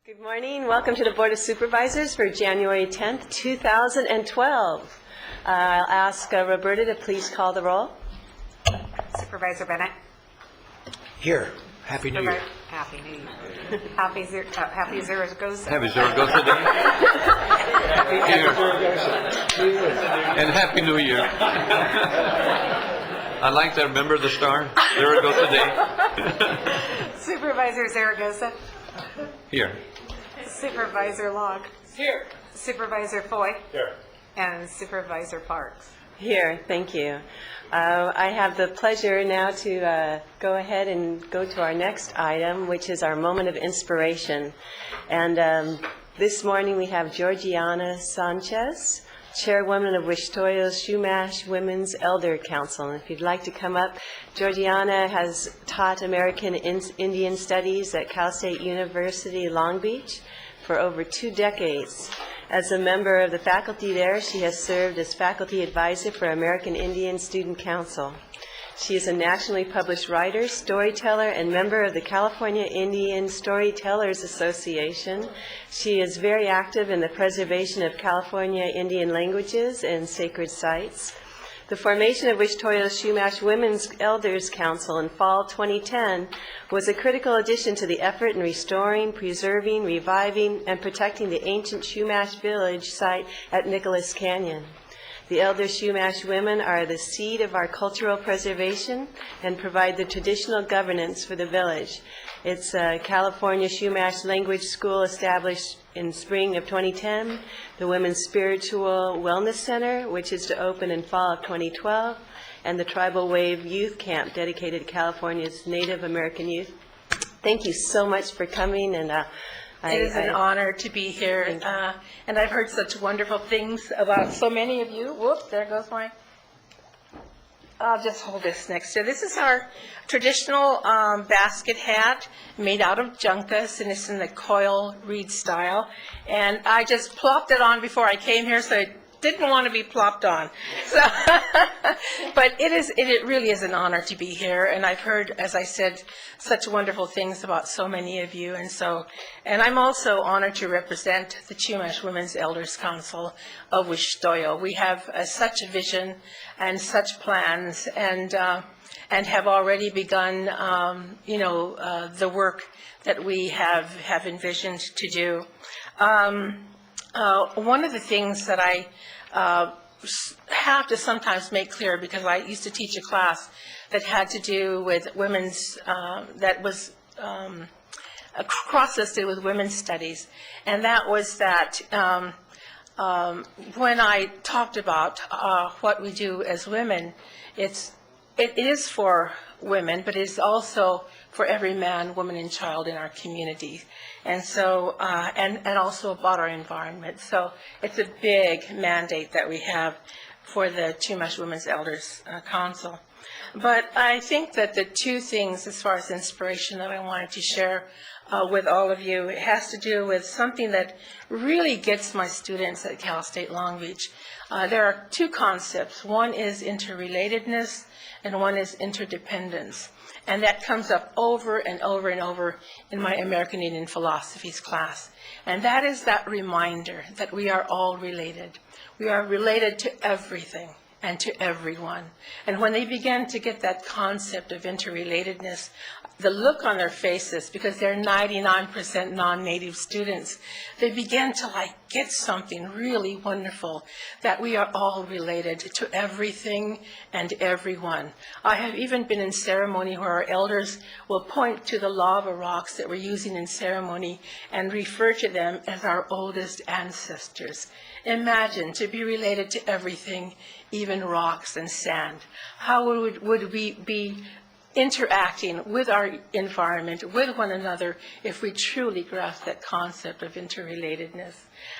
Good morning. Welcome to the Board of Supervisors for January 10th, 2012. I'll ask Roberta to please call the roll. Supervisor Bennett. Here. Happy New Year. Happy New Year. Happy Zaragoza. Happy Zaragoza Day. Here. And Happy New Year. I'd like to remember the star, Zaragoza Day. Supervisor Zaragoza. Here. Supervisor Log. Here. Supervisor Foy. Here. And Supervisor Parks. Here, thank you. I have the pleasure now to go ahead and go to our next item, which is our moment of inspiration. And this morning we have Georgiana Sanchez, Chairwoman of Wichitoyo's Chumash Women's Elder Council. And if you'd like to come up, Georgiana has taught American Indian Studies at Cal State University, Long Beach for over 2 decades. As a member of the faculty there, she has served as faculty advisor for American Indian Student Council. She is a nationally published writer, storyteller, and member of the California Indian Storytellers Association. She is very active in the preservation of California Indian languages and sacred sites. The formation of Wichitoyo's Chumash Women's Elders Council in fall 2010 was a critical addition to the effort in restoring, preserving, reviving, and protecting the ancient Chumash village site at Nicholas Canyon. The elder Chumash women are the seed of our cultural preservation and provide the traditional governance for the village. It's a California Chumash Language School established in spring of 2010, the Women's Spiritual Wellness Center, which is to open in fall of 2012, and the Tribal Wave Youth Camp dedicated to California's Native American youth. Thank you so much for coming, and it is an honor to be here, and I've heard such wonderful things about so many of you. Whoop, there goes my... I'll just hold this next to. This is our traditional basket hat made out of juncus, and it's in the coil reed style. And I just plopped it on before I came here, so it didn't want to be plopped on. So, but it really is an honor to be here, and I've heard, as I said, such wonderful things about so many of you, and I'm also honored to represent the Chumash Women's Elders Council of Wichitoyo. We have such a vision and such plans, and have already begun, the work that we have envisioned to do. One of the things that I have to sometimes make clear, because I used to teach a class that had to do with women's, that was cross-listed with women's studies, and that was that when I talked about what we do as women, it is for women, but it is also for every man, woman, and child in our community, and so and also about our environment. So it's a big mandate that we have for the Chumash Women's Elders Council. But I think that the two things, as far as inspiration, that I wanted to share with all of you, it has to do with something that really gets my students at Cal State Long Beach. There are two concepts. One is interrelatedness, and one is interdependence. And that comes up over and over and over in my American Indian Philosophies class. And that is that reminder that we are all related. We are related to everything and to everyone. And when they begin to get that concept of interrelatedness, the look on their faces, because they're 99% non-native students, they begin to get something really wonderful, that we are all related to everything and everyone. I have even been in ceremony where our elders will point to the lava rocks that we're using in ceremony and refer to them as our oldest ancestors. Imagine to be related to everything, even rocks and sand. How would we be interacting with our environment, with one another, if we truly grasp that concept of interrelatedness?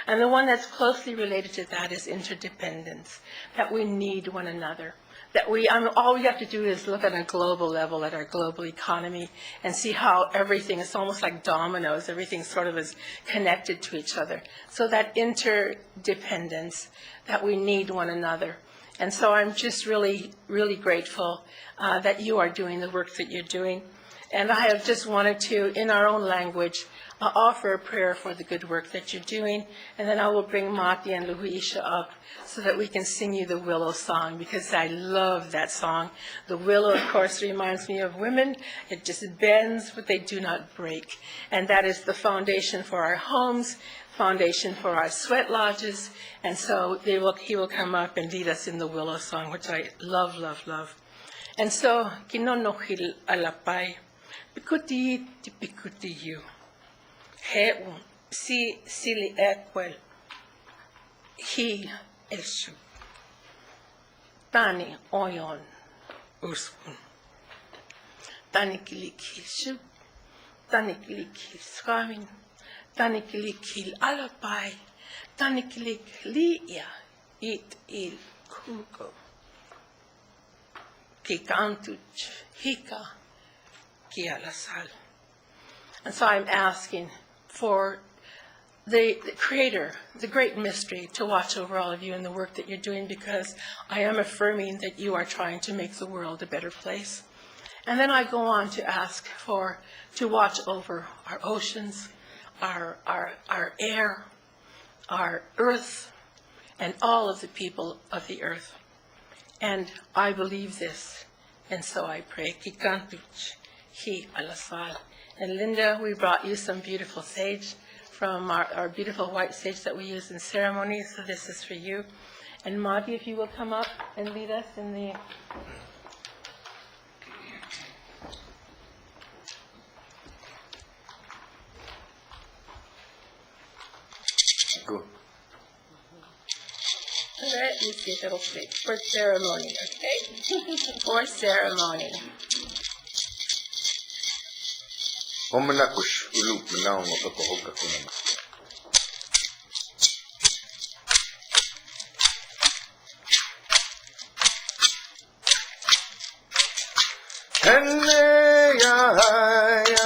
And the one that's closely related to that is interdependence, that we need one another. That all we have to do is look at a global level, at our global economy, and see how everything is almost like dominoes. Everything sort of is connected to each other. So that interdependence, that we need one another. And so I'm just really, really grateful that you are doing the work that you're doing. And I have just wanted to, in our own language, offer a prayer for the good work that you're doing, and then I will bring Mati and Luisha up so that we can sing you the Willow song, because I love that song. The willow, of course, reminds me of women. It just bends, but they do not break. And that is the foundation for our homes, foundation for our sweat lodges, and so he will come up and lead us in the Willow song, which I love, love, love. And so, kinonohil alapay, pikuti ti pikuti you. Heun si sili equel, he elsu. Tani oyon uspun. Tani kilikil shu, tani kilikil swamin, tani kilikil alapay, tani kilik liya it il kuko. Kikantuch hika kialasal. And so I'm asking for the Creator, the great mystery, to watch over all of you in the work that you're doing, because I am affirming that you are trying to make the world a better place. And then I go on to ask to watch over our oceans, our air, our earth, and all of the people of the earth. And I believe this, and so I pray. Kikantuch hi alasal. And Linda, we brought you some beautiful sage from our beautiful white sage that we use in ceremonies, so this is for you. And Madi, if you will come up and lead us in the... Go. Let me see if it'll fit. For ceremony, okay? For ceremony. Homanakush ulu manao mapapahoka kunama. Henne ya honne,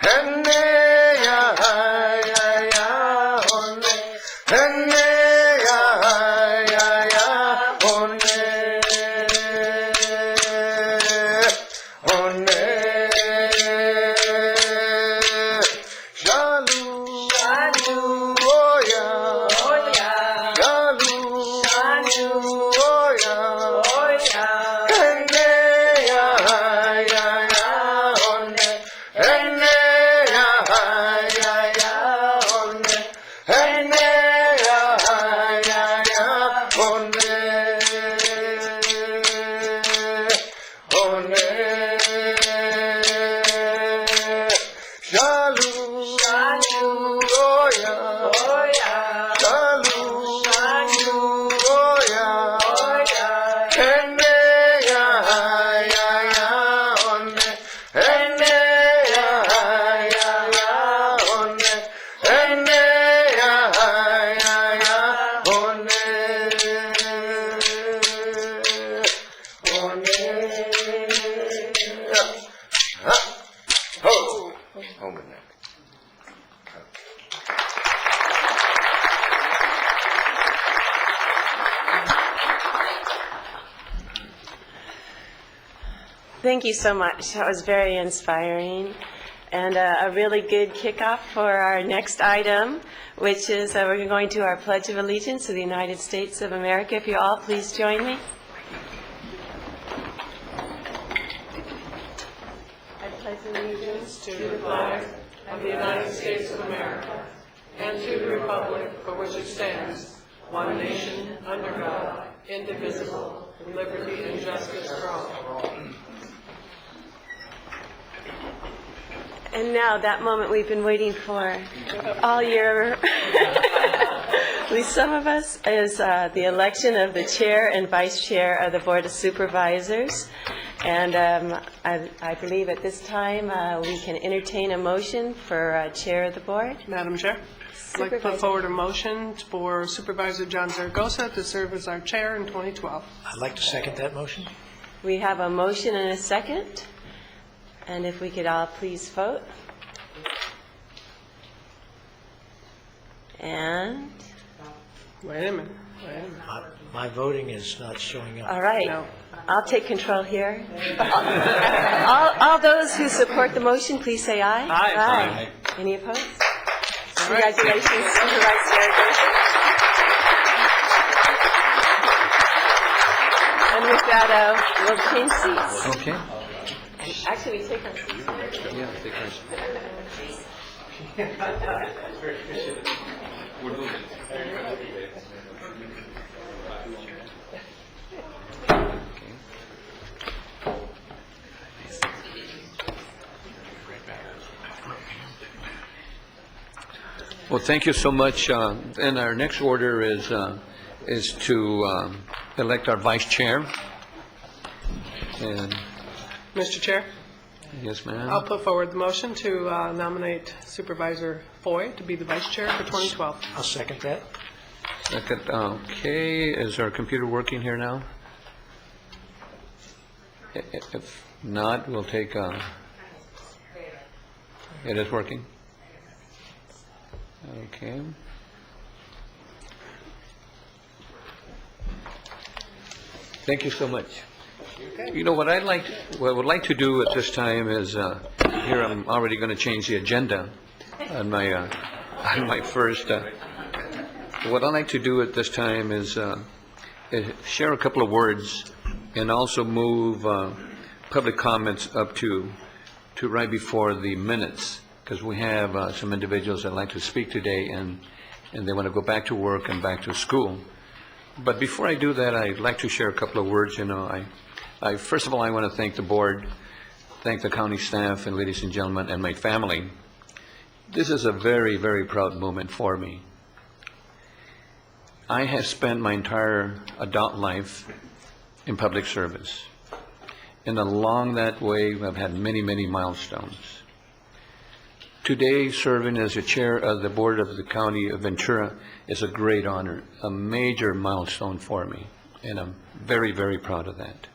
henne ya honne, henne ya honne, honne. Thank you so much. That was very inspiring, and a really good kickoff for our next item, which is we're going to our Pledge of Allegiance to the United States of America. If you all please join me. I pledge allegiance to the flag of the United States of America and to the republic for which it stands, one nation, under God, indivisible, with liberty and justice for all. And now, that moment we've been waiting for all year, at least some of us, is the election of the chair and vice chair of the Board of Supervisors. And I believe at this time we can entertain a motion for chair of the board. Madam Chair, I'd like to put forward a motion for Supervisor John Zaragoza to serve as our chair in 2012. I'd like to second that motion. We have a motion and a second. And if we could all please vote. And, Wait a minute. My voting is not showing up. all right. No, I'll take control here. All those who support the motion, please say aye. Aye. Any opposed? Congratulations, Supervisor Zaragoza. And with that, we'll change seats. Okay. Actually, we take our seats. Yeah, take yours. Well, thank you so much. And our next order is to elect our vice chair. And Mr. Chair, yes, I'll ma'am. put forward the motion to nominate Supervisor Foy to be the vice chair for 2012. I'll second that. Second, okay, is our computer working here now? If not, we'll take, it is working? Okay. Thank you so much. You know, what I would like to do at this time is, here I'm already going to change the agenda on my first, what I'd like to do at this time is share a couple of words and also move public comments up to right before the minutes, because we have some individuals that like to speak today and they want to go back to work and back to school. But before I do that, I'd like to share a couple of words. You know, I first of all, I want to thank the board, thank the county staff, and ladies and gentlemen, and my family. This is a very, very proud moment for me. I have spent my entire adult life in public service. And along that way, I've had many, many milestones. Today, serving as the chair of the board of the county of Ventura is a great honor, a major milestone for me, and I'm very, very proud of that.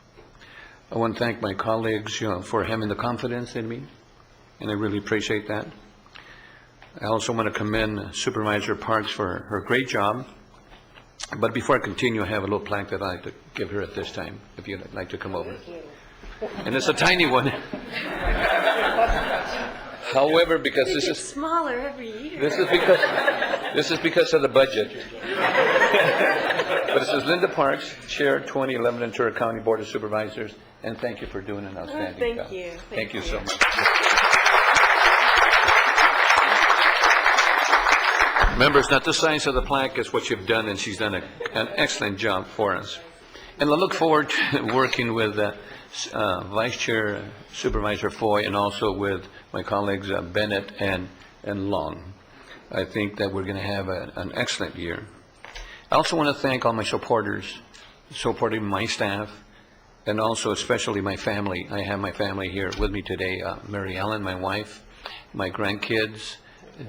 I want to thank my colleagues, for having the confidence in me, and I really appreciate that. I also want to commend Supervisor Parks for her great job. But before I continue, I have a little plaque that I'd like to give her at this time, if you'd like to come over. And it's a tiny one. However, because this is smaller every year. this is because of the budget. But it says Linda Parks, Chair 2011 Ventura County Board of Supervisors, and thank you for doing an outstanding job. Thank you. Thank you so much. Remember, it's not the size of the plaque, it's what you've done, and she's done an excellent job for us. And I look forward to working with Vice Chair Supervisor Foy and also with my colleagues Bennett and Long. I think that we're going to have an excellent year. I also want to thank all my supporters, supporting my staff, and also especially my family. I have my family here with me today, Mary Ellen, my wife, my grandkids,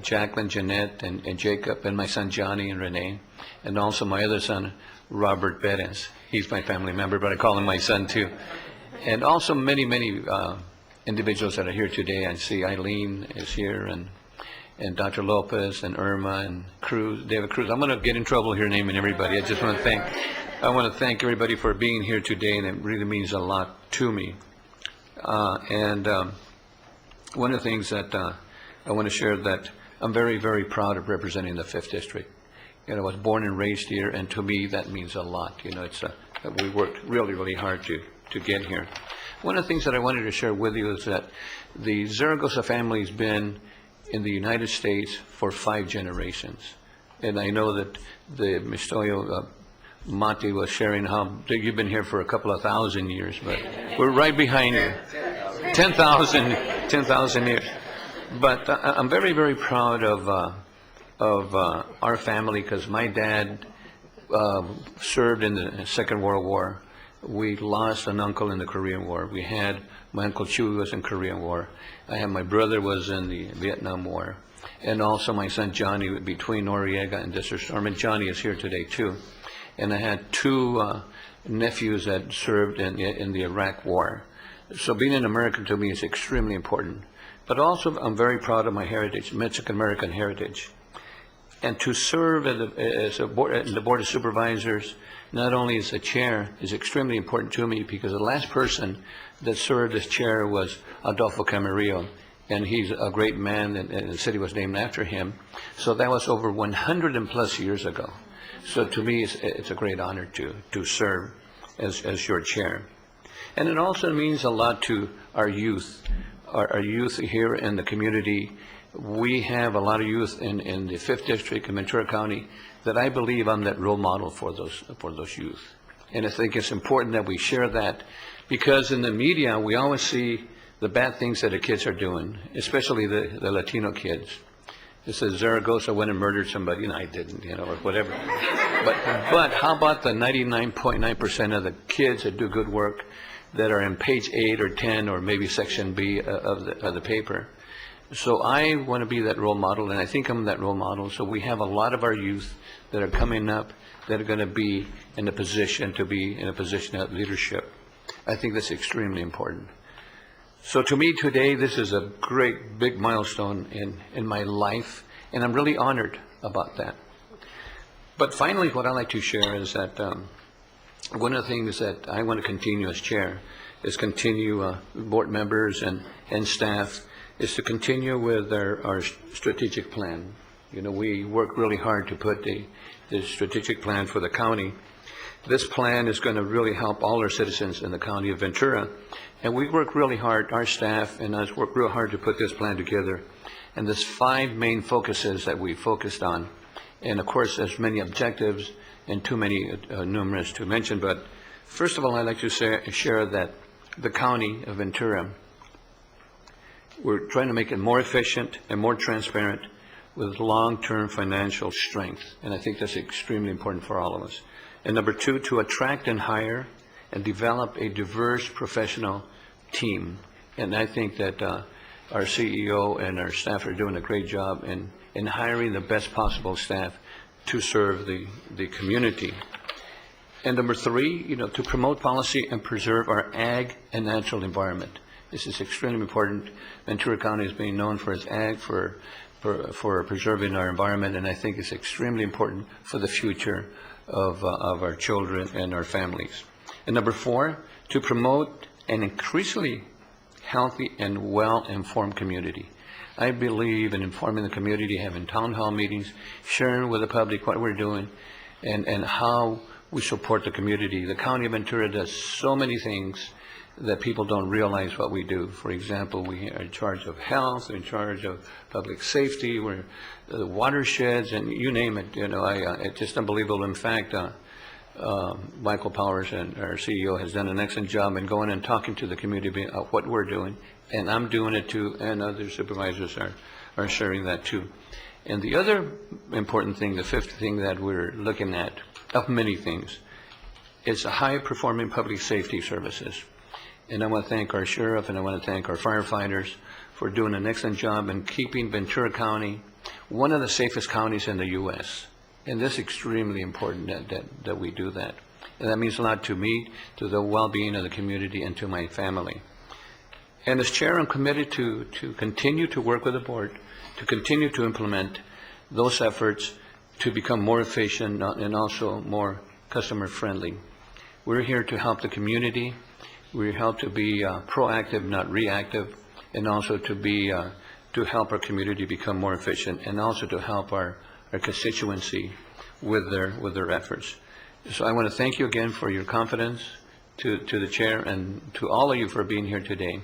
Jacqueline, Jeanette, and Jacob, and my son Johnny and Renee, and also my other son, Robert Perez. He's my family member, but I call him my son too. And also many, many individuals that are here today. I see Eileen is here, and Dr. Lopez, and Irma, and Cruz, David Cruz. I'm going to get in trouble here naming everybody. I just want to thank everybody for being here today, and it really means a lot to me. And one of the things that I want to share, that I'm very, very proud of representing the 5th District. You know, I was born and raised here, and to me that means a lot. You know, it's we worked really, really hard to get here. One of the things that I wanted to share with you is that the Zaragoza family has been in the United States for 5 generations. And I know that the Mistoyo Mati was sharing how you've been here for a couple of thousand years, but we're right behind you. 10,000 years. But I'm very, very proud of our family, because my dad served in the Second World War. We lost an uncle in the Korean War. We had my Uncle Chewy was in Korean War. I had my brother was in the Vietnam War. And also my son Johnny between Noriega and Desert Storm. And Johnny is here today too. And I had 2 nephews that served in the Iraq War. So being an American to me is extremely important. But also I'm very proud of my heritage, Mexican-American heritage. And to serve in the Board of Supervisors, not only as a chair, is extremely important to me because the last person that served as chair was Adolfo Camarillo, and he's a great man, and the city was named after him. So that was over 100 and plus years ago. So to me, it's a great honor to serve as your chair. And it also means a lot to our youth. Our youth here in the community, we have a lot of youth in the 5th District in Ventura County that I believe I'm that role model for those youth. And I think it's important that we share that because in the media, we always see the bad things that the kids are doing, especially the Latino kids. It says Zaragoza went and murdered somebody, and I didn't, or whatever. But how about the 99.9% of the kids that do good work that are in page 8 or 10 or maybe section B of the paper? So I want to be that role model, and I think I'm that role model. So we have a lot of our youth that are coming up that are going to be in a position of leadership. I think that's extremely important. So to me today, this is a great big milestone in my life, and I'm really honored about that. But finally, what I'd like to share is that one of the things that I want to continue as chair is continue board members and staff is to continue with our strategic plan. We work really hard to put the strategic plan for the county. This plan is going to really help all our citizens in the county of Ventura. And we work really hard, our staff and us work real hard to put this plan together. And there's 5 main focuses that we focused on. And of course, there's many objectives and too many numerous to mention. But first of all, I'd like to share that the county of Ventura, we're trying to make it more efficient and more transparent with long-term financial strength. And I think that's extremely important for all of us. And number 2, to attract and hire and develop a diverse professional team. And I think that our CEO and our staff are doing a great job in hiring the best possible staff to serve the community. And number 3, to promote policy and preserve our ag and natural environment. This is extremely important. Ventura County is being known for its ag, for preserving our environment, and I think it's extremely important for the future of our children and our families. And number 4, to promote an increasingly healthy and well-informed community. I believe in informing the community, having town hall meetings, sharing with the public what we're doing, and how we support the community. The county of Ventura does so many things that people don't realize what we do. For example, we are in charge of health, we're in charge of public safety, we're the watersheds, and you name it. It's just unbelievable. In fact, Michael Powers, and our CEO, has done an excellent job in going and talking to the community about what we're doing, and I'm doing it too, and other supervisors are sharing that too. And the other important thing, the 5th thing that we're looking at, of many things, is a high-performing public safety services. And I want to thank our sheriff and I want to thank our firefighters for doing an excellent job in keeping Ventura County one of the safest counties in the U.S. And this is extremely important that we do that. And that means a lot to me, to the well-being of the community, and to my family. And as chair, I'm committed to continue to work with the board, to continue to implement those efforts to become more efficient and also more customer-friendly. We're here to help the community. We help to be proactive, not reactive, and also to help our community become more efficient, and also to help our constituency with their efforts. So I want to thank you again for your confidence, to the chair and to all of you for being here today.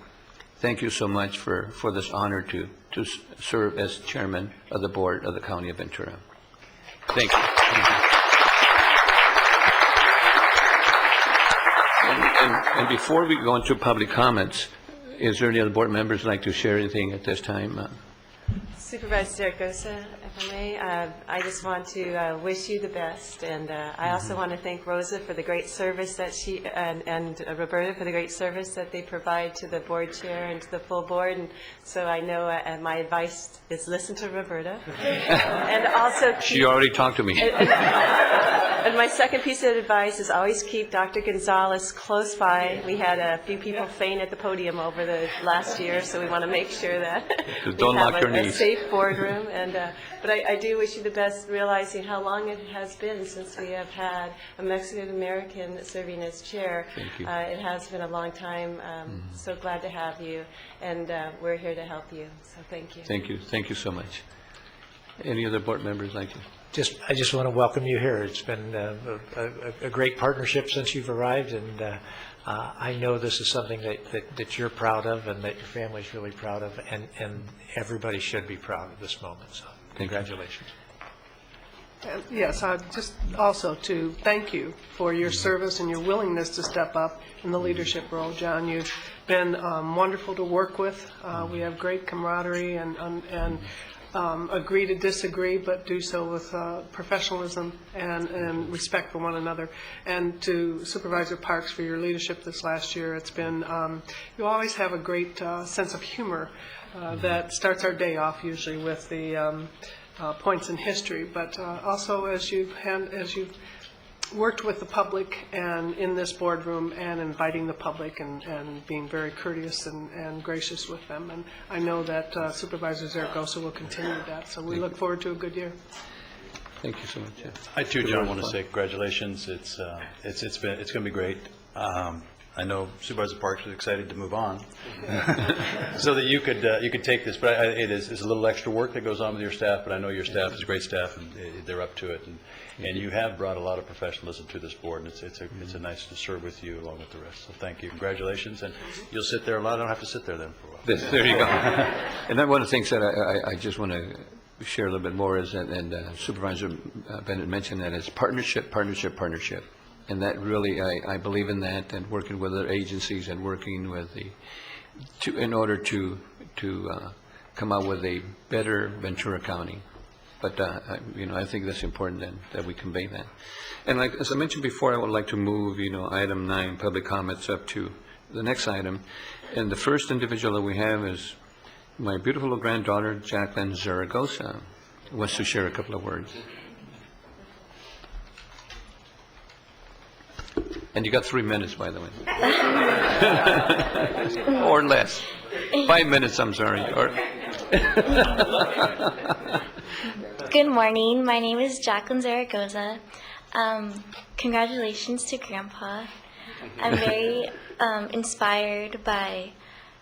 Thank you so much for this honor to serve as chairman of the board of the County of Ventura. Thank you. Thank you. And before we go into public comments, is there any other board members who'd like to share anything at this time? Supervisor Zaragoza, if I may, I just want to wish you the best, and I also want to thank Rosa for the great service that and Roberta for the great service that they provide to the board chair and to the full board. And so I know my advice is listen to Roberta, and also She already talked to me. And my second piece of advice is always keep Dr. Gonzalez close by. We had a few people faint at the podium over the last year, so we want to make sure that we Don't have lock your a knees. safe boardroom. But I do wish you the best, realizing how long it has been since we have had a Mexican-American serving as chair. Thank you. It has been a long time. So glad to have you, and we're here to help you. So thank you. Thank you. Thank you so much. Any other board members like to? I just want to welcome you here. It's been a great partnership since you've arrived, and I know this is something that you're proud of and that your family's really proud of, and everybody should be proud of this moment, so congratulations. And yes, just also to thank you for your service and your willingness to step up in the leadership role, John. You've been wonderful to work with. We have great camaraderie and agree to disagree, but do so with professionalism and respect for one another. And to Supervisor Parks for your leadership this last year. It's been, you always have a great sense of humor that starts our day off usually with the points in history, but also as you've worked with the public and in this boardroom and inviting the public and being very courteous and gracious with them. And I know that Supervisor Zaragoza will continue that. So we look forward to a good year. Thank you so much. Yeah. I too, John, want to say congratulations. It's going to be great. I know Supervisor Parks was excited to move on, so that you could take this. But it's a little extra work that goes on with your staff. But I know your staff is a great staff, and they're up to it. And you have brought a lot of professionalism to this board, and it's a nice to serve with you along with the rest. So thank you, congratulations, and you'll sit there a lot. I don't have to sit there then for a while. There you go. And then one of the things that I just want to share a little bit more is that, and Supervisor Bennett mentioned that, it's partnership. And that really, I believe in that, and working with other agencies and working with in order to come out with a better Ventura County. But, I think that's important that we convey that. And as I mentioned before, I would like to move, item 9, public comments, up to the next item. And the first individual that we have is my beautiful little granddaughter, Jacqueline Zaragoza, who wants to share a couple of words. And you got 3 minutes, by the way. Or less. 5 minutes, I'm sorry. Good morning. My name is Jacqueline Zaragoza. Congratulations to Grandpa. I'm very inspired by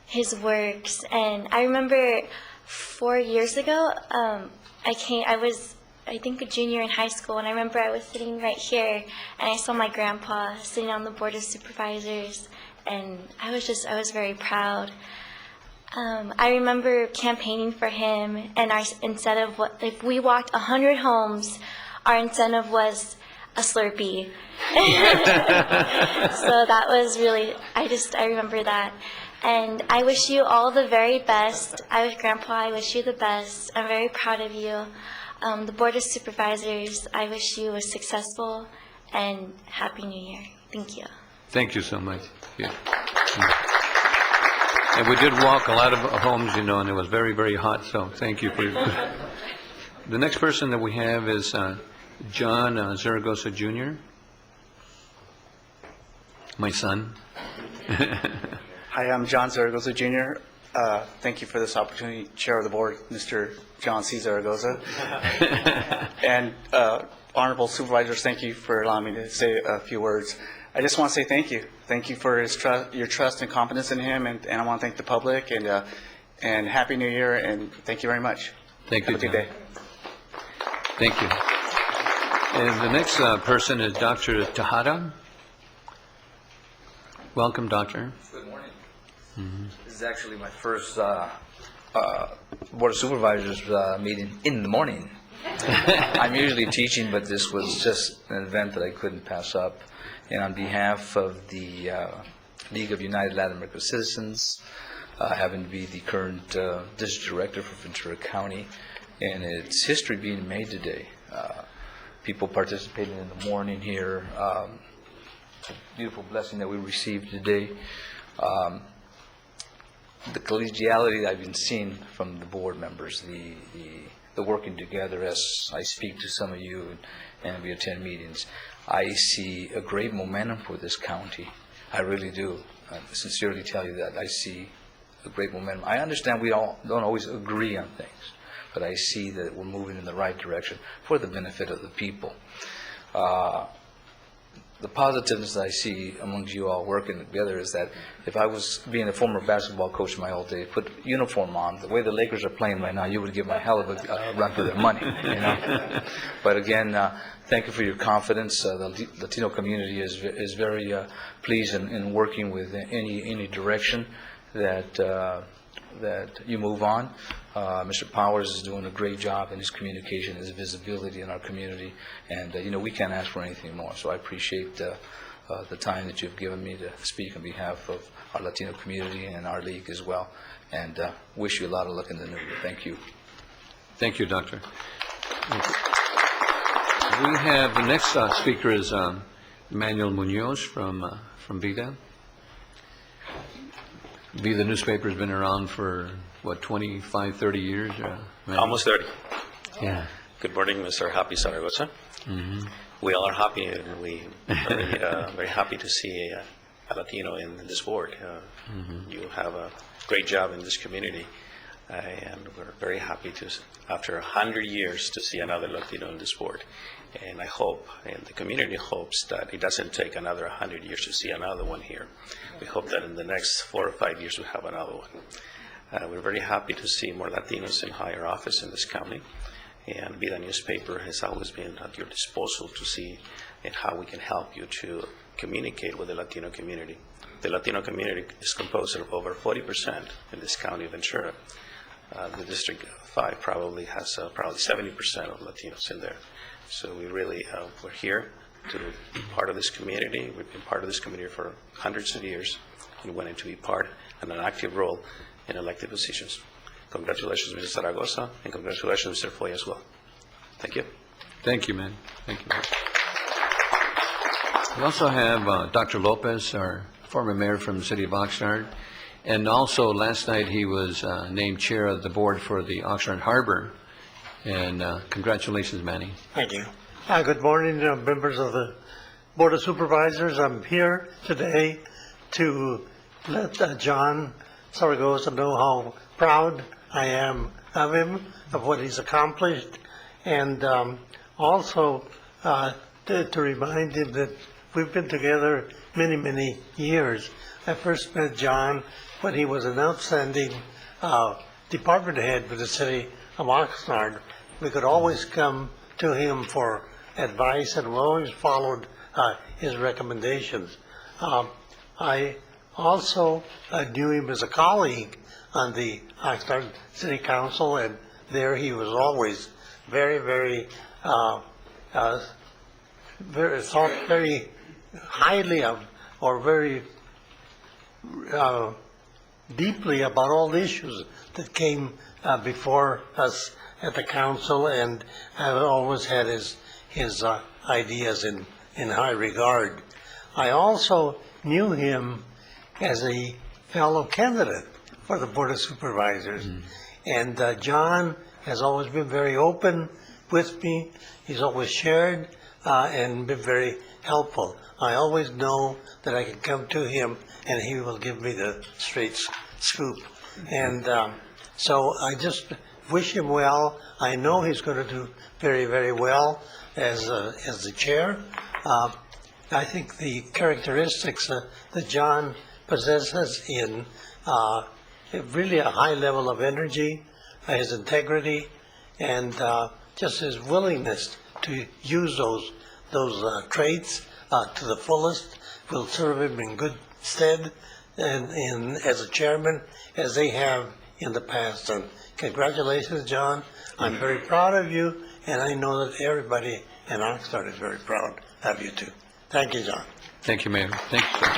his works. And I remember 4 years ago, I was I think a junior in high school, and I remember I was sitting right here, and I saw my grandpa sitting on the board of supervisors, and I was very proud. I remember campaigning for him, and our incentive, if we walked 100 homes, our incentive was a Slurpee. So that was really, I remember that. And I wish you all the very best. Grandpa, I wish you the best. I'm very proud of you. The Board of Supervisors, I wish you a successful and Happy New Year. Thank you. Thank you so much. Yeah. And we did walk a lot of homes, and it was very, very hot, so thank you for The next person that we have is John Zaragoza Jr., my son. Hi, I'm John Zaragoza Jr. Thank you for this opportunity, Chair of the Board, Mr. John C. Zaragoza. And Honorable Supervisors, thank you for allowing me to say a few words. I just want to say thank you. Thank you for your trust and confidence in him, and I want to thank the public, and Happy New Year, and thank you very much. Thank you, Have a good John. day. Thank you. And the next person is Dr. Tejada. Welcome, Doctor. Good morning. This is actually my first Board of Supervisors meeting in the morning. I'm usually teaching, but this was just an event that I couldn't pass up. And on behalf of the League of United Latin American Citizens, having to be the current district director for Ventura County, and its history being made today. People participating in the morning here. It's a beautiful blessing that we received today. The collegiality that I've been seeing from the board members, the working together as I speak to some of you, and we attend meetings, I see a great momentum for this county. I really do. I sincerely tell you that. I see a great momentum. I understand we all don't always agree on things, but I see that we're moving in the right direction for the benefit of the people. The positiveness that I see amongst you all working together is that if I was being a former basketball coach my whole day, put uniform on, the way the Lakers are playing right now, you would give them a hell of a run for their money, you know. But again, thank you for your confidence. The Latino community is very pleased in working with any direction that you move on. Mr. Powers is doing a great job in his communication, his visibility in our community, and we can't ask for anything more. So I appreciate the time that you've given me to speak on behalf of our Latino community and our league as well, and wish you a lot of luck in the new year. Thank you. Thank you, Doctor. We have the next speaker is Manuel Munoz from Vida. Vida newspaper's been around for, what, 25, 30 years? Almost 30. Yeah. Good morning, Mr. Happy Zaragoza. Mm-hmm. We all are happy, and we are very happy to see a Latino in this board. You have a great job in this community, and we're very happy to, after 100 years, to see another Latino in this board. And I hope, and the community hopes, that it doesn't take another 100 years to see another one here. We hope that in the next 4 or 5 years we have another one. We're very happy to see more Latinos in higher office in this county. And Vida newspaper has always been at your disposal to see how we can help you to communicate with the Latino community. The Latino community is composed of over 40% in this county of Ventura. The District 5 probably has probably 70% of Latinos in there. So we really, we're here to be part of this community. We've been part of this community for hundreds of years and wanting to be part and an active role in elected positions. Congratulations, Mr. Zaragoza, and congratulations, Mr. Foy, as well. Thank you. Thank you, man. Thank you. We also have Dr. Lopez, our former mayor from the city of Oxnard. And also, last night, he was named chair of the board for the Oxnard Harbor. And congratulations, Manny. Thank you. Good morning, members of the Board of Supervisors. I'm here today to let John Zaragoza know how proud I am of him, of what he's accomplished, and also to remind him that we've been together many, many years. I first met John when he was an outstanding department head for the city of Oxnard. We could always come to him for advice, and we always followed his recommendations. I also knew him as a colleague on the Oxnard City Council, and there he was always very, very, thought very highly of, or very deeply about all the issues that came before us at the council, and I've always had his ideas in high regard. I also knew him as a fellow candidate for the Board of Supervisors. And John has always been very open with me. He's always shared and been very helpful. I always know that I can come to him and he will give me the straight scoop. And so I just wish him well. I know he's going to do very, very well as the chair. I think the characteristics that John possesses in really a high level of energy, his integrity, and just his willingness to use those traits to the fullest will serve him in good stead and as a chairman as they have in the past. And congratulations, John. I'm very proud of you, and I know that everybody in Oxnard is very proud of you too. Thank you, John. Thank you, Mayor. Thank you, sir.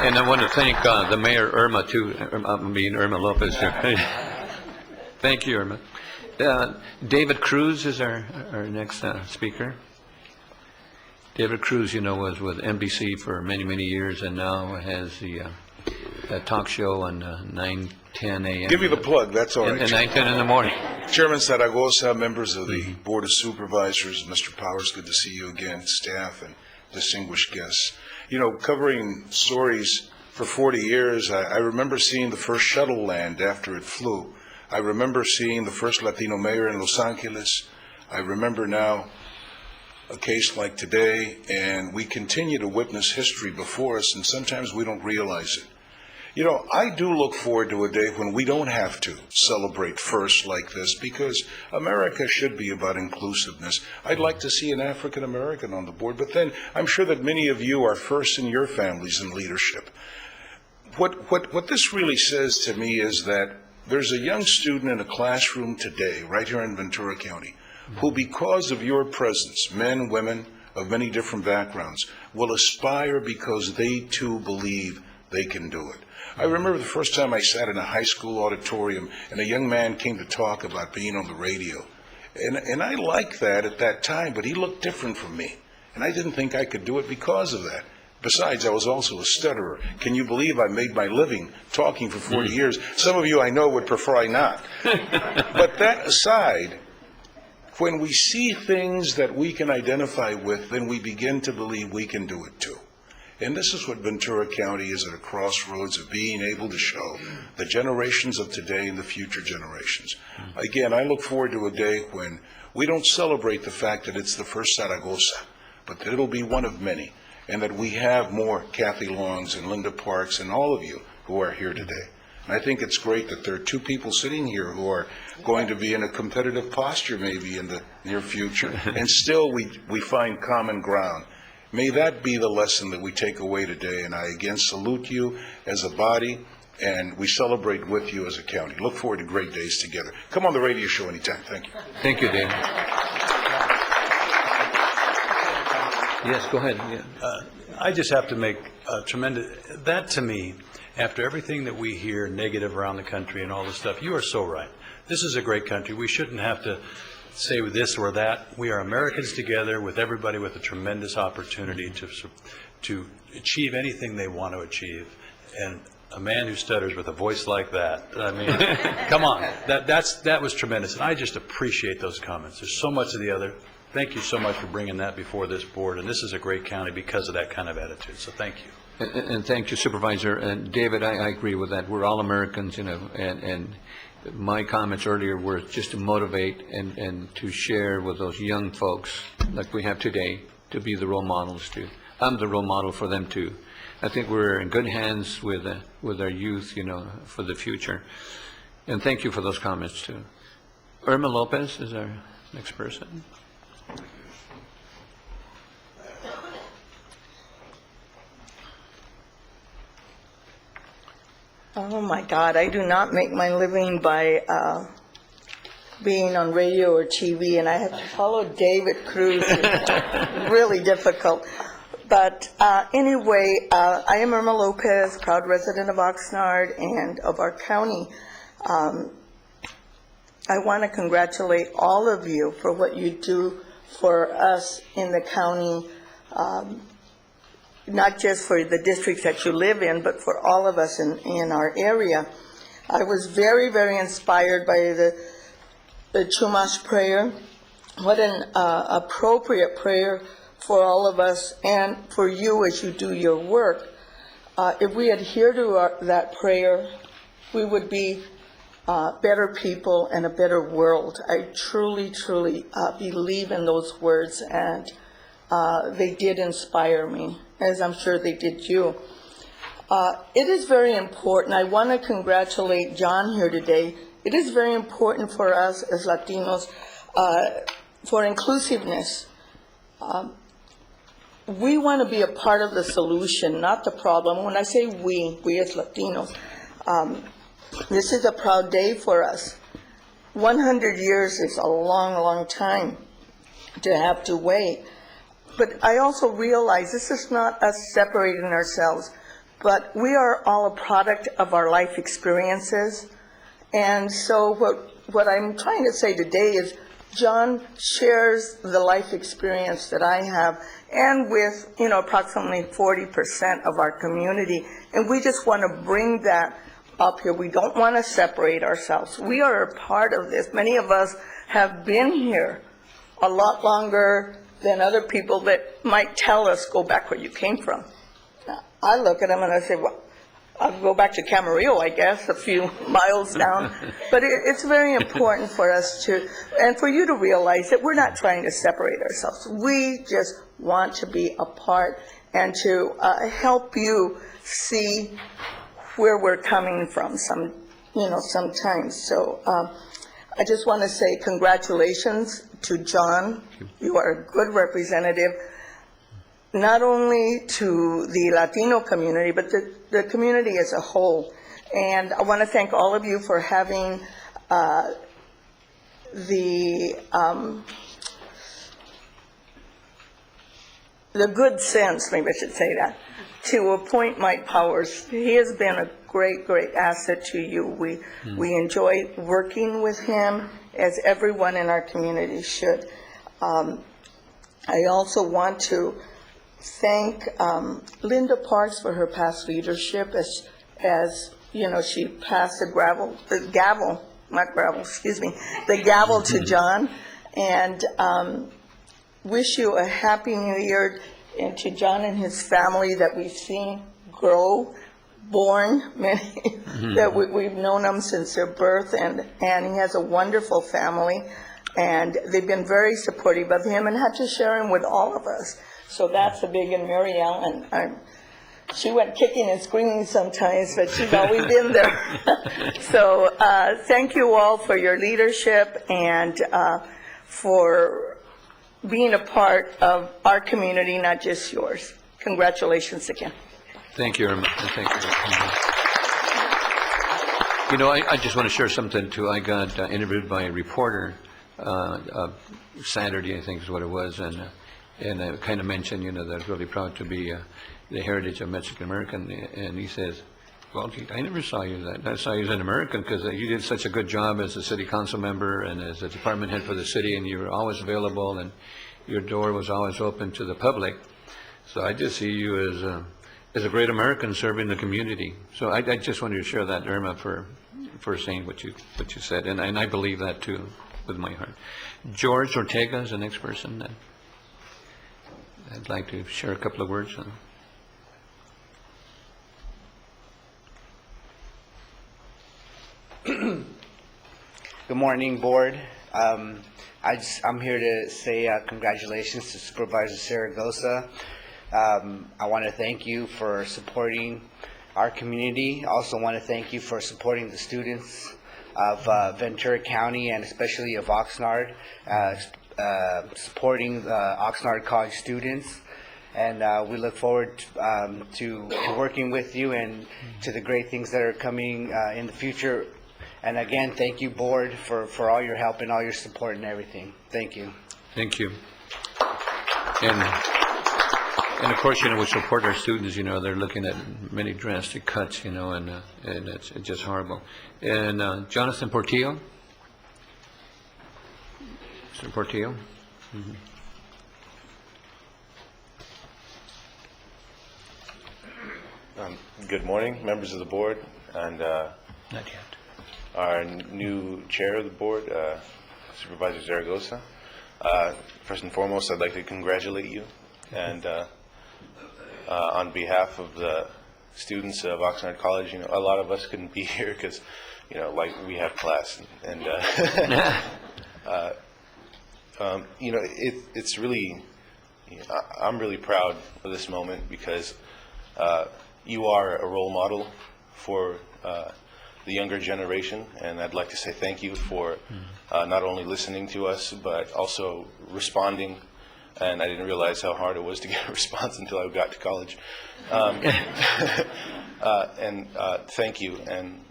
And I want to thank the Mayor Irma too. Irma Lopez too. Thank you, Irma. David Cruz is our next speaker. David Cruz, was with NBC for many, many years, and now has the talk show on 9:10 a.m. Give me the plug. That's all right. And 9:10 in the morning. Chairman Zaragoza, members of the Board of Supervisors, Mr. Powers, good to see you again, staff and distinguished guests. You know, covering stories for 40 years, I remember seeing the first shuttle land after it flew. I remember seeing the first Latino mayor in Los Angeles. I remember now a case like today, and we continue to witness history before us, and sometimes we don't realize it. You know, I do look forward to a day when we don't have to celebrate firsts like this, because America should be about inclusiveness. I'd like to see an African American on the board, but then I'm sure that many of you are first in your families in leadership. What this really says to me is that there's a young student in a classroom today, right here in Ventura County, who, because of your presence, men, women of many different backgrounds, will aspire because they too believe they can do it. I remember the first time I sat in a high school auditorium and a young man came to talk about being on the radio. And I liked that at that time, but he looked different from me. And I didn't think I could do it because of that. Besides, I was also a stutterer. Can you believe I made my living talking for 40 years? Some of you I know would prefer I not. But that aside, when we see things that we can identify with, then we begin to believe we can do it too. And this is what Ventura County is at a crossroads of being able to show the generations of today and the future generations. Again, I look forward to a day when we don't celebrate the fact that it's the first Zaragoza, but that it'll be one of many, and that we have more Kathy Longs and Linda Parks and all of you who are here today. And I think it's great that there are two people sitting here who are going to be in a competitive posture maybe in the near future, and still we find common ground. May that be the lesson that we take away today, and I again salute you as a body, and we celebrate with you as a county. Look forward to great days together. Come on the radio show anytime. Thank you. Thank you, Dave. Yes, go ahead. Yeah. I just have to make a tremendous, that to me, after everything that we hear negative around the country and all this stuff, you are so right. This is a great country. We shouldn't have to say this or that. We are Americans together with everybody with a tremendous opportunity to achieve anything they want to achieve. And a man who stutters with a voice like that, I mean, come on, that was tremendous. And I just appreciate those comments. There's so much of the other. Thank you so much for bringing that before this board. And this is a great county because of that kind of attitude. So thank you. And thank you, Supervisor. And David, I agree with that. We're all Americans, you know, and my comments earlier were just to motivate and to share with those young folks like we have today to be the role models too. I'm the role model for them too. I think we're in good hands with our youth, you know, for the future. And thank you for those comments too. Irma Lopez is our next person. Oh my God, I do not make my living by being on radio or TV, and I have to follow David Cruz. It's really difficult. But anyway, I am Irma Lopez, proud resident of Oxnard and of our county. I want to congratulate all of you for what you do for us in the county, not just for the districts that you live in, but for all of us in our area. I was very, very inspired by the Chumash prayer. What an appropriate prayer for all of us and for you as you do your work. If we adhere to that prayer, we would be better people and a better world. I truly, truly believe in those words, and they did inspire me, as I'm sure they did you. It is very important. I want to congratulate John here today. It is very important for us as Latinos for inclusiveness. We want to be a part of the solution, not the problem. When I say we as Latinos, this is a proud day for us. 100 years is a long, long time to have to wait. But I also realize this is not us separating ourselves, but we are all a product of our life experiences. And so what I'm trying to say today is John shares the life experience that I have, and with, approximately 40% of our community. And we just want to bring that up here. We don't want to separate ourselves. We are a part of this. Many of us have been here a lot longer than other people that might tell us, go back where you came from. Now, I look at them and I say, well, I'll go back to Camarillo, I guess, a few miles down. But it's very important for us to, and for you to realize that we're not trying to separate ourselves. We just want to be a part and to help you see where we're coming from sometimes. So I just want to say congratulations to John. You are a good representative, not only to the Latino community, but the community as a whole. And I want to thank all of you for having the good sense, maybe I should say that, to appoint Mike Powers. He has been a great, great asset to you. We enjoy working with him, as everyone in our community should. I also want to thank Linda Parks for her past leadership as you know, she passed the gavel to John, and wish you a happy new year, and to John and his family that we've seen grow, born, many that we've known them since their birth, and he has a wonderful family, and they've been very supportive of him and had to share him with all of us. So that's a big, and Mary Ellen, she went kicking and screaming sometimes, but she's always been there. So thank you all for your leadership and for being a part of our community, not just yours. Congratulations again. Thank you, Irma. Thank you. You know, I just want to share something too. I got interviewed by a reporter Saturday, I think is what it was, and I kind of mentioned, you know, that I was really proud to be the heritage of Mexican American, and he says, well, gee, I never saw you that. I saw you as an American because you did such a good job as a city council member and as a department head for the city, and you were always available, and your door was always open to the public. So I just see you as a great American serving the community. So I just wanted to share that, Irma, for saying what you said, and I believe that too with my heart. George Ortega is the next person that I'd like to share a couple of words on. Good morning, board. I'm here to say congratulations to Supervisor Zaragoza. I want to thank you for supporting our community. I also want to thank you for supporting the students of Ventura County and especially of Oxnard, supporting the Oxnard College students. And we look forward to working with you and to the great things that are coming in the future. And again, thank you, board, for all your help and all your support and everything. Thank you. Thank you. And of course, you know, we support our students. You know, they're looking at many drastic cuts. You know, and it's just horrible. And Jonathan Portillo, Mr. Portillo. Good morning, members of the board, and not yet. Our new chair of the board, Supervisor Zaragoza. First and foremost, I'd like to congratulate you, and on behalf of the students of Oxnard College, you know, a lot of us couldn't be here because, you know, like we have class, and you know, it's really, you know, I'm really proud of this moment because you are a role model for the younger generation, and I'd like to say thank you for not only listening to us but also responding. And I didn't realize how hard it was to get a response until I got to college. And thank you, and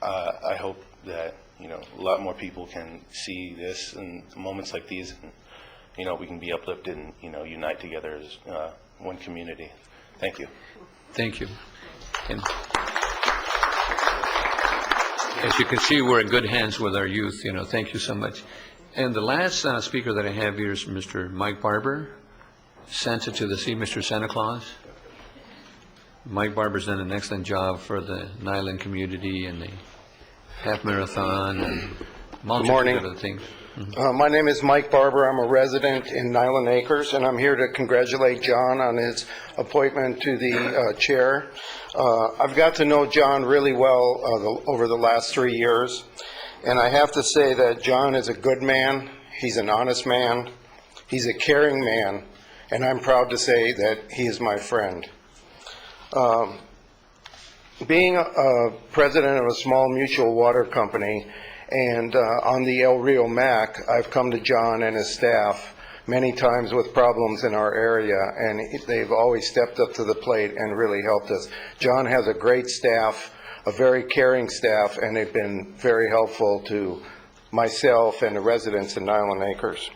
I hope that, you know, a lot more people can see this and moments like these, and, you know, we can be uplifted and, you know, unite together as one community. Thank you. Thank you. And as you can see, we're in good hands with our youth. You know, thank you so much. And the last speaker that I have here is Mr. Mike Barber, Santa to the Sea, Mr. Santa Claus. Mike Barber's done an excellent job for the Nyland community and the half marathon and multitude morning. of other things. My name is Mike Barber. I'm a resident in Nyland Acres, and I'm here to congratulate John on his appointment to the chair. I've got to know John really well over the last 3 years, and I have to say that John is a good man. He's an honest man. He's a caring man, and I'm proud to say that he is my friend. Being a president of a small mutual water company and on the El Rio Mac, I've come to John and his staff many times with problems in our area, and they've always stepped up to the plate and really helped us. John has a great staff, a very caring staff, and they've been very helpful to myself and the residents in Nyland Acres.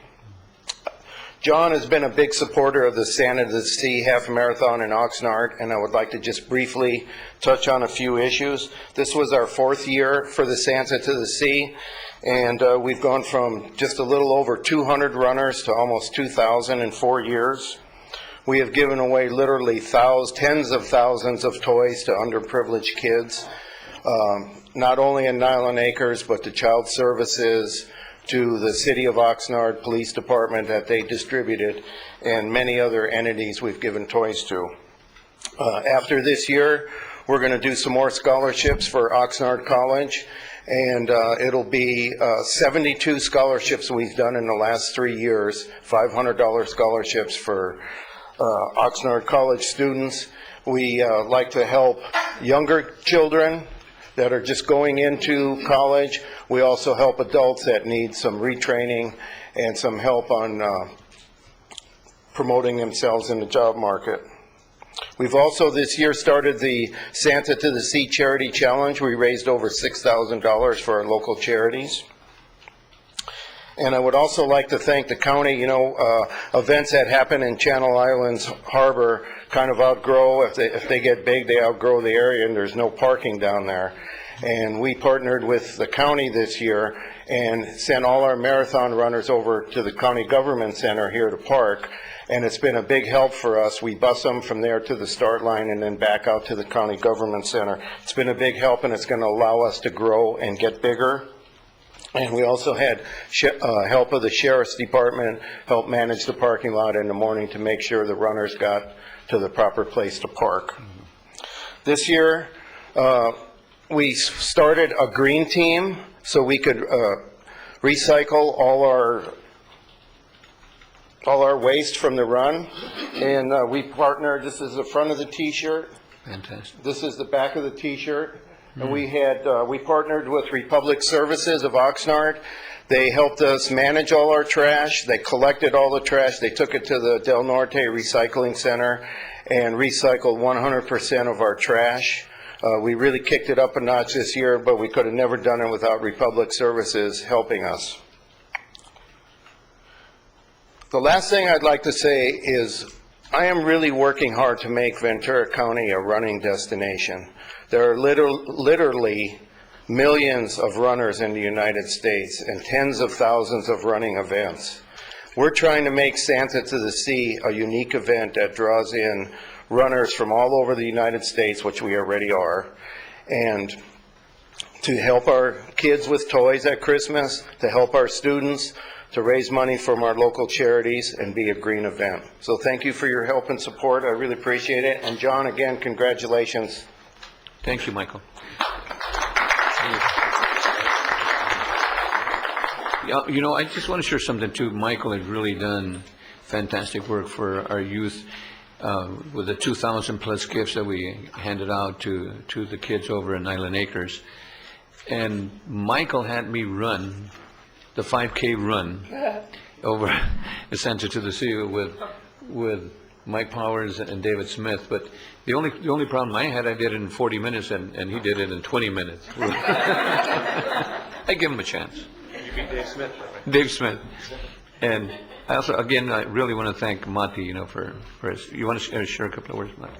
John has been a big supporter of the Santa to the Sea Half Marathon in Oxnard, and I would like to just briefly touch on a few issues. This was our 4th year for the Santa to the Sea, and we've gone from just a little over 200 runners to almost 2,000 in 4 years. We have given away literally tens of thousands of toys to underprivileged kids, not only in Nyland Acres, but to Child Services, to the City of Oxnard Police Department that they distributed, and many other entities we've given toys to. After this year, we're going to do some more scholarships for Oxnard College, and it'll be 72 scholarships we've done in the last 3 years, $500 scholarships for Oxnard College students. We like to help younger children that are just going into college. We also help adults that need some retraining and some help on promoting themselves in the job market. We've also this year started the Santa to the Sea Charity Challenge. We raised over $6,000 for our local charities. And I would also like to thank the county. Events that happen in Channel Islands Harbor kind of outgrow, if they get big, they outgrow the area, and there's no parking down there. And we partnered with the county this year and sent all our marathon runners over to the county government center here to park, and it's been a big help for us. We bus them from there to the start line and then back out to the county government center. It's been a big help, and it's going to allow us to grow and get bigger. And we also had help of the Sheriff's Department help manage the parking lot in the morning to make sure the runners got to the proper place to park. This year, we started a green team so we could recycle all our waste from the run. And we partnered, this is the front of the t-shirt. Fantastic. This is the back of the t-shirt. And we partnered with Republic Services of Oxnard. They helped us manage all our trash. They collected all the trash. They took it to the Del Norte Recycling Center and recycled 100% of our trash. We really kicked it up a notch this year, but we could have never done it without Republic Services helping us. The last thing I'd like to say is I am really working hard to make Ventura County a running destination. There are literally millions of runners in the United States and tens of thousands of running events. We're trying to make Santa to the Sea a unique event that draws in runners from all over the United States, which we already are, and to help our kids with toys at Christmas, to help our students, to raise money from our local charities and be a green event. So thank you for your help and support. I really appreciate it. And John, again, congratulations. Thank you, Michael. I just want to share something too. Michael has really done fantastic work for our youth with the 2,000 plus gifts that we handed out to the kids over in Island Acres. And Michael had me run the 5K run over the Santa to the Sea with Mike Powers and David Smith. But the only problem I had, I did it in 40 minutes, and he did it in 20 minutes. I give him a chance. You beat Dave Smith, right? Dave Smith. And I also, again, I really want to thank Monty, for his. You want to share a couple of words, Monty?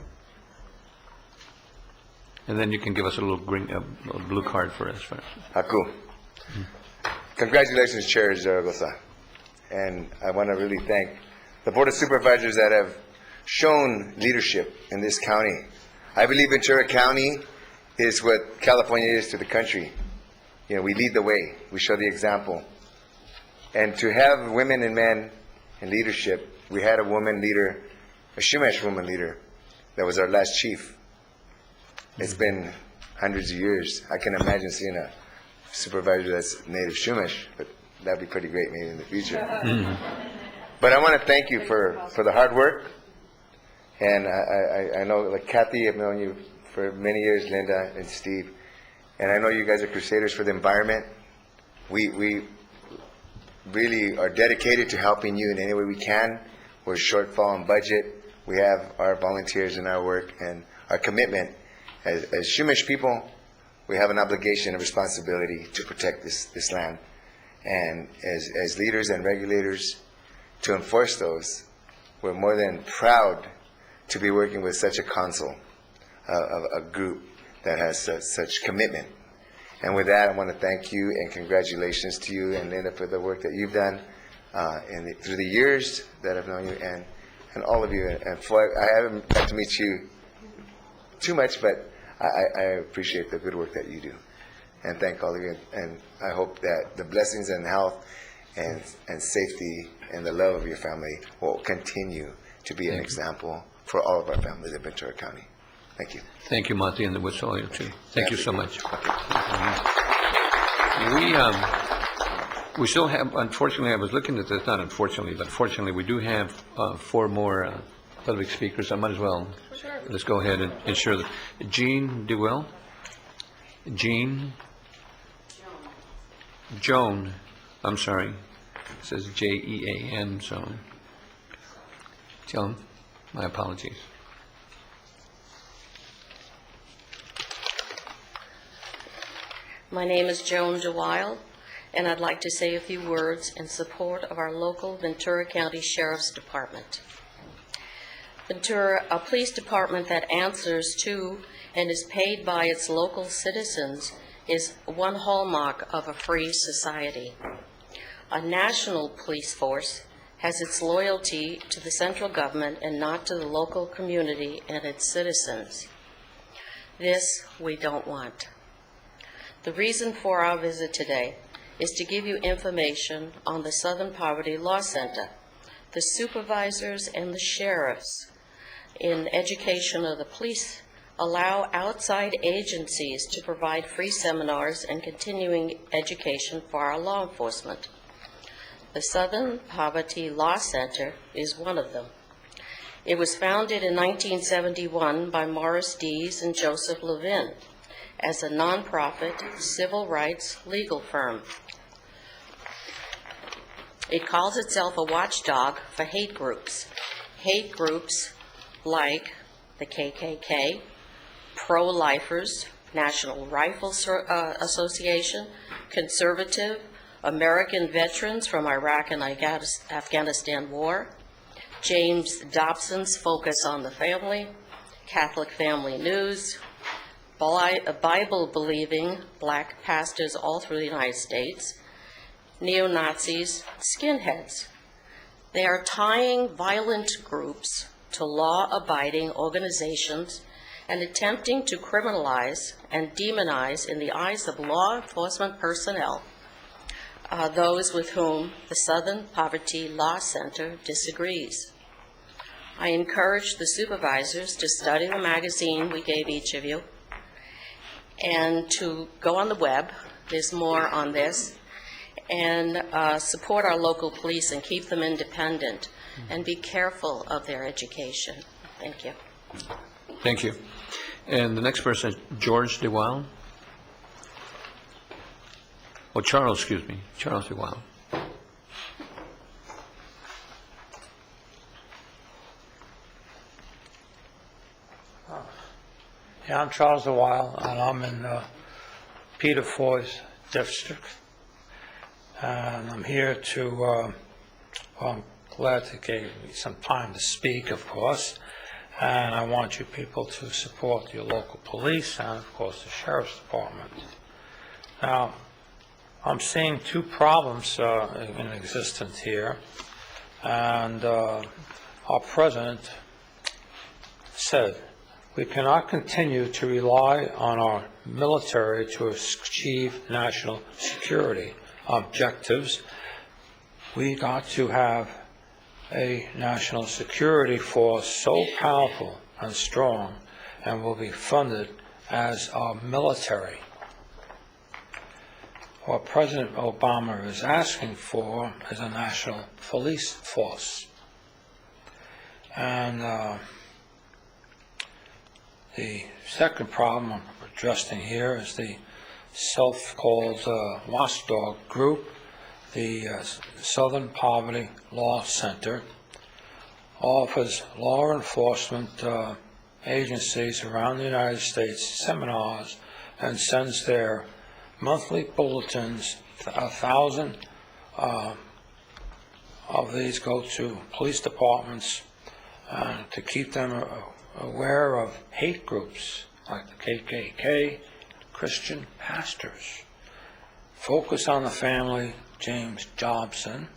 And then you can give us a little blue card for us. Cool. Congratulations, Chair Zaragoza. And I want to really thank the Board of Supervisors that have shown leadership in this county I believe Ventura County is what California is to the country. You know, we lead the way. We show the example. And to have women and men in leadership, we had a woman leader, a Chumash woman leader, that was our last chief. It's been hundreds of years. I can imagine seeing a supervisor that's native Chumash, but that'd be pretty great maybe in the future. But I want to thank you for the hard work. And I know, like Kathy, I've known you for many years, Linda and Steve. And I know you guys are crusaders for the environment. We really are dedicated to helping you in any way we can. We're shortfall in budget. We have our volunteers in our work and our commitment. As Chumash people, we have an obligation and responsibility to protect this land. And as leaders and regulators, to enforce those, we're more than proud to be working with such a council, a group that has such commitment. And with that, I want to thank you and congratulations to you and Linda for the work that you've done through the years that I've known you, and all of you. And I haven't got to meet you too much, but I appreciate the good work that you do. And thank all of you. And I hope that the blessings and health and safety and the love of your family will continue to be an example for all of our families in Ventura County. Thank you. Thank you, Monty, and the Whistle Oil Tree. Thank you so much. We still have, unfortunately, I was looking at this, not unfortunately, but fortunately, we do have 4 more public speakers. I might as well, let's go ahead and ensure that. Jean DeWell? Joan, I'm sorry. It says Jean, so. Joan, my apologies. My name is Joan DeWile, and I'd like to say a few words in support of our local Ventura County Sheriff's Department. Ventura, a police department that answers to and is paid by its local citizens, is one hallmark of a free society. A national police force has its loyalty to the central government and not to the local community and its citizens. This we don't want. The reason for our visit today is to give you information on the Southern Poverty Law Center, the supervisors and the sheriffs in education of the police allow outside agencies to provide free seminars and continuing education for our law enforcement. The Southern Poverty Law Center is one of them. It was founded in 1971 by Morris Dees and Joseph Levin as a nonprofit civil rights legal firm. It calls itself a watchdog for hate groups like the KKK, pro-lifers, National Rifle Association, conservative, American veterans from Iraq and Afghanistan War, James Dobson's Focus on the Family, Catholic Family News, Bible-believing black pastors all through the United States, neo-Nazis, skinheads. They are tying violent groups to law-abiding organizations and attempting to criminalize and demonize in the eyes of law enforcement personnel those with whom the Southern Poverty Law Center disagrees. I encourage the supervisors to study the magazine we gave each of you and to go on the web, there's more on this, and support our local police and keep them independent and be careful of their education. Thank you. Thank you. And the next person is George DeWile. Oh, Charles, excuse me. Charles DeWile. Yeah, I'm Charles DeWile, and I'm in Peter Foy's district. And I'm here to, well, I'm glad to give me some time to speak, of course. And I want you people to support your local police and, of course, the Sheriff's Department. Now, I'm seeing 2 problems in existence here. And our president said We cannot continue to rely on our military to achieve national security objectives. We got to have a national security force so powerful and strong and will be funded as our military. What President Obama is asking for is a national police force. And the second problem I'm addressing here is the self-called watchdog group, the Southern Poverty Law Center, offers law enforcement agencies around the United States seminars and sends their monthly bulletins. 1,000 of these go to police departments to keep them aware of hate groups like the KKK, Christian pastors. Focus on the Family, James Jobson,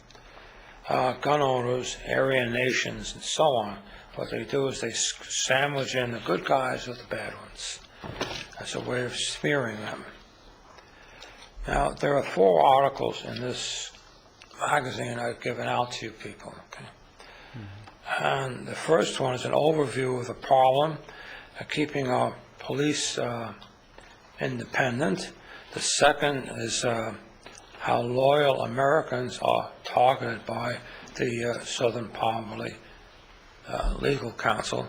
gun owners, Aryan nations, and so on. What they do is they sandwich in the good guys with the bad ones. That's a way of smearing them. Now, there are 4 articles in this magazine I've given out to you people. Okay? And the first one is an overview of the problem of keeping our police independent. The second is how loyal Americans are targeted by the Southern Poverty Legal Counsel.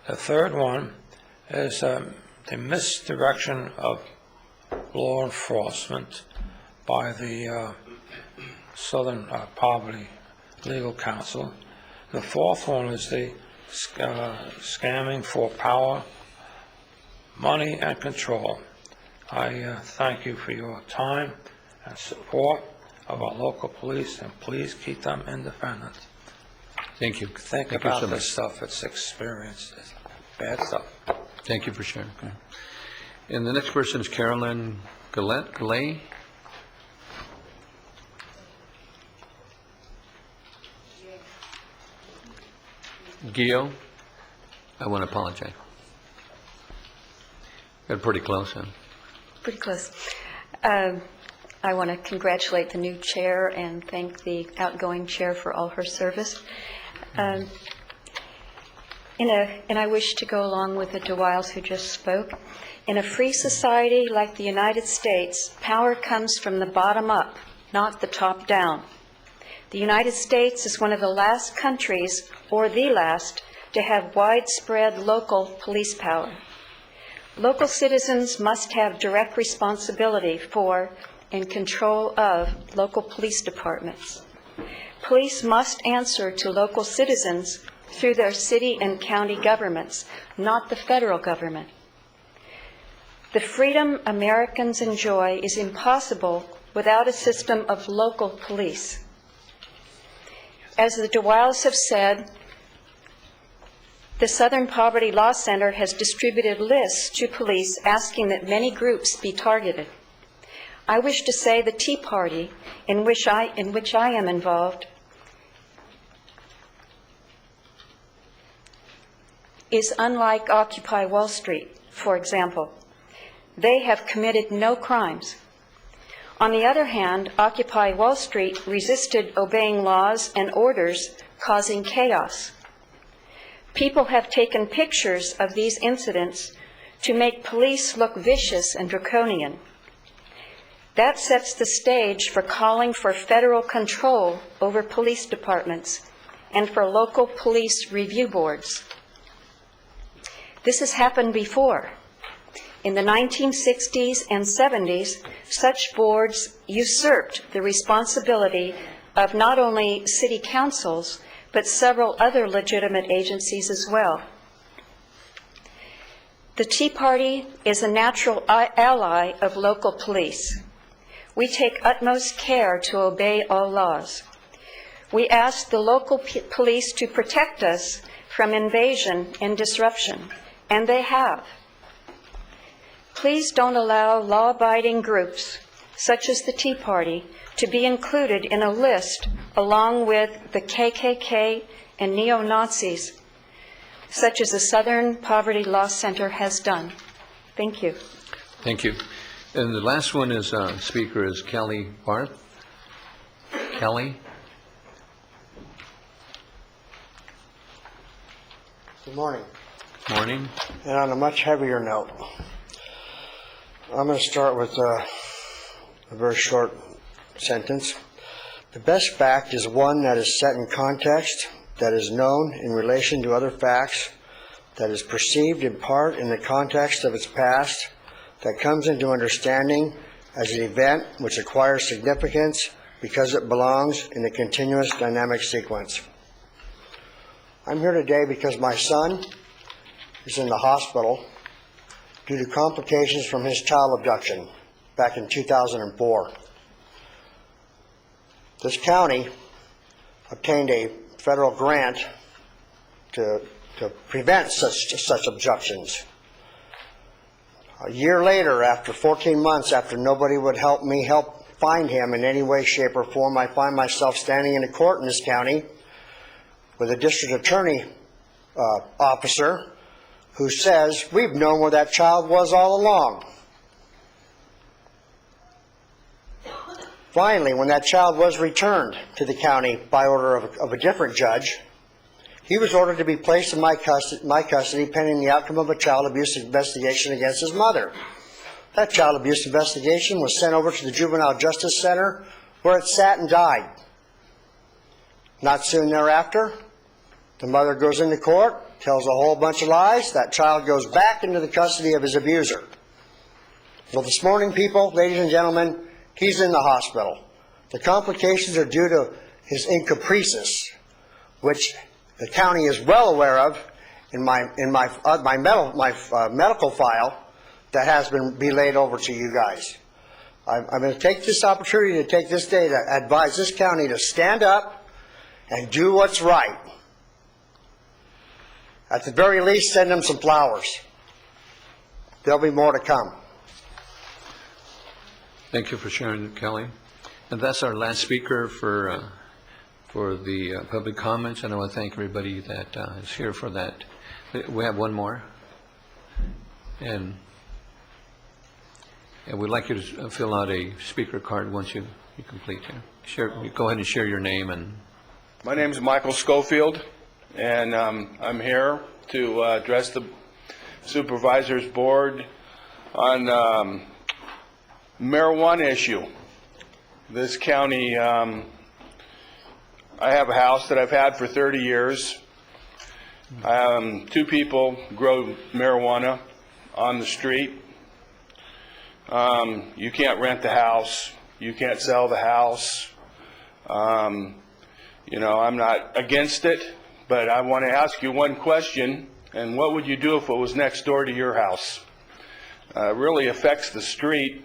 The third one is the misdirection of law enforcement by the Southern Poverty Legal Counsel. The fourth one is the scamming for power, money, and control. I thank you for your time and support of our local police, and please keep them independent. Thank you. Think about this stuff. It's experience. It's bad stuff. Thank you for sharing. Okay. And the next person is Carolyn Gallay. Gio, I want to apologize. Got pretty close, huh? Pretty close. I want to congratulate the new chair and thank the outgoing chair for all her service. And I wish to go along with the DeWiles who just spoke. In a free society like the United States, power comes from the bottom up, not the top down. The United States is one of the last countries, or the last, to have widespread local police power. Local citizens must have direct responsibility for and control of local police departments. Police must answer to local citizens through their city and county governments, not the federal government. The freedom Americans enjoy is impossible without a system of local police. As the DeWiles have said, the Southern Poverty Law Center has distributed lists to police asking that many groups be targeted. I wish to say the Tea Party, in which I am involved, is unlike Occupy Wall Street, for example. They have committed no crimes. On the other hand, Occupy Wall Street resisted obeying laws and orders, causing chaos. People have taken pictures of these incidents to make police look vicious and draconian. That sets the stage for calling for federal control over police departments and for local police review boards. This has happened before. In the 1960s and 70s, such boards usurped the responsibility of not only city councils, but several other legitimate agencies as well. The Tea Party is a natural ally of local police. We take utmost care to obey all laws. We ask the local police to protect us from invasion and disruption, and they have. Please don't allow law-abiding groups, such as the Tea Party, to be included in a list along with the KKK and neo-Nazis. such as the Southern Poverty Law Center has done. Thank you. Thank you. And the last one is, speaker is Kelly Barth. Kelly? Good morning. Morning. And on a much heavier note, I'm going to start with a very short sentence. The best fact is one that is set in context, that is known in relation to other facts, that is perceived in part in the context of its past, that comes into understanding as an event which acquires significance because it belongs in a continuous dynamic sequence. I'm here today because my son is in the hospital due to complications from his child abduction back in 2004. This county obtained a federal grant to prevent such abductions. A year later, after 14 months, after nobody would help find him in any way, shape, or form, I find myself standing in a court in this county with a district attorney officer who says, we've known where that child was all along. Finally, when that child was returned to the county by order of a different judge, he was ordered to be placed in my custody pending the outcome of a child abuse investigation against his mother. That child abuse investigation was sent over to the Juvenile Justice Center, where it sat and died. Not soon thereafter, the mother goes into court, tells a whole bunch of lies. That child goes back into the custody of his abuser. Well, this morning, people, ladies and gentlemen, he's in the hospital. The complications are due to his incaprices, which the county is well aware of in my medical file that has been relayed over to you guys. I'm going to take this opportunity to take this day to advise this county to stand up and do what's right. At the very least, send them some flowers. There'll be more to come. Thank you for sharing, Kelly. And that's our last speaker for the public comments, and I want to thank everybody that is here for that. We have one more, and we'd like you to fill out a speaker card once you complete here. Go ahead and share your name. And my name is Michael Schofield, and I'm here to address the Supervisors Board on marijuana issue. This county, I have a house that I've had for 30 years. Two people grow marijuana on the street. You can't rent the house. You can't sell the house. You know, I'm not against it, but I want to ask you one question, and what would you do if it was next door to your house? It really affects the street.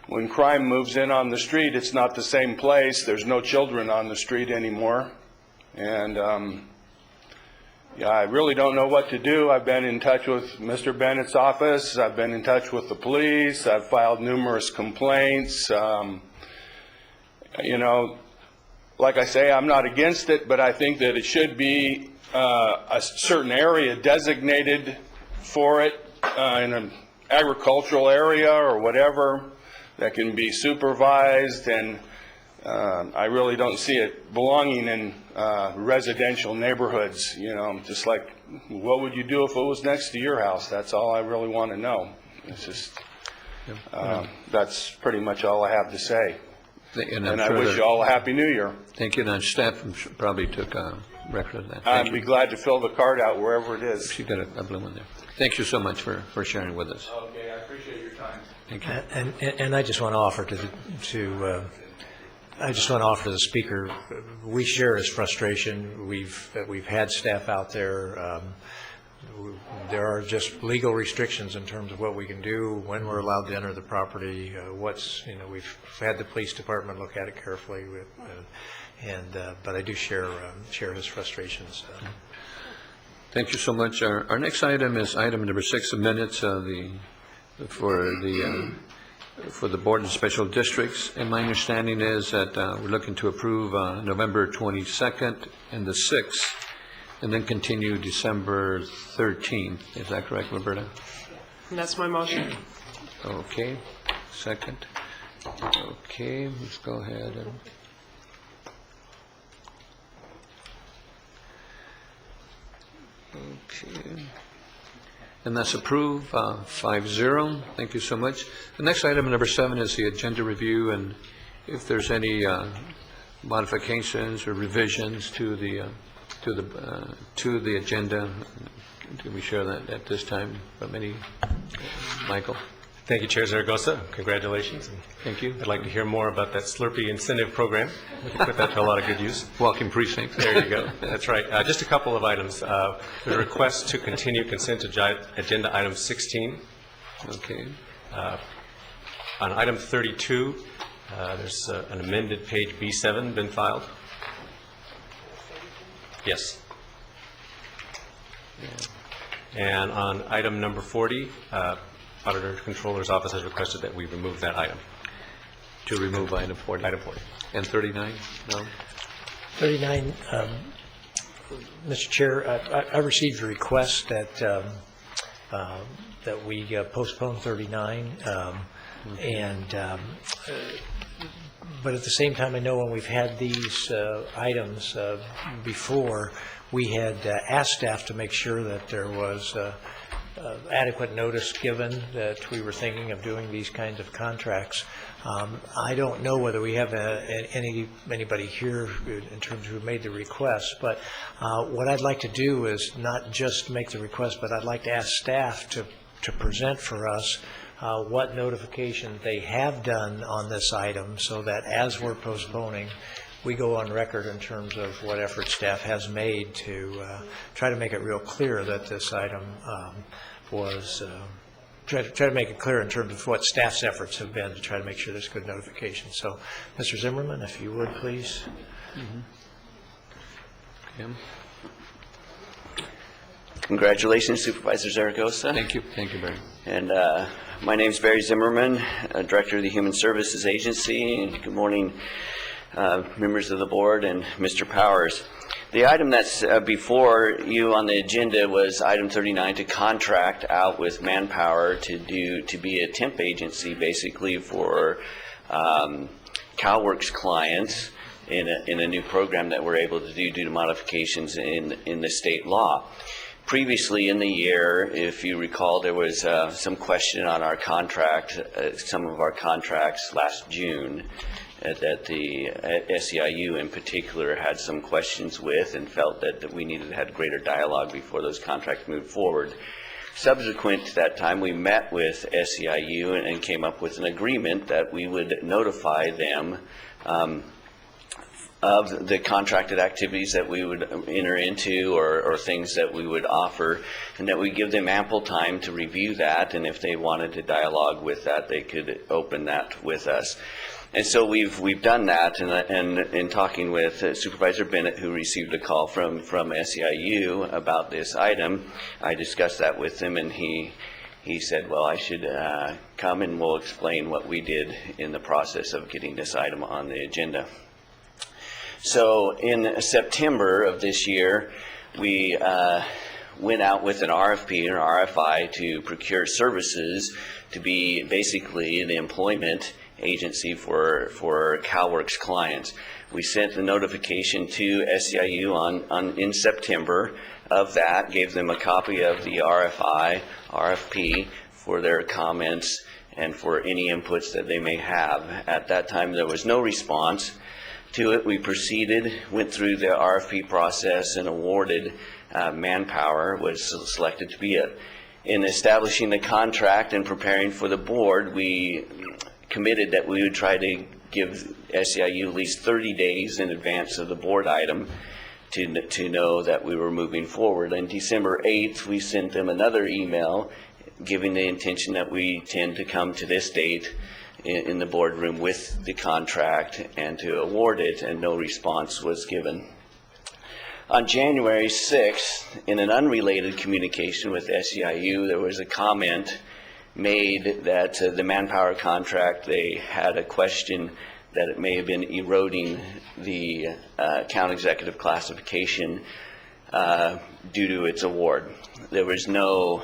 When crime moves in on the street, it's not the same place. There's no children on the street anymore. And yeah, I really don't know what to do. I've been in touch with Mr. Bennett's office. I've been in touch with the police. I've filed numerous complaints. You know, like I say, I'm not against it, but I think that it should be a certain area designated for it in an agricultural area or whatever that can be supervised, and I really don't see it belonging in residential neighborhoods. You know, just like, what would you do if it was next to your house? That's all I really want to know. It's just, that's pretty much all I have to say. And I wish you all a Happy New Year. Thank you. And staff probably took a record of that. I'd be glad to fill the card out wherever it is. She got a blue one there. Thank you so much for sharing with us. Okay, I appreciate your time. Thank you. And I just want to offer to the speaker, we share his frustration. We've had staff out there. There are just legal restrictions in terms of what we can do, when we're allowed to enter the property, we've had the police department look at it carefully, but I do share his frustrations. Thank you so much. Our next item is item number 6 of minutes, for the Board of Special Districts. And my understanding is that we're looking to approve November 22nd and the 6th and then continue December 13th. Is that correct, Roberta? And that's my motion. Okay, second. Okay, let's go ahead and... Okay. And that's approved, 5-0. Thank you so much. The next item, number 7, is the agenda review, and if there's any modifications or revisions to the agenda, can we share that at this time? From any, Michael? Thank you, Chair Zaragoza. Congratulations. Thank you. I'd like to hear more about that Slurpee incentive program. We can put that to a lot of good use. Walking precinct. There you go. That's right. Just a couple of items. The request to continue consent agenda item 16. Okay. On item 32, there's an amended page B7 been filed. Yes. And on item number 40, Auditor Controller's Office has requested that we remove that item. To remove item 40? Item 40. And 39? No? 39, Mr. Chair, I received a request that that we postpone 39, but at the same time, I know when we've had these items before, we had asked staff to make sure that there was adequate notice given that we were thinking of doing these kinds of contracts. I don't know whether we have anybody here in terms of who made the request, but what I'd like to do is not just make the request, but I'd like to ask staff to present for us what notification they have done on this item, so that as we're postponing, we go on record in terms of what effort staff has made to try to make it real clear that this item was, try to make it clear in terms of what staff's efforts have been to try to make sure there's good notification. So, Mr. Zimmerman, if you would, please. Kim? Congratulations, Supervisor Zaragoza. Thank you. Thank you, Barry. And my name's Barry Zimmerman, Director of the Human Services Agency. And good morning, members of the board and Mr. Powers. The item that's before you on the agenda was item 39, to contract out with Manpower to be a temp agency, basically, for CalWorks clients in a new program that we're able to do due to modifications in the state law. Previously in the year, if you recall, there was some question on our contract, some of our contracts last June that the SEIU in particular had some questions with, and felt that we needed to have greater dialogue before those contracts moved forward. Subsequent to that time, we met with SEIU and came up with an agreement that we would notify them of the contracted activities that we would enter into, or things that we would offer, and that we give them ample time to review that, and if they wanted to dialogue with that, they could open that with us. And so we've done that, and in talking with Supervisor Bennett, who received a call from SEIU about this item, I discussed that with him, and he said, well, I should come and we'll explain what we did in the process of getting this item on the agenda. So in September of this year, we went out with an RFP or RFI to procure services to be basically the employment agency for CalWorks clients. We sent the notification to SEIU in September of that, gave them a copy of the RFP for their comments and for any inputs that they may have. At that time, there was no response to it. We proceeded, went through the RFP process, and awarded Manpower, was selected to be it. In establishing the contract and preparing for the board, we committed that we would try to give SEIU at least 30 days in advance of the board item to know that we were moving forward. On December 8th, we sent them another email giving the intention that we tend to come to this date in the boardroom with the contract and to award it, and no response was given. On January 6th, in an unrelated communication with SEIU, there was a comment made that the Manpower contract, they had a question that it may have been eroding the account executive classification due to its award. There was no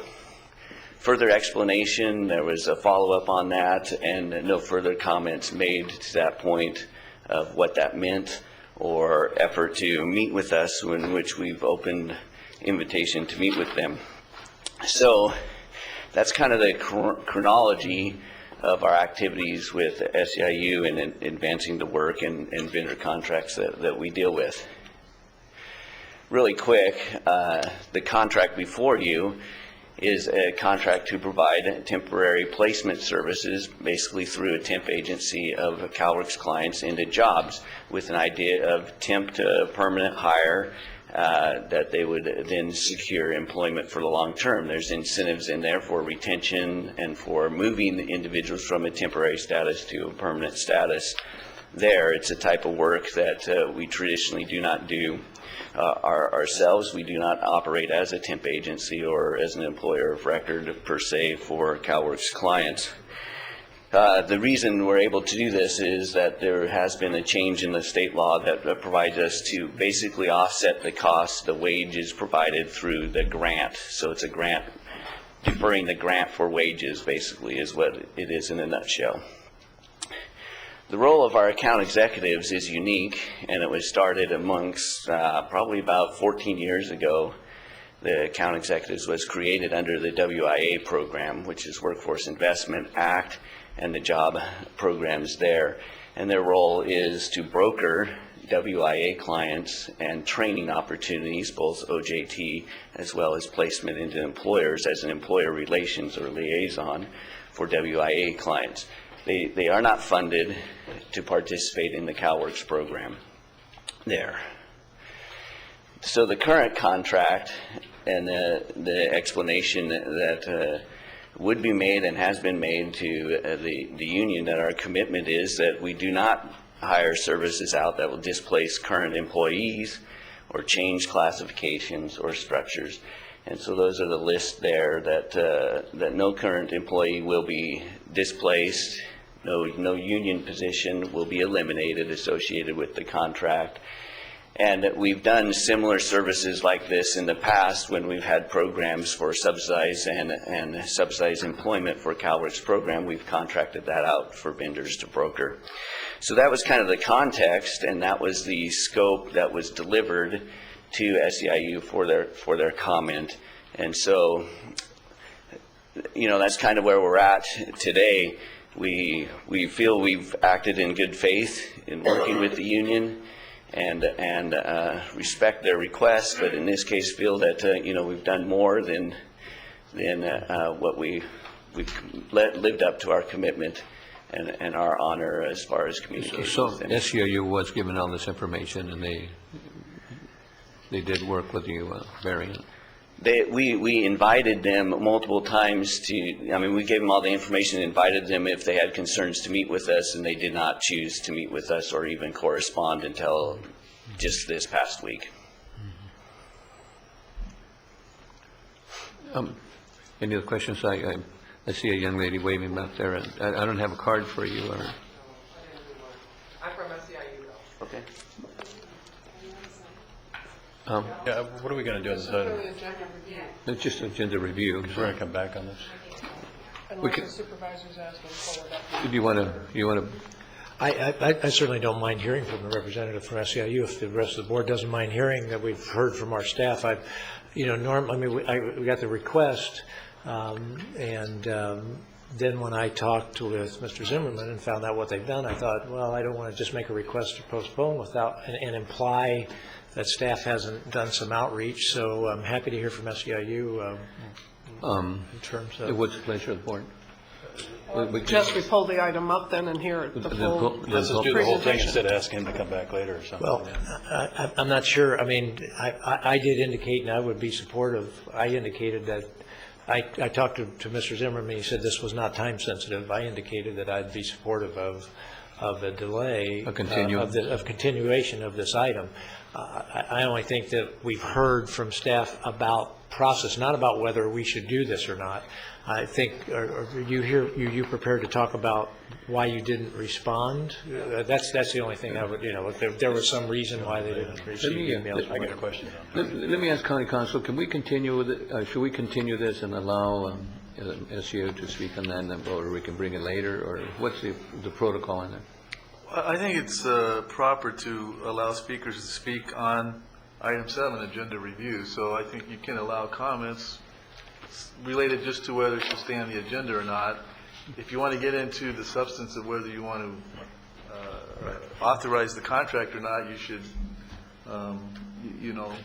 further explanation, there was a follow-up on that, and no further comments made to that point of what that meant or effort to meet with us, in which we've opened invitation to meet with them. So that's kind of the chronology of our activities with SEIU and advancing the work and vendor contracts that we deal with. Really quick, the contract before you is a contract to provide temporary placement services, basically through a temp agency of CalWorks clients into jobs, with an idea of temp to permanent hire, that they would then secure employment for the long term. There's incentives in there for retention and for moving individuals from a temporary status to a permanent status there. It's a type of work that we traditionally do not do ourselves. We do not operate as a temp agency or as an employer of record per se for CalWorks clients. The reason we're able to do this is that there has been a change in the state law that provides us to basically offset the cost, the wages provided through the grant. So it's a grant, deferring the grant for wages basically is what it is in a nutshell. The role of our account executives is unique, and it was started amongst probably about 14 years ago. The account executives was created under the WIA program, which is Workforce Investment Act, and the job programs there. And their role is to broker WIA clients and training opportunities, both OJT as well as placement into employers as an employer relations or liaison for WIA clients. They are not funded to participate in the CalWorks program there. So the current contract and the explanation that would be made and has been made to the union, that our commitment is that we do not hire services out that will displace current employees or change classifications or structures. And so those are the lists there, that no current employee will be displaced, no union position will be eliminated associated with the contract. And we've done similar services like this in the past when we've had programs for subsidized and subsidized employment for CalWorks program. We've contracted that out for vendors to broker. So that was kind of the context, and that was the scope that was delivered to SEIU for their comment. And so, you know, that's kind of where we're at today. We feel we've acted in good faith in working with the union and respect their requests, but in this case feel that you know, we've done more than what we've lived up to our commitment and our honor as far as communication. So SEIU was given all this information, and they did work with you, variant. We invited them multiple times to, I mean, we gave them all the information, invited them if they had concerns to meet with us, and they did not choose to meet with us or even correspond until just this past week. Any other questions? I see a young lady waving back there, and I don't have a card for you. Or... I'm from SEIU, though. Okay. Yeah, what are we going to do on this item? It's just agenda review. We're going to come back on this. Unless the supervisors ask them forward up. Do you want to? I certainly don't mind hearing from the representative from SEIU. If the rest of the board doesn't mind hearing that we've heard from our staff, we got the request, and then when I talked with Mr. Zimmerman and found out what they've done, I thought, well, I don't want to just make a request to postpone and imply that staff hasn't done some outreach. So I'm happy to hear from SEIU in terms of. What's the pleasure of the board? Just we pull the item up then and hear the full Let's just do the whole thing instead of asking him to come back later or something. Well, I'm not sure. I mean, I did indicate, and I would be supportive. I indicated that I talked to Mr. Zimmerman. He said this was not time sensitive. I indicated that I'd be supportive of of a delay. A continue. Of continuation of this item. I only think that we've heard from staff about process, not about whether we should do this or not. I think, are you prepared to talk about why you didn't respond? That's the only thing I would, if there was some reason why they didn't receive emails. I got a question. Let me ask County Council, can we continue with it, should we continue this and allow SEO to speak on that, or we can bring it later, or what's the protocol in there? I think it's proper to allow speakers to speak on item 7, agenda review. So I think you can allow comments related just to whether it should stay on the agenda or not. If you want to get into the substance of whether you want to authorize the contract or not, you should,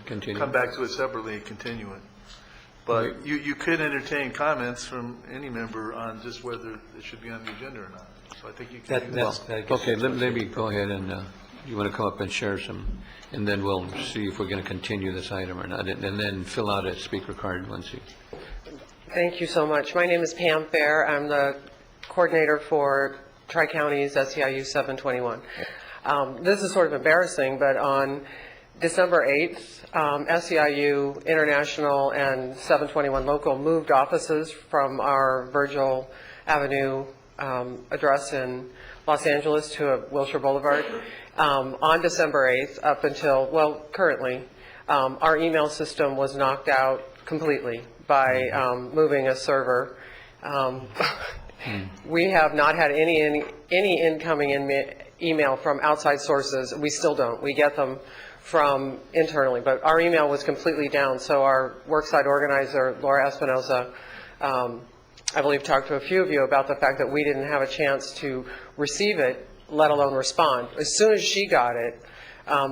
Continue. come back to it separately and continue it. But you could entertain comments from any member on just whether it should be on the agenda or not. So I think you can do that. Okay, let me go ahead and, you want to come up and share some, and then we'll see if we're going to continue this item or not, and then fill out a speaker card once you. Thank you so much. My name is Pam Fair. I'm the coordinator for Tri-County's SEIU 721. This is sort of embarrassing, but on December 8th, SEIU International and 721 Local moved offices from our Virgil Avenue address in Los Angeles to Wilshire Boulevard. On December 8th, up until, well, currently, our email system was knocked out completely by moving a server. We have not had any incoming email from outside sources. We still don't. We get them from internally, but our email was completely down. So our worksite organizer, Laura Espinoza, I believe talked to a few of you about the fact that we didn't have a chance to receive it, let alone respond. As soon as she got it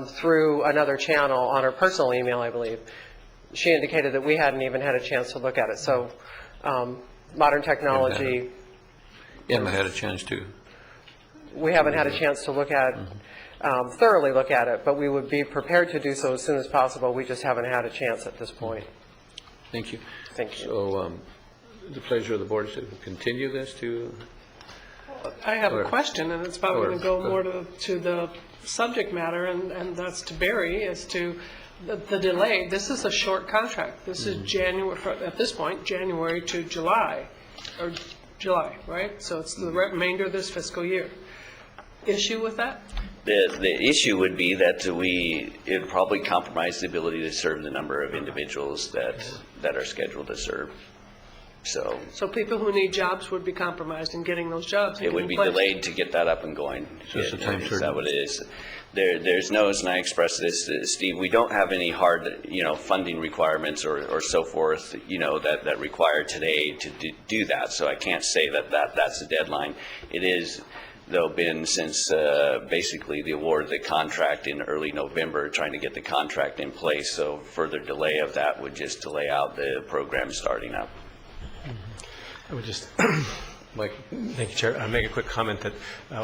through another channel on her personal email, I believe, she indicated that we hadn't even had a chance to look at it. So modern technology. You haven't had a chance to. We haven't had a chance to look at, thoroughly look at it, but we would be prepared to do so as soon as possible. We just haven't had a chance at this point. Thank you. Thank you. So the pleasure of the board is to continue this to. I have a question, and it's probably going to go more go to the subject matter, and that's to Barry, as to the delay. This is a short contract. This is January, at this point, January to July, or July, right? So it's the remainder of this fiscal year. Issue with that? The issue would be that it would probably compromise the ability to serve the number of individuals that are scheduled to serve. So people who need jobs would be compromised in getting those jobs. It would be delayed to get that up and going. So it's a time Is that what it is? There's no, and I expressed this, Steve, we don't have any hard, funding requirements or so forth, that require today to do that. So I can't say that's a deadline. It is, though, been since basically the award of the contract in early November, trying to get the contract in place. So further delay of that would just delay out the program starting up. I would just, thank you, Chair. I'll make a quick comment that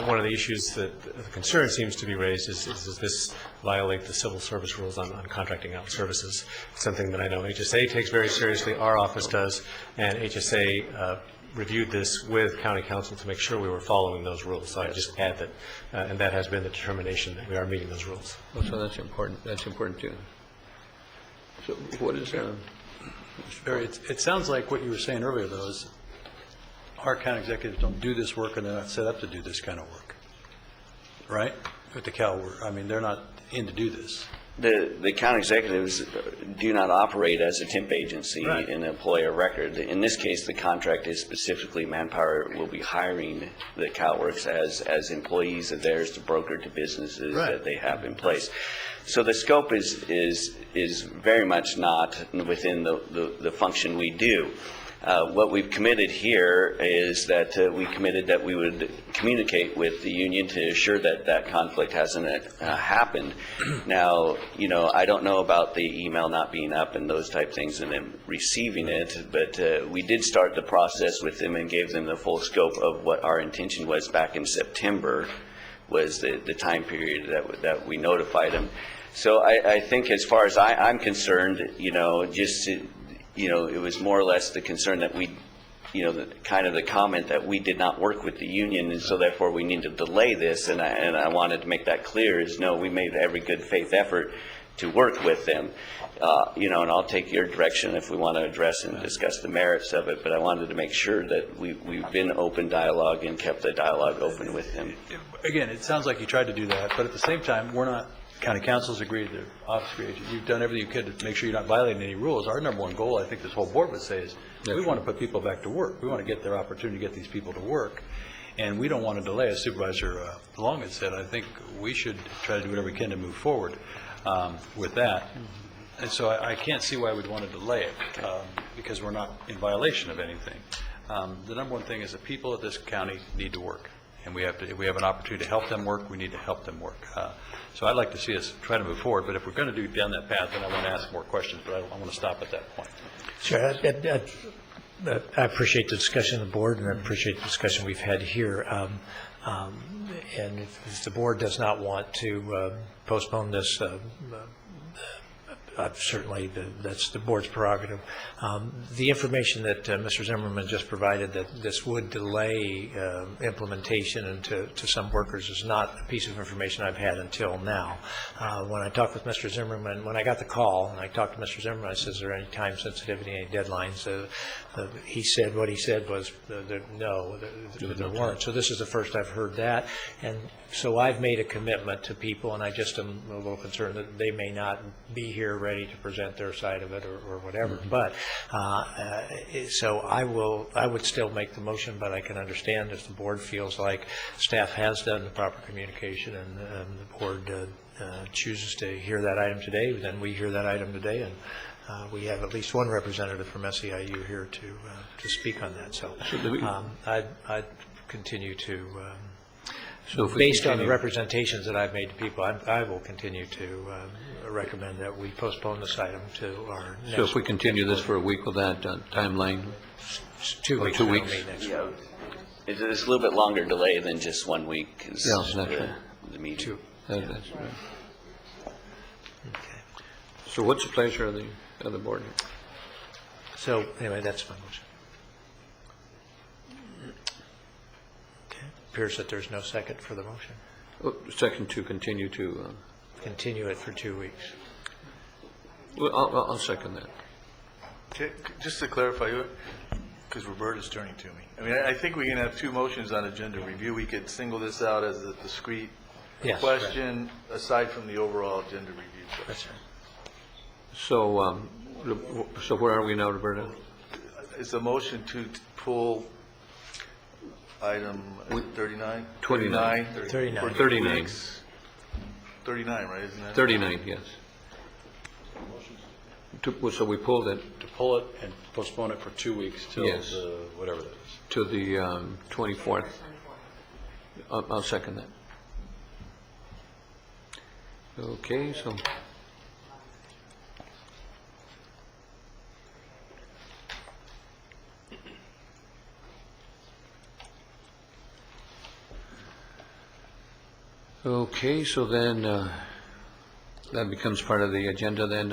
one of the issues that the concern seems to be raised is does this violate the civil service rules on contracting out services? Something that I know HSA takes very seriously, our office does, and HSA reviewed this with County Council to make sure we were following those rules. So I just add that, and that has been the determination that we are meeting those rules. Oh, so that's important. That's important too. So what is Barry, it sounds like what you were saying earlier, though, is our county executives don't do this work, and they're not set up to do this kind of work, right? With the Cal work, I mean, they're not in to do this. The county executives do not operate as a temp agency in employer record. In this case, the contract is specifically Manpower will be hiring the CalWorks as employees of theirs to broker to businesses that they have in place. So the scope is very much not within the function we do. What we've committed here is that we committed that we would communicate with the union to assure that conflict hasn't happened. Now, I don't know about the email not being up and those type things and them receiving it, but we did start the process with them and gave them the full scope of what our intention was back in September, was the time period that we notified them. So I think as far as I'm concerned, it was more or less the concern that we kind of the comment that we did not work with the union, and so therefore we need to delay this, and I wanted to make that clear, is no, we made every good faith effort to work with them. And I'll take your direction if we want to address and discuss the merits of it, but I wanted to make sure that we've been open dialogue and kept the dialogue open with them. Again, it sounds like you tried to do that, but at the same time, we're not, county council's agreed, the office agreed, you've done everything you could to make sure you're not violating any rules. Our number one goal, I think this whole board would say, is we want to put people back to work. We want to get their opportunity to get these people to work. And we don't want to delay, as Supervisor Long had said. I think we should try to do whatever we can to move forward with that. And so I can't see why we'd want to delay it, because we're not in violation of anything. The number one thing is that people of this county need to work. And we have an opportunity to help them work, we need to help them work. So I'd like to see us try to move forward, but if we're going to do down that path, then I want to ask more questions, but I want to stop at that point. Sure. I appreciate the discussion of the board, and I appreciate the discussion we've had here. And if the board does not want to postpone this, certainly that's the board's prerogative. The information that Mr. Zimmerman just provided, that this would delay implementation and to some workers, is not a piece of information I've had until now. When I talked with Mr. Zimmerman, when I got the call and I talked to Mr. Zimmerman, I said, is there any time sensitivity, any deadlines? He said, what he said was no, there weren't. So this is the first I've heard that. And so I've made a commitment to people, and I just am a little concerned that they may not be here ready to present their side of it or whatever. Mm-hmm. But so I would still make the motion, but I can understand if the board feels like staff has done the proper communication and the board chooses to hear that item today, then we hear that item today, and we have at least one representative from SEIU here to speak on that. So I'd continue to. So based on the representations that I've made to people, I will continue to recommend that we postpone this item to our next. So if we continue this for a week with that timeline? 2 weeks. 2 weeks. Yeah. It's a little bit longer delay than just 1 week. The meeting. That's right. Okay. So what's the pleasure of the board? So anyway, that's my motion. Appears that there's no second for the motion. Second to continue to... Continue it for 2 weeks. Well, I'll second that. Okay, just to clarify, because Roberta's turning to me. I mean, I think we can have two motions on agenda review. We could single this out as a discrete question, right, aside from the overall agenda review. That's right. So where are we now, Roberta? It's a motion to pull item 39? 29. 39. For 39. 39, right, isn't that? 39, yes. So we pulled it. To pull it and postpone it for 2 weeks till whatever that is. To the 24th. I'll second that. Okay, so... Okay, so then that becomes part of the agenda then?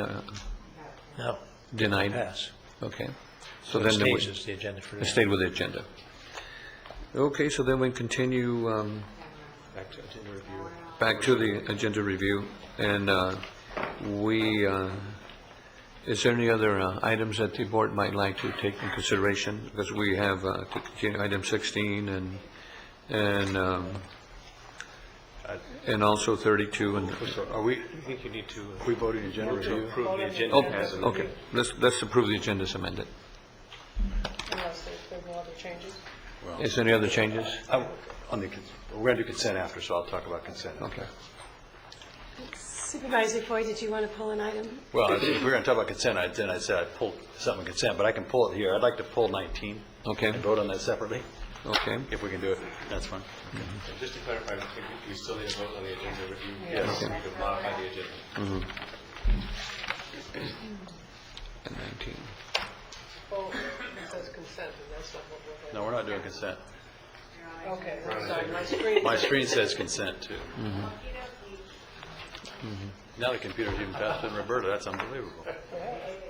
No. Denied? Pass. Okay. So then it stays the agenda for it stayed with the agenda. Okay, so then we continue back to agenda review. Back to the agenda review. And is there any other items that the board might like to take in consideration? Because we have to continue item 16 and also 32. And are we? I think you need to. We voted agenda review. Approve the agenda. Okay. Let's approve the agenda as amended. Unless there's no other changes. Well, is there any other changes? We're going to do consent after, so I'll talk about consent. Okay. Supervisor Foy, did you want to pull an item? Well, if we're going to talk about consent, then I said I'd pull something consent, but I can pull it here. I'd like to pull 19. Okay. And vote on that separately. Okay. If we can do it, that's fine. Mm-hmm. Just to clarify, you still need a vote on the agenda review? Yes. Okay. To modify the agenda. Mm-hmm. And 19. Well, it says consent, and that's not what we're voting. No, we're not doing consent. Okay, I'm sorry, My screen says consent, too. Mm-hmm. Mm-hmm. Now the computer's even faster than Roberta. That's unbelievable. Yeah,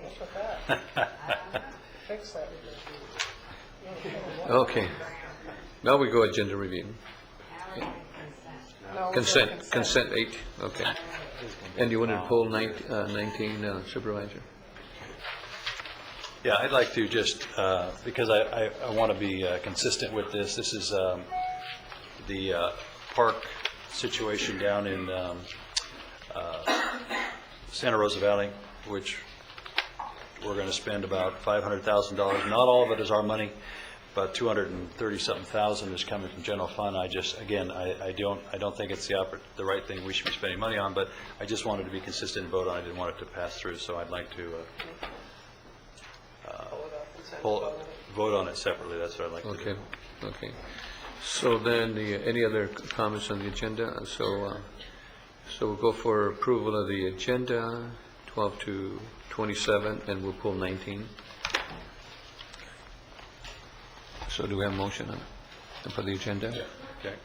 what's with that? Fix that. Okay. Now we go agenda review. Consent 8, okay. And you wanted to pull 19, Supervisor? Yeah, I'd like to just, because I want to be consistent with this. This is the park situation down in Santa Rosa Valley, which we're going to spend about $500,000. Not all of it is our money, but 230-something thousand is coming from general fund. I just, again, I don't think it's the right thing we should be spending money on, but I just wanted to be consistent and vote on it. I didn't want it to pass through, so I'd like to vote on it separately. That's what I'd like to do. Okay. So then, any other comments on the agenda? So we'll go for approval of the agenda, 12 to 27, and we'll pull 19. So do we have a motion for the agenda? Yeah. Okay.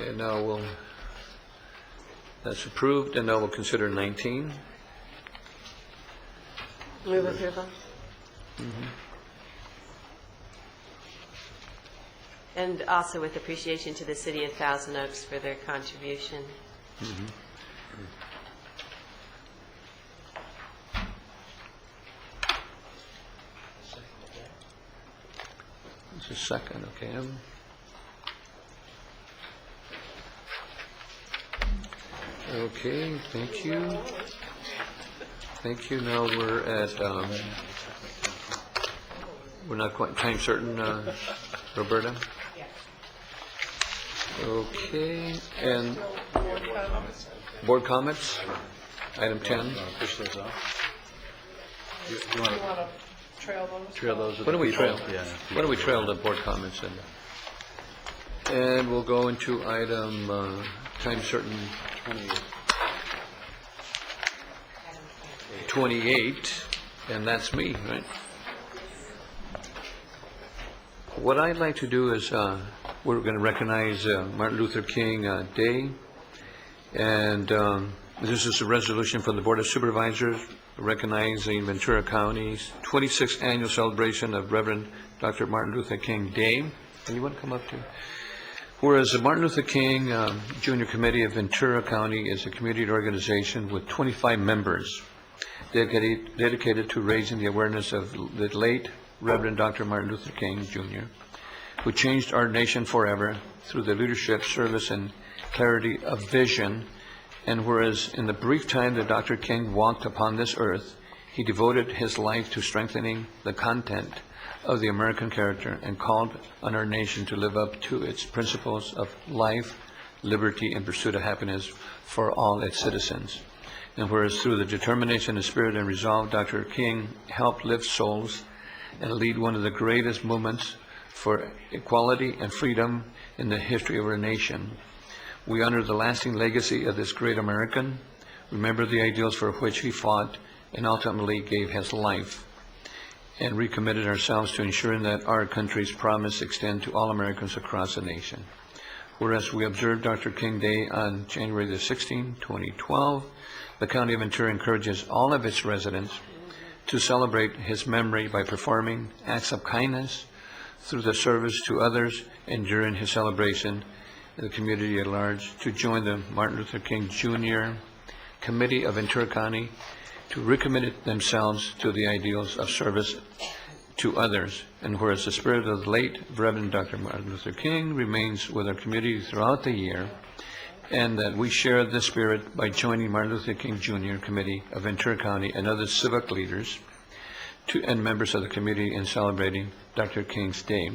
And now that's approved, and now we'll consider 19. Move approval. And also with appreciation to the city of Thousand Oaks for their contribution. Just a second, okay. Okay, thank you. Thank you. Now we're at, we're not quite time certain, Roberta? Okay, and board comments? Item 10. Push those off. You You want want to to trail those? trail those? with Why don't the we people? trail? Yeah. Why don't we trail the board comments and we'll go into item time certain 28, and that's me, right? What I'd like to do is we're going to recognize Martin Luther King Day, and this is a resolution from the Board of Supervisors recognizing Ventura County's 26th annual celebration of Reverend Dr. Martin Luther King Day. And you want to come up too? Whereas the Martin Luther King Junior Committee of Ventura County is a community organization with 25 members dedicated to raising the awareness of the late Reverend Dr. Martin Luther King Jr., who changed our nation forever through the leadership, service, and clarity of vision. And whereas in the brief time that Dr. King walked upon this earth, he devoted his life to strengthening the content of the American character and called on our nation to live up to its principles of life, liberty, and pursuit of happiness for all its citizens. And whereas through the determination and spirit and resolve, Dr. King helped lift souls and lead one of the greatest movements for equality and freedom in the history of our nation. We honor the lasting legacy of this great American, remember the ideals for which he fought, and ultimately gave his life, and recommitted ourselves to ensuring that our country's promise extend to all Americans across the nation. Whereas we observed Dr. King Day on January the 16th, 2012, the County of Ventura encourages all of its residents to celebrate his memory by performing acts of kindness through the service to others, and during his celebration, the community at large to join the Martin Luther King Jr. Committee of Ventura County to recommit themselves to the ideals of service to others. And whereas the spirit of the late Reverend Dr. Martin Luther King remains with our community throughout the year, and that we share this spirit by joining Martin Luther King Jr. Committee of Ventura County and other civic leaders and members of the community in celebrating Dr. King's Day.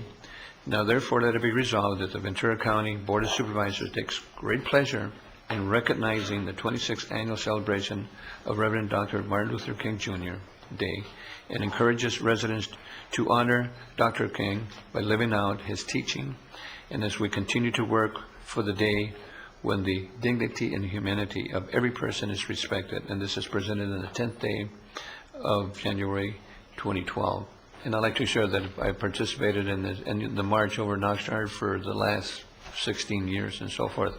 Now therefore let it be resolved that the Ventura County Board of Supervisors takes great pleasure in recognizing the 26th annual celebration of Reverend Dr. Martin Luther King Jr. Day, and encourages residents to honor Dr. King by living out his teaching, and as we continue to work for the day when the dignity and humanity of every person is respected. And this is presented on the 10th day of January 2012. And I'd like to share that I participated in the march over Knoxnard for the last 16 years and so forth.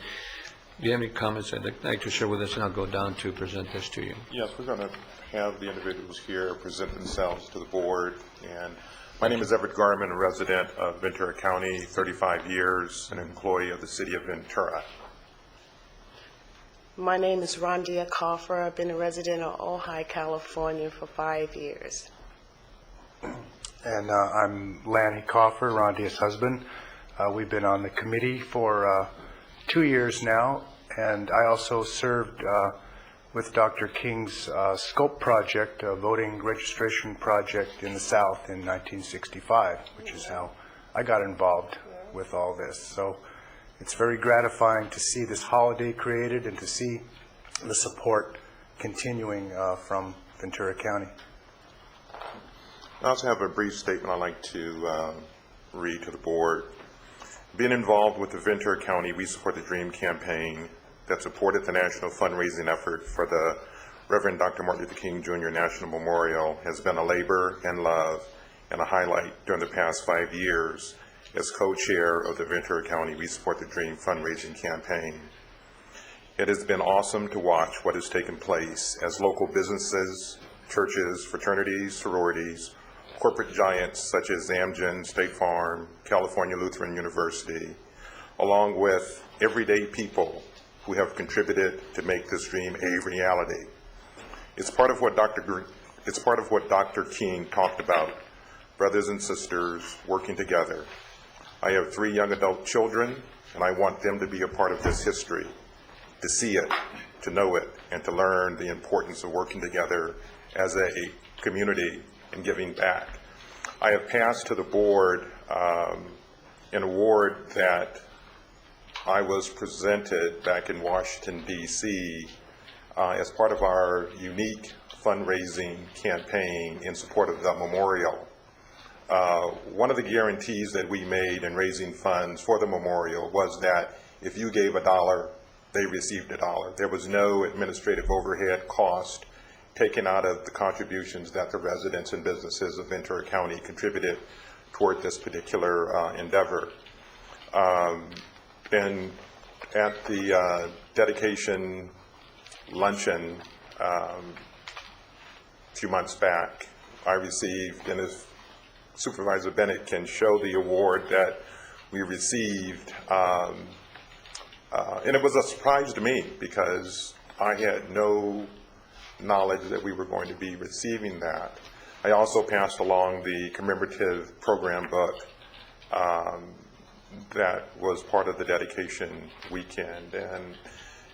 Do you have any comments that you'd like to share with us, and I'll go down to present this to you? Yes, we're going to have the individuals here present themselves to the board. And my name is Everett Garman, a resident of Ventura County, 35 years, an employee of the city of Ventura. My name is Rondia Coffer. I've been a resident of Ojai, California for 5 years. And I'm Lanny Coffer, Rondia's husband. We've been on the committee for 2 years now, and I also served with Dr. King's SCOPE project, a voting registration project in the South in 1965, which is how I got involved with all this. So it's very gratifying to see this holiday created and to see the support continuing from Ventura County. I also have a brief statement I'd like to read to the board. Being involved with the Ventura County We Support the Dream campaign that supported the national fundraising effort for the Reverend Dr. Martin Luther King Jr. National Memorial has been a labor and love and a highlight during the past 5 years as co-chair of the Ventura County We Support the Dream fundraising campaign. It has been awesome to watch what has taken place as local businesses, churches, fraternities, sororities, corporate giants such as Amgen, State Farm, California Lutheran University, along with everyday people who have contributed to make this dream a reality. It's part of what Dr. King talked about, brothers and sisters working together. I have 3 young adult children, and I want them to be a part of this history, to see it, to know it, and to learn the importance of working together as a community and giving back. I have passed to the board an award that I was presented back in Washington, D.C. As part of our unique fundraising campaign in support of the memorial. One of the guarantees that we made in raising funds for the memorial was that if you gave $1, they received $1. There was no administrative overhead cost taken out of the contributions that the residents and businesses of Ventura County contributed toward this particular endeavor. And at the dedication luncheon a few months back, I received, and if Supervisor Bennett can show the award that we received, and it was a surprise to me because I had no knowledge that we were going to be receiving that. I also passed along the commemorative program book that was part of the dedication weekend, and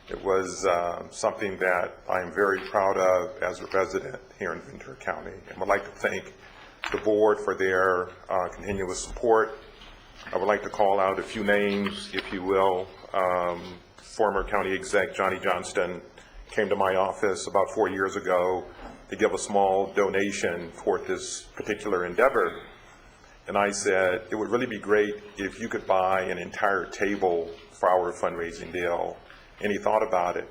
it was something that I'm very proud of as a resident here in Ventura County. And would like to thank the board for their continuous support. I would like to call out a few names, if you will. Former county exec Johnny Johnston came to my office about 4 years ago to give a small donation for this particular endeavor. And I said, it would really be great if you could buy an entire table for our fundraising deal. And he thought about it,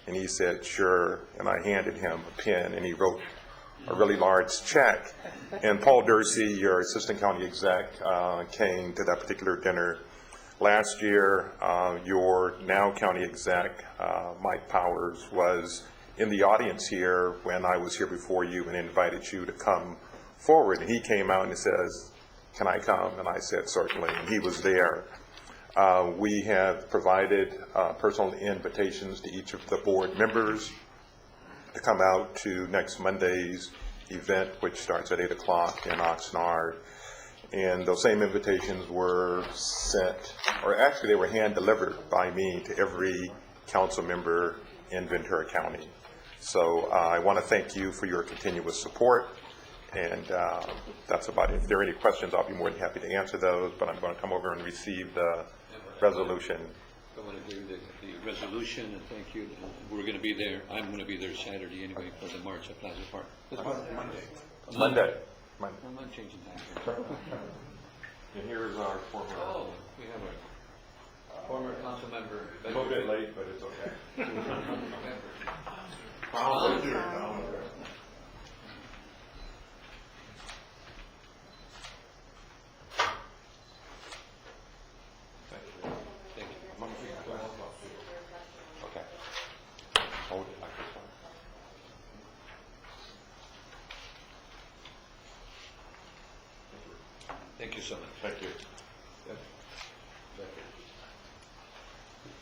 and he said, sure. And I handed him a pen, and he wrote a really large check. And Paul Dursey, your assistant county exec, came to that particular dinner. Last year, your now county exec, Mike Powers, was in the audience here when I was here before you and invited you to come forward. And he came out and he says, can I come? And I said, certainly. And he was there. We have provided personal invitations to each of the board members to come out to next Monday's event, which starts at 8 o'clock in Oxnard. And those same invitations were sent, or actually they were hand-delivered by me to every council member in Ventura County. So I want to thank you for your continuous support, and that's about it. If there are any questions, I'll be more than happy to answer those, but I'm going to come over and receive the resolution. I want to do the resolution, and thank you. We're going to be there. I'm going to be there Saturday anyway for the march at Plaza Park. Monday. I'm not changing that. And here's our former. Oh, we have a former council member. A little bit late, but it's okay. Thank you so much. Thank you.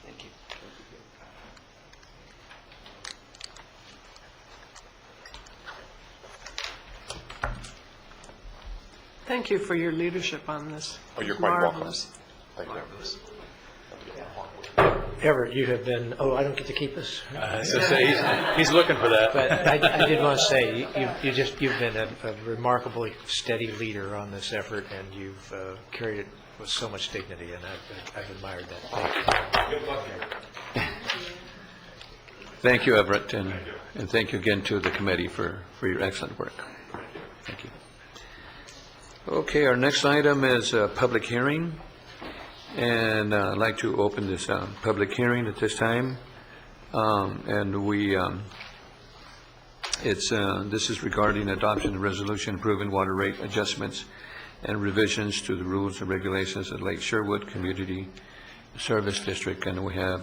Thank you. Thank you for your leadership on this. Oh, you're quite welcome. Marvelous. Thank you. Everett, you have been, I don't get to keep this. He's looking for that. But I did want to say, you've been a remarkably steady leader on this effort, and you've carried it with so much dignity, and I've admired that. Thank you. Thank you, Everett, and thank you again to the committee for your excellent work. Thank you. Okay, our next item is a public hearing, and I'd like to open this public hearing at this time. This is regarding adoption of resolution approving water rate adjustments and revisions to the rules and regulations of Lake Sherwood Community Service District, and we have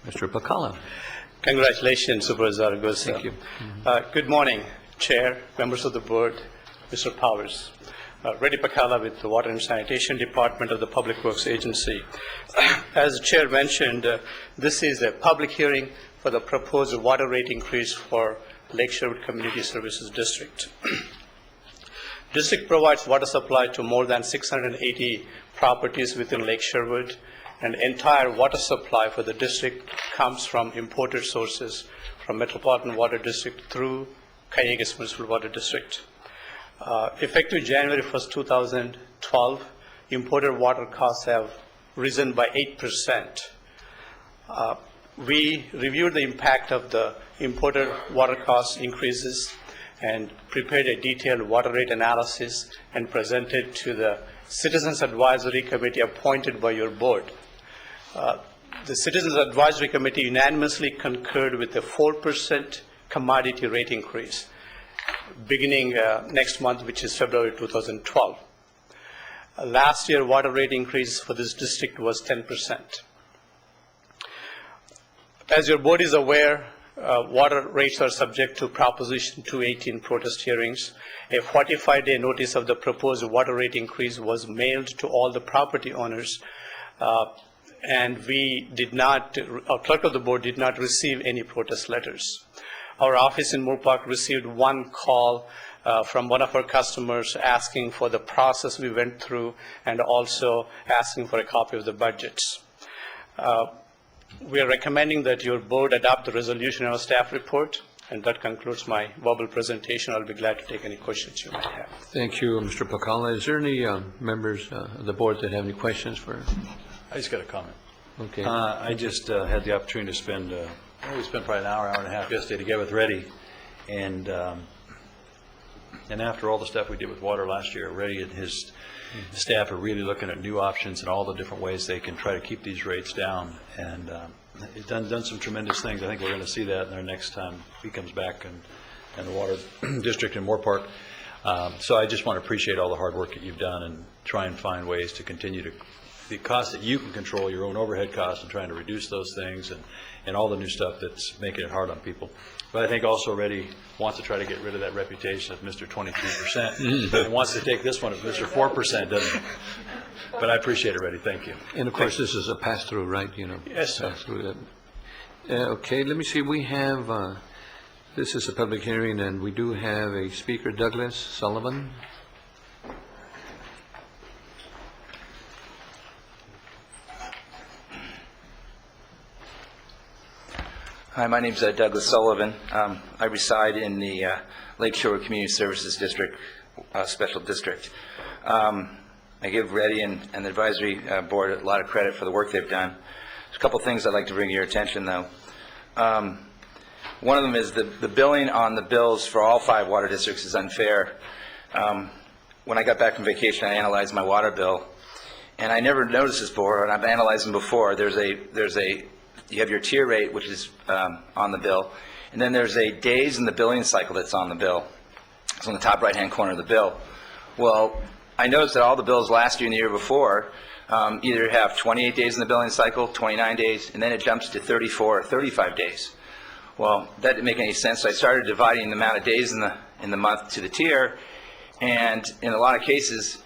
Mr. Pacala. Congratulations, Supervisor Argos. Thank you. Good morning, Chair, members of the board, Mr. Powers. Reddy Pacala with the Water and Sanitation Department of the Public Works Agency. As the Chair mentioned, this is a public hearing for the proposed water rate increase for Lake Sherwood Community Services District. District provides water supply to more than 680 properties within Lake Sherwood, and entire water supply for the district comes from imported sources from Metropolitan Water District through Cayugas Municipal Water District. Effective January 1st, 2012, imported water costs have risen by 8%. We reviewed the impact of the imported water cost increases and prepared a detailed water rate analysis and presented to the Citizens Advisory Committee appointed by your board. The Citizens Advisory Committee unanimously concurred with a 4% commodity rate increase beginning next month, which is February 2012. Last year, water rate increase for this district was 10%. As your board is aware, water rates are subject to Proposition 218 protest hearings. A 45-day notice of the proposed water rate increase was mailed to all the property owners, and our clerk of the board did not receive any protest letters. Our office in Moore Park received one call from one of our customers asking for the process we went through and also asking for a copy of the budgets. We are recommending that your board adopt the resolution in our staff report, and that concludes my verbal presentation. I'll be glad to take any questions you might have. Thank you, Mr. Pacala. Is there any members of the board that have any questions for? I just got a comment. Okay. I just had the opportunity to spend, we spent probably an hour and a half yesterday together with Reddy, and after all the stuff we did with water last year, Reddy and his staff are really looking at new options and all the different ways they can try to keep these rates down, and he's done some tremendous things. I think we're going to see that in our next time he comes back and the water district in Moore Park. So I just want to appreciate all the hard work that you've done and try and find ways to continue to the costs that you can control, your own overhead costs, and trying to reduce those things and all the new stuff that's making it hard on people. But I think also Reddy wants to try to get rid of that reputation of Mr. 23%. And wants to take this one at Mr. 4%, doesn't he? But I appreciate it, Reddy. Thank you. And of course, this is a pass-through, right? Yes, sir. Pass-through. Okay, let me see. We have, this is a public hearing, and we do have a speaker, Douglas Sullivan. Hi, my name's Douglas Sullivan. I reside in the Lake Shore Community Services District, Special District. I give Reddy and the Advisory Board a lot of credit for the work they've done. There's a couple things I'd like to bring to your attention, though. One of them is the billing on the bills for all 5 water districts is unfair. When I got back from vacation, I analyzed my water bill, and I never noticed this before, and I've analyzed them before. You have your tier rate, which is on the bill, and then there's a days in the billing cycle that's on the bill. It's on the top right-hand corner of the bill. Well, I noticed that all the bills last year and the year before either have 28 days in the billing cycle, 29 days, and then it jumps to 34 or 35 days. Well, that didn't make any sense, so I started dividing the amount of days in the month to the tier, and in a lot of cases,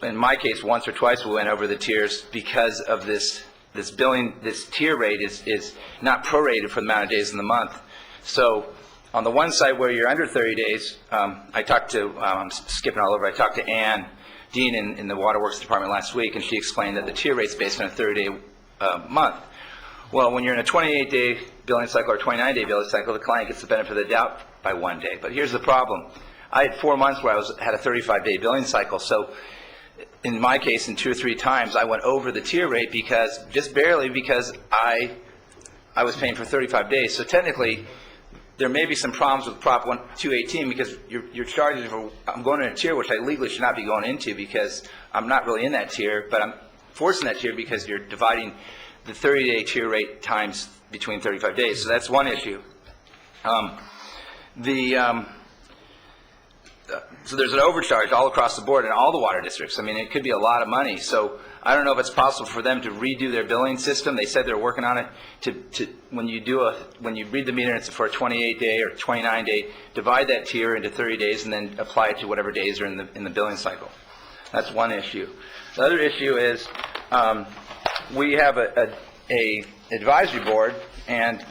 in my case, once or twice we went over the tiers because of this billing, this tier rate is not prorated for the amount of days in the month. So on the one side where you're under 30 days, I talked to, I'm skipping all over, I talked to Ann Dean in the Waterworks Department last week, and she explained that the tier rate's based on a 30-day month. Well, when you're in a 28-day billing cycle or 29-day billing cycle, the client gets the benefit of the doubt by 1 day. But here's the problem. I had 4 months where I had a 35-day billing cycle, so in my case, in 2 or 3 times, I went over the tier rate because, just barely, because I was paying for 35 days. So technically, there may be some problems with Prop 218 because you're charging for, I'm going in a tier which I legally should not be going into because I'm not really in that tier, but I'm forcing that tier because you're dividing the 30-day tier rate times between 35 days. So that's one issue. So there's an overcharge all across the board in all the water districts. I mean, it could be a lot of money. So I don't know if it's possible for them to redo their billing system. They said they're working on it to when you read the meter, it's for a 28-day or 29-day, divide that tier into 30 days and then apply it to whatever days are in the billing cycle. That's one issue. The other issue is we have a advisory board, and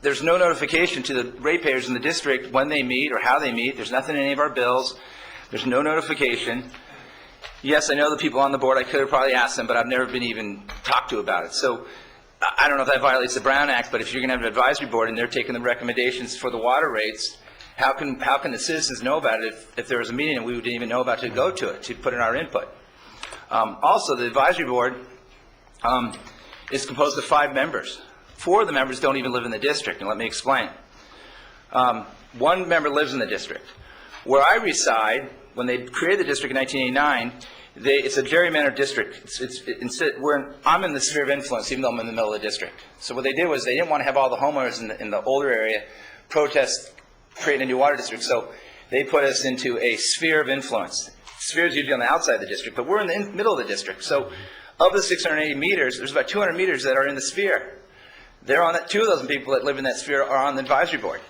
there's no notification to the ratepayers in the district when they meet or how they meet. There's nothing in any of our bills. There's no notification. Yes, I know the people on the board. I could have probably asked them, but I've never been even talked to about it. So I don't know if that violates the Brown Act, but if you're going to have an advisory board and they're taking the recommendations for the water rates, how can the citizens know about it if there was a meeting and we didn't even know about to go to it, to put in our input? Also, the advisory board is composed of 5 members. 4 of the members don't even live in the district, and let me explain. 1 member lives in the district. Where I reside, when they created the district in 1989, it's a gerrymandered district. I'm in the sphere of influence, even though I'm in the middle of the district. So what they did was they didn't want to have all the homeowners in the older area protest creating a new water district, so they put us into a sphere of influence. Sphere is usually on the outside of the district, but we're in the middle of the district. So of the 680 meters, there's about 200 meters that are in the sphere. They're on that. 2 of those people that live in that sphere are on the advisory board.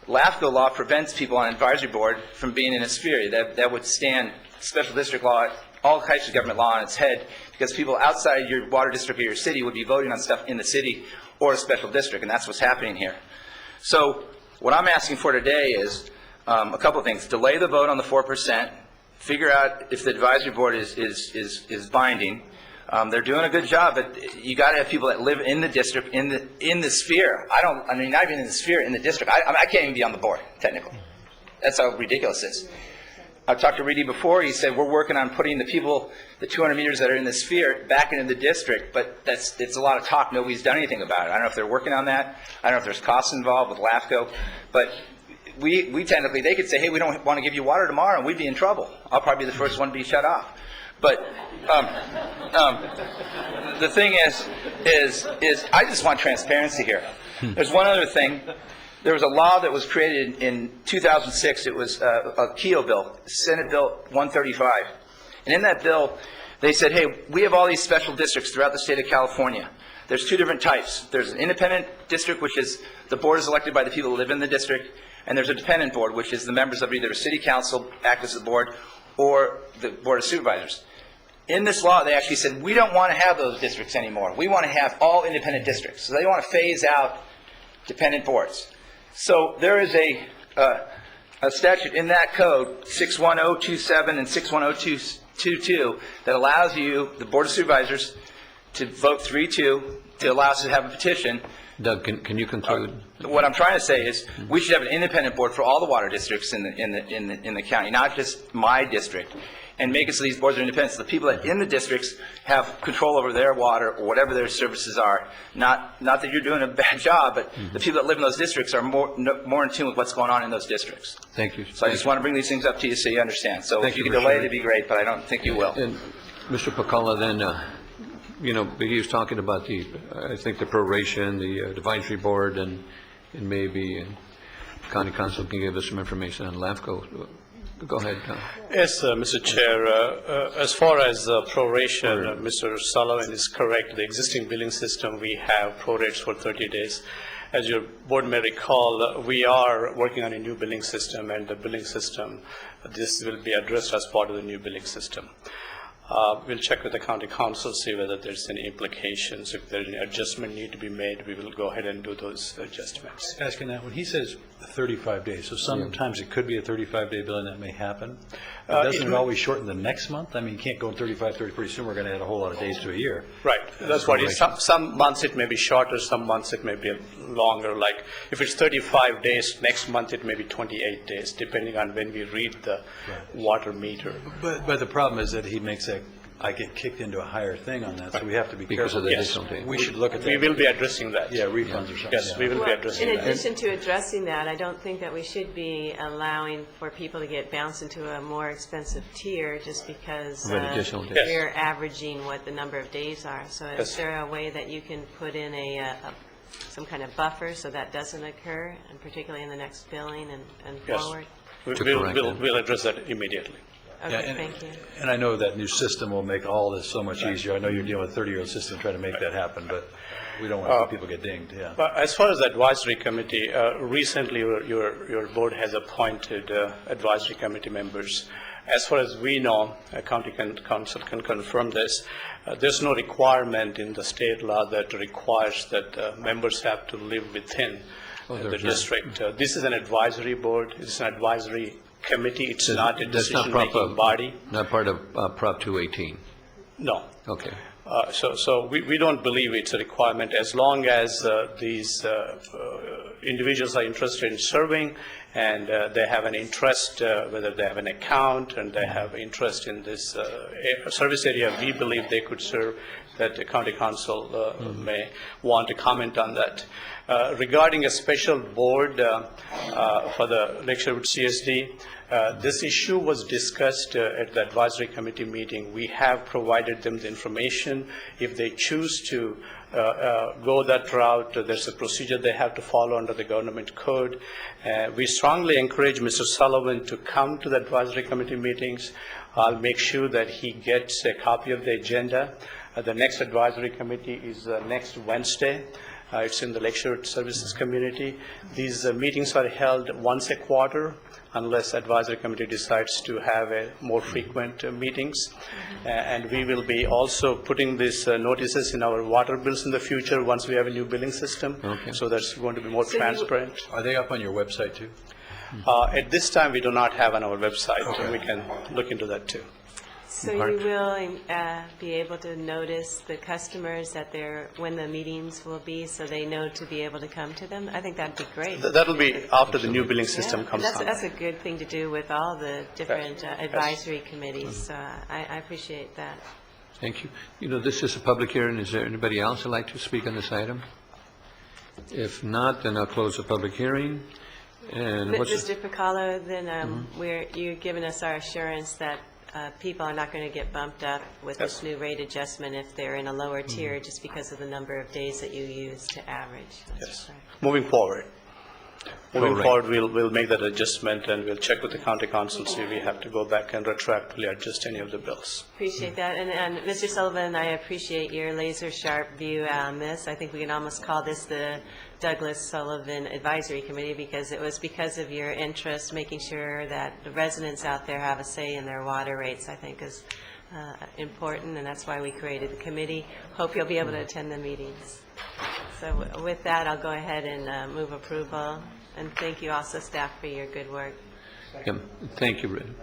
LAFCO law prevents people on an advisory board from being in a sphere. That would stand special district law, all types of government law on its head, because people outside your water district or your city would be voting on stuff in the city or a special district, and that's what's happening here. So what I'm asking for today is a couple of things. Delay the vote on the 4%, figure out if the advisory board is binding. They're doing a good job, but you got to have people that live in the district, in the sphere. Not even in the sphere, in the district. I can't even be on the board, technically. That's how ridiculous it is. I've talked to Reedy before. He said we're working on putting the 200 meters that are in the sphere back into the district, but it's a lot of talk. Nobody's done anything about it. I don't know if they're working on that. I don't know if there's costs involved with LAFCO, but we technically, they could say, hey, we don't want to give you water tomorrow, and we'd be in trouble. I'll probably be the first one to be shut off. But the thing is I just want transparency here. There's one other thing. There was a law that was created in 2006. It was a Keogh bill, Senate Bill 135. And in that bill, they said, hey, we have all these special districts throughout the state of California. There's 2 different types. There's an independent district, which is the board is elected by the people who live in the district, and there's a dependent board, which is the members of either a city council, act as the board, or the Board of Supervisors. In this law, they actually said, we don't want to have those districts anymore. We want to have all independent districts. So they want to phase out dependent boards. So there is a statute in that code, 61027 and 61022, that allows you, the Board of Supervisors, to vote 3-2 to allow us to have a petition. Doug, can you conclude? What I'm trying to say is we should have an independent board for all the water districts in the county, not just my district, and make it so these boards are independent, so the people that in the districts have control over their water or whatever their services are. Not that you're doing a bad job, but the people that live in those districts are more in tune with what's going on in those districts. Thank you. So I just want to bring these things up to you so you understand. So if you could delay, it'd be great, but I don't think you will. And Mr. Pacala, then, he was talking about the proration, the advisory board, and maybe county council can give us some information on LAFCO. Go ahead, Tom. Yes, Mr. Chair. As far as proration, Mr. Sullivan is correct. The existing billing system, we have prorates for 30 days. As your board may recall, we are working on a new billing system, and the billing system, this will be addressed as part of the new billing system. We'll check with the county council, see whether there's any implications. If there's any adjustment need to be made, we will go ahead and do those adjustments. Asking that, when he says 35 days, so sometimes it could be a 35-day bill and that may happen. Doesn't it always shorten the next month? I mean, you can't go in 35, 30, pretty soon we're going to add a whole lot of days to a year. Right, that's what it is. Some months it may be shorter, some months it may be longer. Like if it's 35 days, next month it may be 28 days, depending on when we read the water meter. But the problem is that he makes that, I get kicked into a higher thing on that, so we have to be Because careful. of the Yes. additional day. We should look at that. We will be addressing that. Yeah, refunds or something. Yes, we will be Well, addressing in that. addition to addressing that, I don't think that we should be allowing for people to get bounced into a more expensive tier just because Of an additional day. Yes. we're averaging what the number of days are. So Yes. is there a way that you can put in some kind of buffer so that doesn't occur, and particularly in the next billing and Yes. forward? We'll address that immediately. Okay, Yeah, and- thank you. And I know that new system will make all this so much easier. I know you're dealing with a 30-year-old system trying to make that happen, but we don't want to see people get dinged, yeah. But as far as the advisory committee, recently your board has appointed advisory committee members. As far as we know, county council can confirm this, there's no requirement in the state law that requires that members have to live within the there's not. district. This is an advisory board, it's an advisory committee, it's not a That's not decision-making body. Not part of Prop 218? No. Okay. So we don't believe it's a requirement as long as these individuals are interested in serving and they have an interest, whether they have an account and they have interest in this service area, we believe they could serve, that the county council may want to comment on that. Regarding a special board for the Lake Sherwood CSD, this issue was discussed at the advisory committee meeting. We have provided them the information. If they choose to go that route, there's a procedure they have to follow under the government code. We strongly encourage Mr. Sullivan to come to the advisory committee meetings. I'll make sure that he gets a copy of the agenda. The next advisory committee is next Wednesday. It's in the Lake Shore Services community. These meetings are held once a quarter unless advisory committee decides to have a more frequent meetings. And we will be also putting these notices in our water bills in the future once we have a new billing system. Okay. So that's going to be more transparent. Are they up on your website too? At this time, we do not have on our website. Okay. We can look into that too. So you will be able to notice the customers that when the meetings will be, so they know to be able to come to them? I think that'd be great. That'll be after the new billing system Yeah, comes on. that's a good thing to do with all the different advisory committees, so I appreciate that. Thank you. You know, this is a public hearing. Is there anybody else who'd like to speak on this item? If not, then I'll close the public hearing. And But what's... Mr. Picallo, then you're giving us our assurance that people are not going to get bumped up with this new rate adjustment if they're in a lower tier just because of the number of days that you use to average. Yes. Moving forward. Moving Correct. forward, we'll make that adjustment and we'll check with the county council, see if we have to go back and retroactively adjust any of the bills. Appreciate that. And Mr. Sullivan, I appreciate your laser-sharp view on this. I think we can almost call this the Douglas Sullivan Advisory Committee because it was because of your interest, making sure that the residents out there have a say in their water rates, I think is important, and that's why we created the committee. Hope you'll be able to attend the meetings. So with that, I'll go ahead and move approval. And thank you also, staff, for your good work. Yeah, thank you, Red.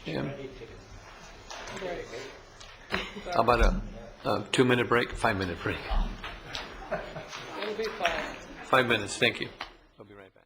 Yeah. How about a 2-minute break, 5-minute break? It'll be fine. 5 minutes, thank you. I'll be right back.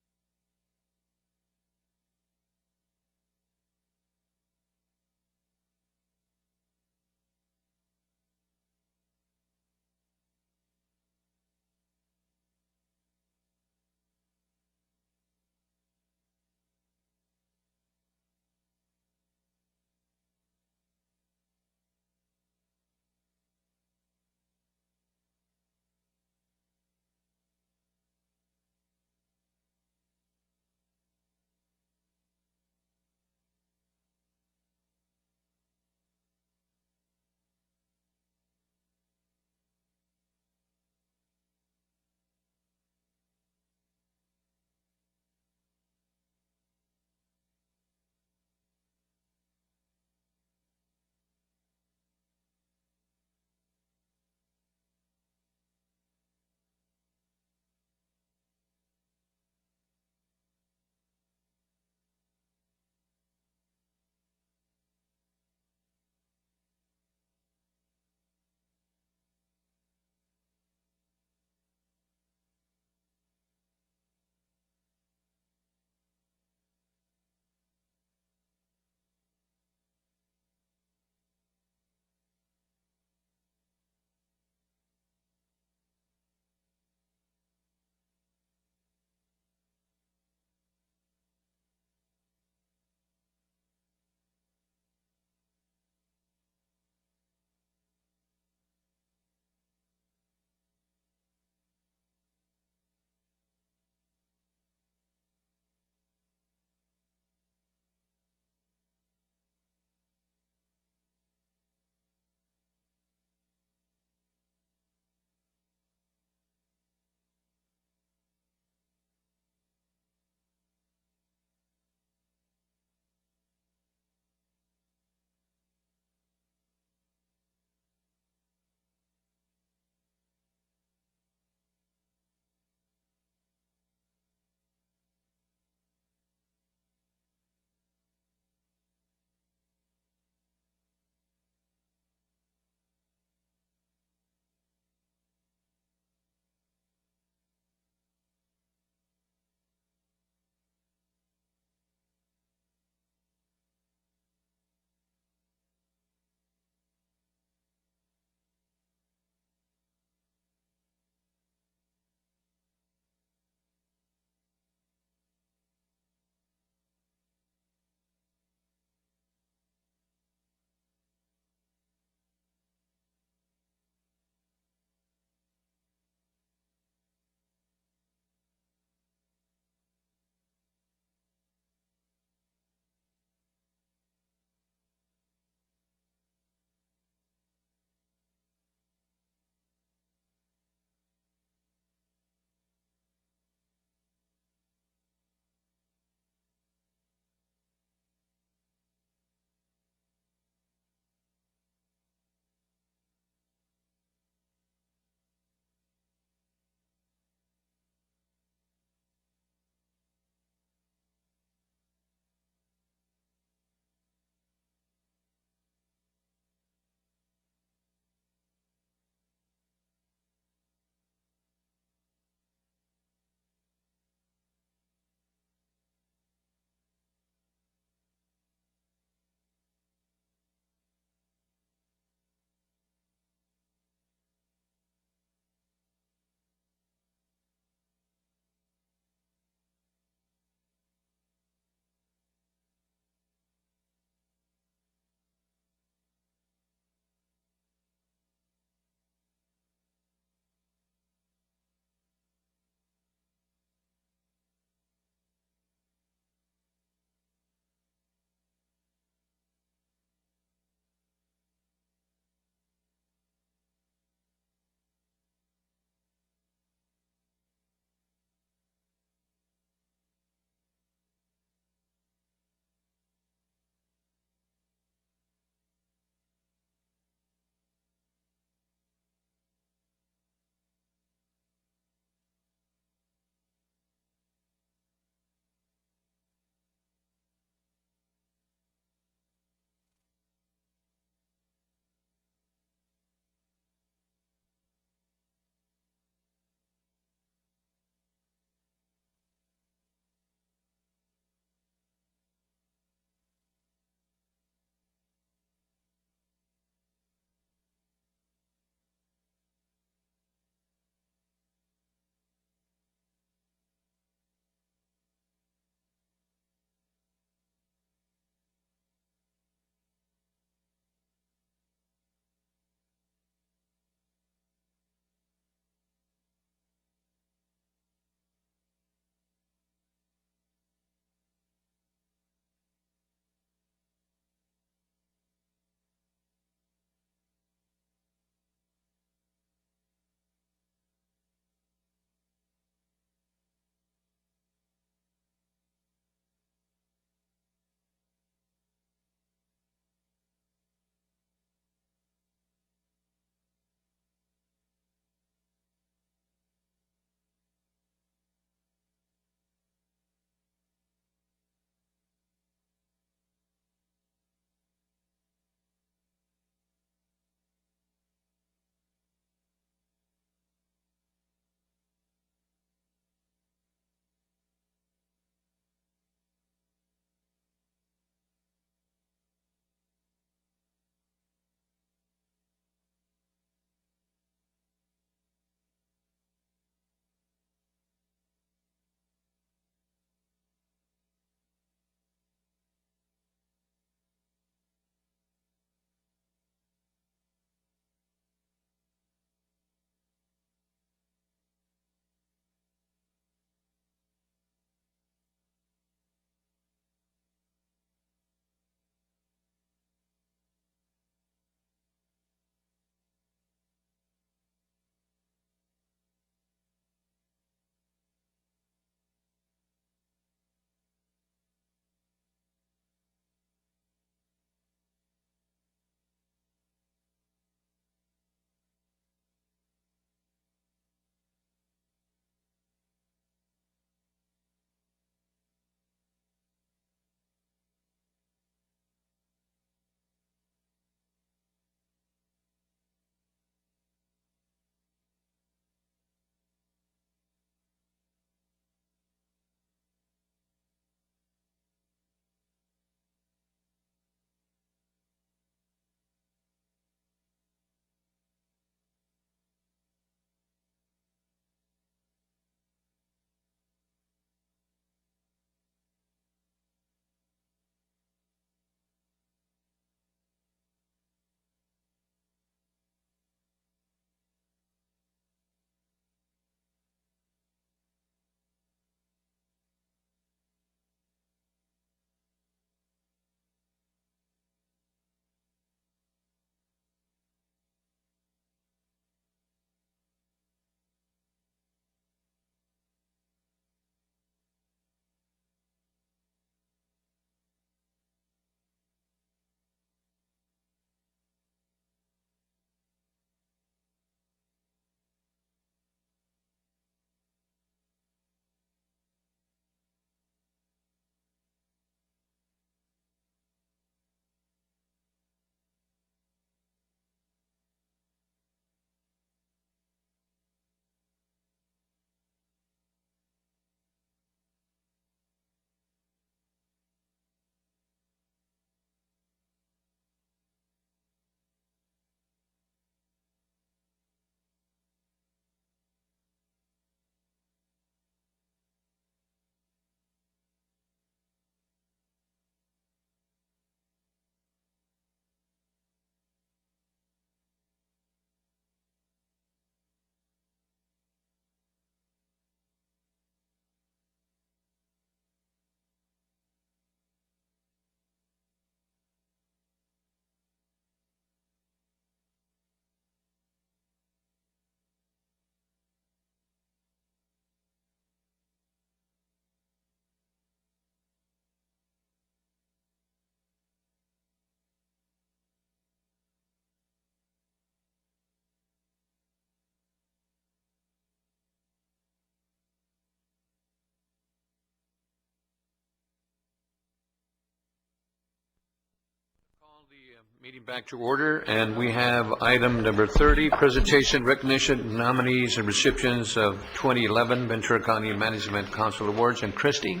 Meeting back to order, and we have item number 30, presentation, recognition, nominees, and recipients of 2011 Ventura County Management Council Awards. And Christy?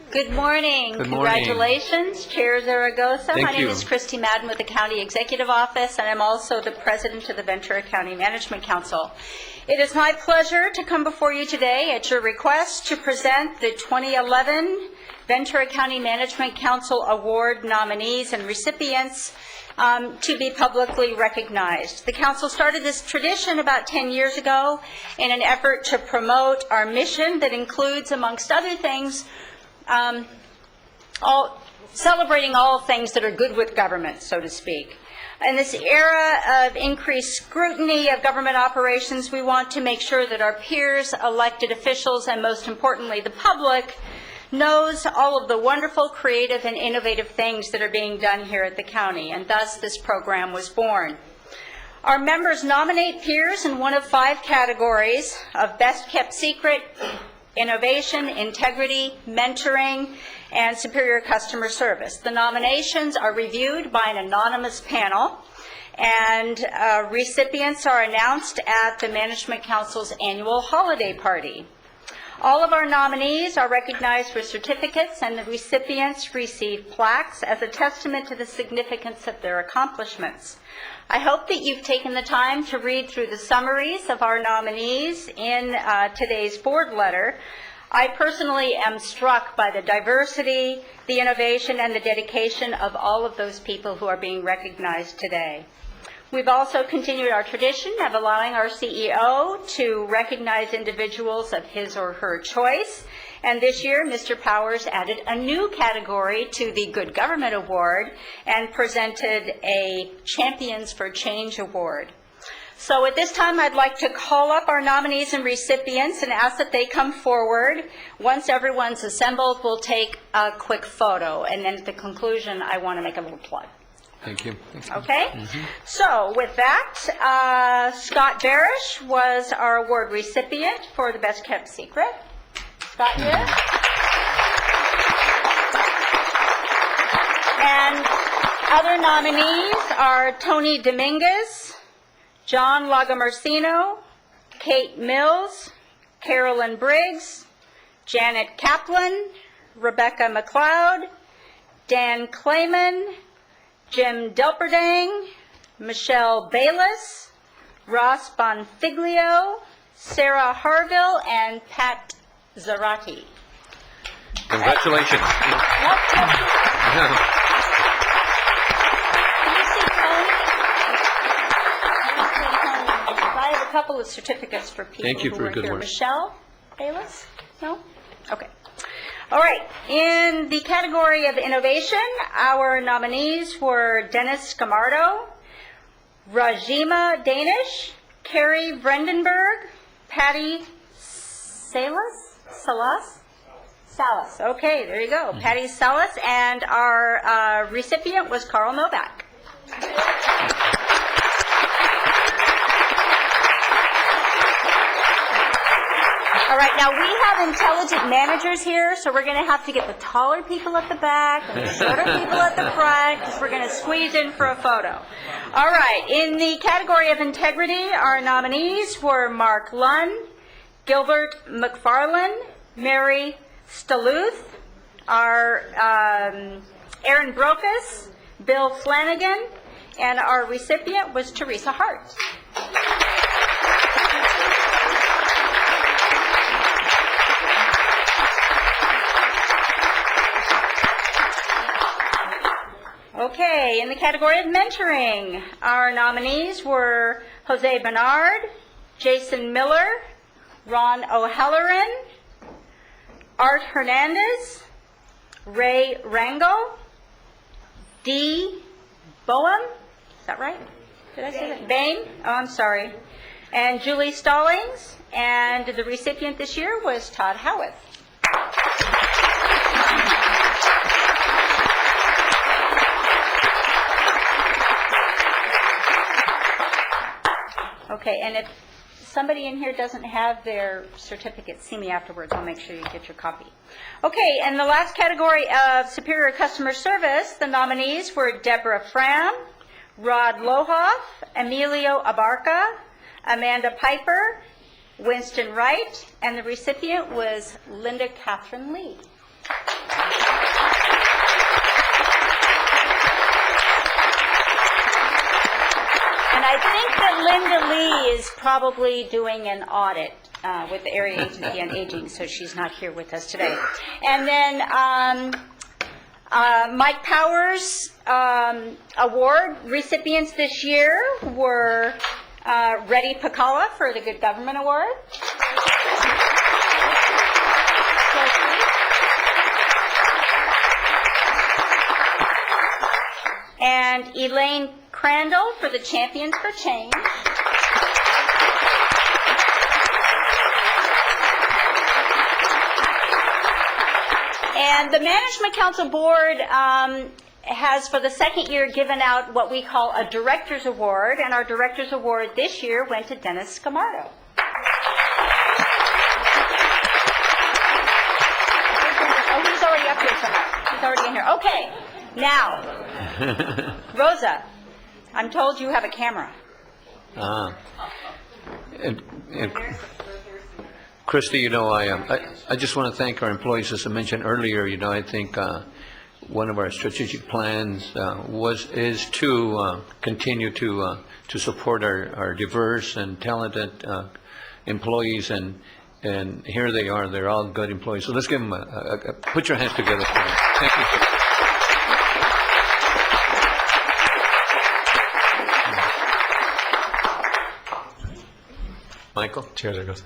Good morning. Good morning. Congratulations, Chair Zaragoza. Thank My name you. is Christy Madden with the County Executive Office, and I'm also the President of the Ventura County Management Council. It is my pleasure to come before you today at your request to present the 2011 Ventura County Management Council Award nominees and recipients to be publicly recognized. The Council started this tradition about 10 years ago in an effort to promote our mission that includes, amongst other things, celebrating all things that are good with government, so to speak. In this era of increased scrutiny of government operations, we want to make sure that our peers, elected officials, and most importantly, the public, knows all of the wonderful, creative, and innovative things that are being done here at the county, and thus this program was born. Our members nominate peers in one of 5 categories of best kept secret, innovation, integrity, mentoring, and superior customer service. The nominations are reviewed by an anonymous panel, and recipients are announced at the Management Council's annual holiday party. All of our nominees are recognized with certificates, and the recipients receive plaques as a testament to the significance of their accomplishments. I hope that you've taken the time to read through the summaries of our nominees in today's board letter. I personally am struck by the diversity, the innovation, and the dedication of all of those people who are being recognized today. We've also continued our tradition of allowing our CEO to recognize individuals of his or her choice. And this year, Mr. Powers added a new category to the Good Government Award and presented a Champions for Change Award. So at this time, I'd like to call up our nominees and recipients and ask that they come forward. Once everyone's assembled, we'll take a quick photo. And then at the conclusion, I want to make a little plug. Thank you. Okay? So with that, Scott Barish was our award recipient for the Best Kept Secret. Scott here. And other nominees are Tony Dominguez, John Lagamarcino, Kate Mills, Carolyn Briggs, Janet Kaplan, Rebecca McLeod, Dan Clayman, Jim Delperdang, Michelle Bayless, Ross Bonfiglio, Sarah Harville, and Pat Zarati. Congratulations. I have a couple of certificates for people Thank you who for were a good here. one. Michelle Bayless? No? Okay. All right. In the category of innovation, our nominees were Dennis Scamardo, Rajima Danish, Carrie Brendenberg, Patty Salas? Okay, there you go. Patty Salas, and our recipient was Carl Novak. All right, now we have intelligent managers here, so we're going to have to get the taller people at the back and the shorter people at the front, because we're going to squeeze in for a photo. All right, in the category of integrity, our nominees were Mark Lunn, Gilbert McFarland, Mary Staluth, our Aaron Brokus, Bill Flanagan, and our recipient was Teresa Hart. Okay, in the category of mentoring, our nominees were Jose Bernard, Jason Miller, Ron O'Halloran, Art Hernandez, Ray Rango, Dee Boehm, is that right? Did I say that? Bain? Oh, I'm sorry. And Julie Stallings, and the recipient this year was Todd Howitt. Okay, and if somebody in here doesn't have their certificate, see me afterwards. I'll make sure you get your copy. Okay, and the last category of Superior Customer Service, the nominees were Deborah Fram, Rod Lohoff, Emilio Abarca, Amanda Piper, Winston Wright, and the recipient was Linda Catherine Lee. And I think that Linda Lee is probably doing an audit with the Area Agency on Aging, so she's not here with us today. And then Mike Powers Award recipients this year were Reddy Pacala for the Good Government Award. And Elaine Crandall for the Champions for Change. And the Management Council Board has, for the second year, given out what we call a Director's Award, and our Director's Award this year went to Dennis Scamardo. Oh, he's already up here somewhere. He's already in here. Okay, now, Rosa, I'm told you have a camera. And Christy, you know, I just want to thank our employees. As I mentioned earlier, you know, I think one of our strategic plans is to continue to support our diverse and talented employees, and here they are. They're all good employees. So let's give them put your hands together for them. Thank you. Michael? Chair, there goes.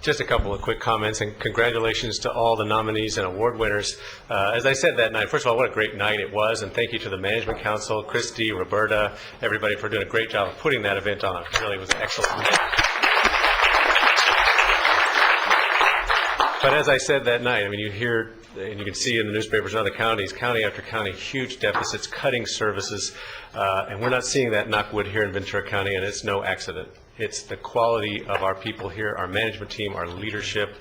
Just a couple of quick comments, and congratulations to all the nominees and award winners. As I said that night, first of all, what a great night it was, and thank you to the Management Council, Christy, Roberta, everybody for doing a great job of putting that event on. It really was excellent. But as I said that night, I mean, you hear and you can see in the newspapers in other counties, county after county, huge deficits, cutting services, and we're not seeing that, knock wood, here in Ventura County, and it's no accident. It's the quality of our people here, our management team, our leadership,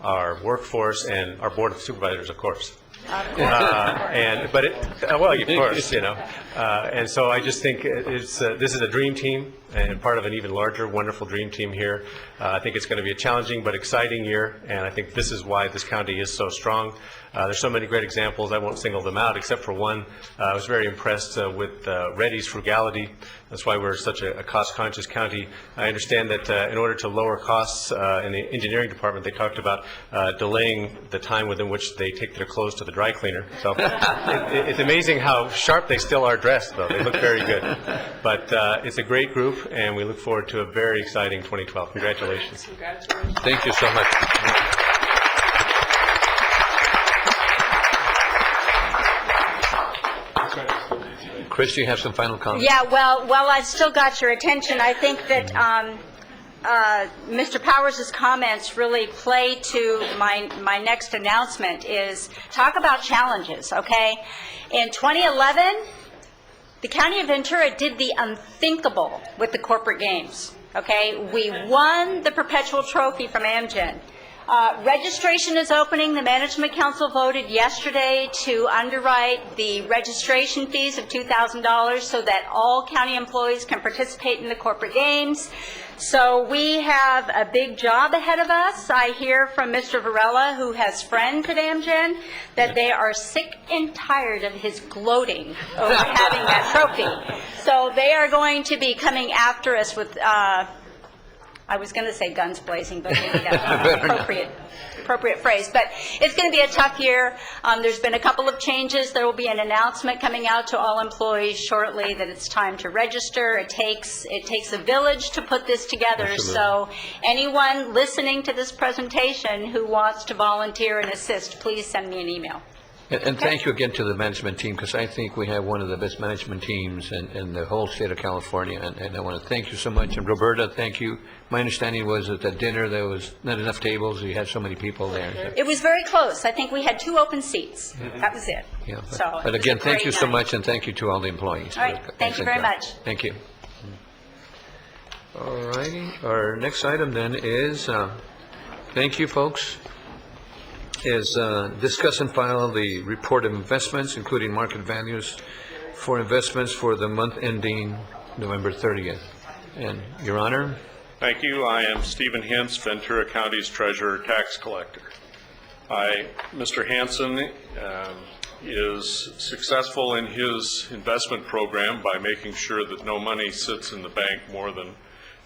our workforce, and our Board of Supervisors, of course. And so I just think this is a dream team and part of an even larger, wonderful dream team here. I think it's going to be a challenging but exciting year, and I think this is why this county is so strong. There's so many great examples. I won't single them out except for one. I was very impressed with Reddy's frugality. That's why we're such a cost-conscious county. I understand that in order to lower costs in the engineering department, they talked about delaying the time within which they take their clothes to the dry cleaner. So it's amazing how sharp they still are dressed, though. They look very good. But it's a great group, and we look forward to a very exciting 2012. Congratulations. Congratulations. Thank you so much. Chris, do you have some final comments? Yeah, well, while I've still got your attention, I think that Mr. Powers' comments really play to my next announcement is talk about challenges, okay? In 2011, the County of Ventura did the unthinkable with the corporate games, okay? We won the perpetual trophy from Amgen. Registration is opening. The Management Council voted yesterday to underwrite the registration fees of $2,000 so that all county employees can participate in the corporate games. So we have a big job ahead of us. I hear from Mr. Varela, who has friends at Amgen, that they are sick and tired of his gloating over having that trophy. So they are going to be coming after us with I was going to say guns blazing, but maybe that's not an appropriate phrase. But it's going to be a tough year. There's been a couple of changes. There will be an announcement coming out to all employees shortly that it's time to register. It takes a village to put this together. Absolutely. So anyone listening to this presentation who wants to volunteer and assist, please send me an email. And thank you again to the management team, because I think we have one of the best management teams in the whole state of California, and I want to thank you so much. And Roberta, thank you. My understanding was that at dinner there was not enough tables. You had so many people there. So. It was very close. I think we had 2 open seats. That was it. Yeah, but again, thank you so much, and thank you to all the employees. All right. Thank you very much. Thank you. All righty. Our next item then is, thank you, folks, is discuss and file the report of investments, including market values for investments for the month ending November 30th. And, Your Honor? Thank you. I am Stephen Hintz, Ventura County's Treasurer Tax Collector. Mr. Hansen is successful in his investment program by making sure that no money sits in the bank more than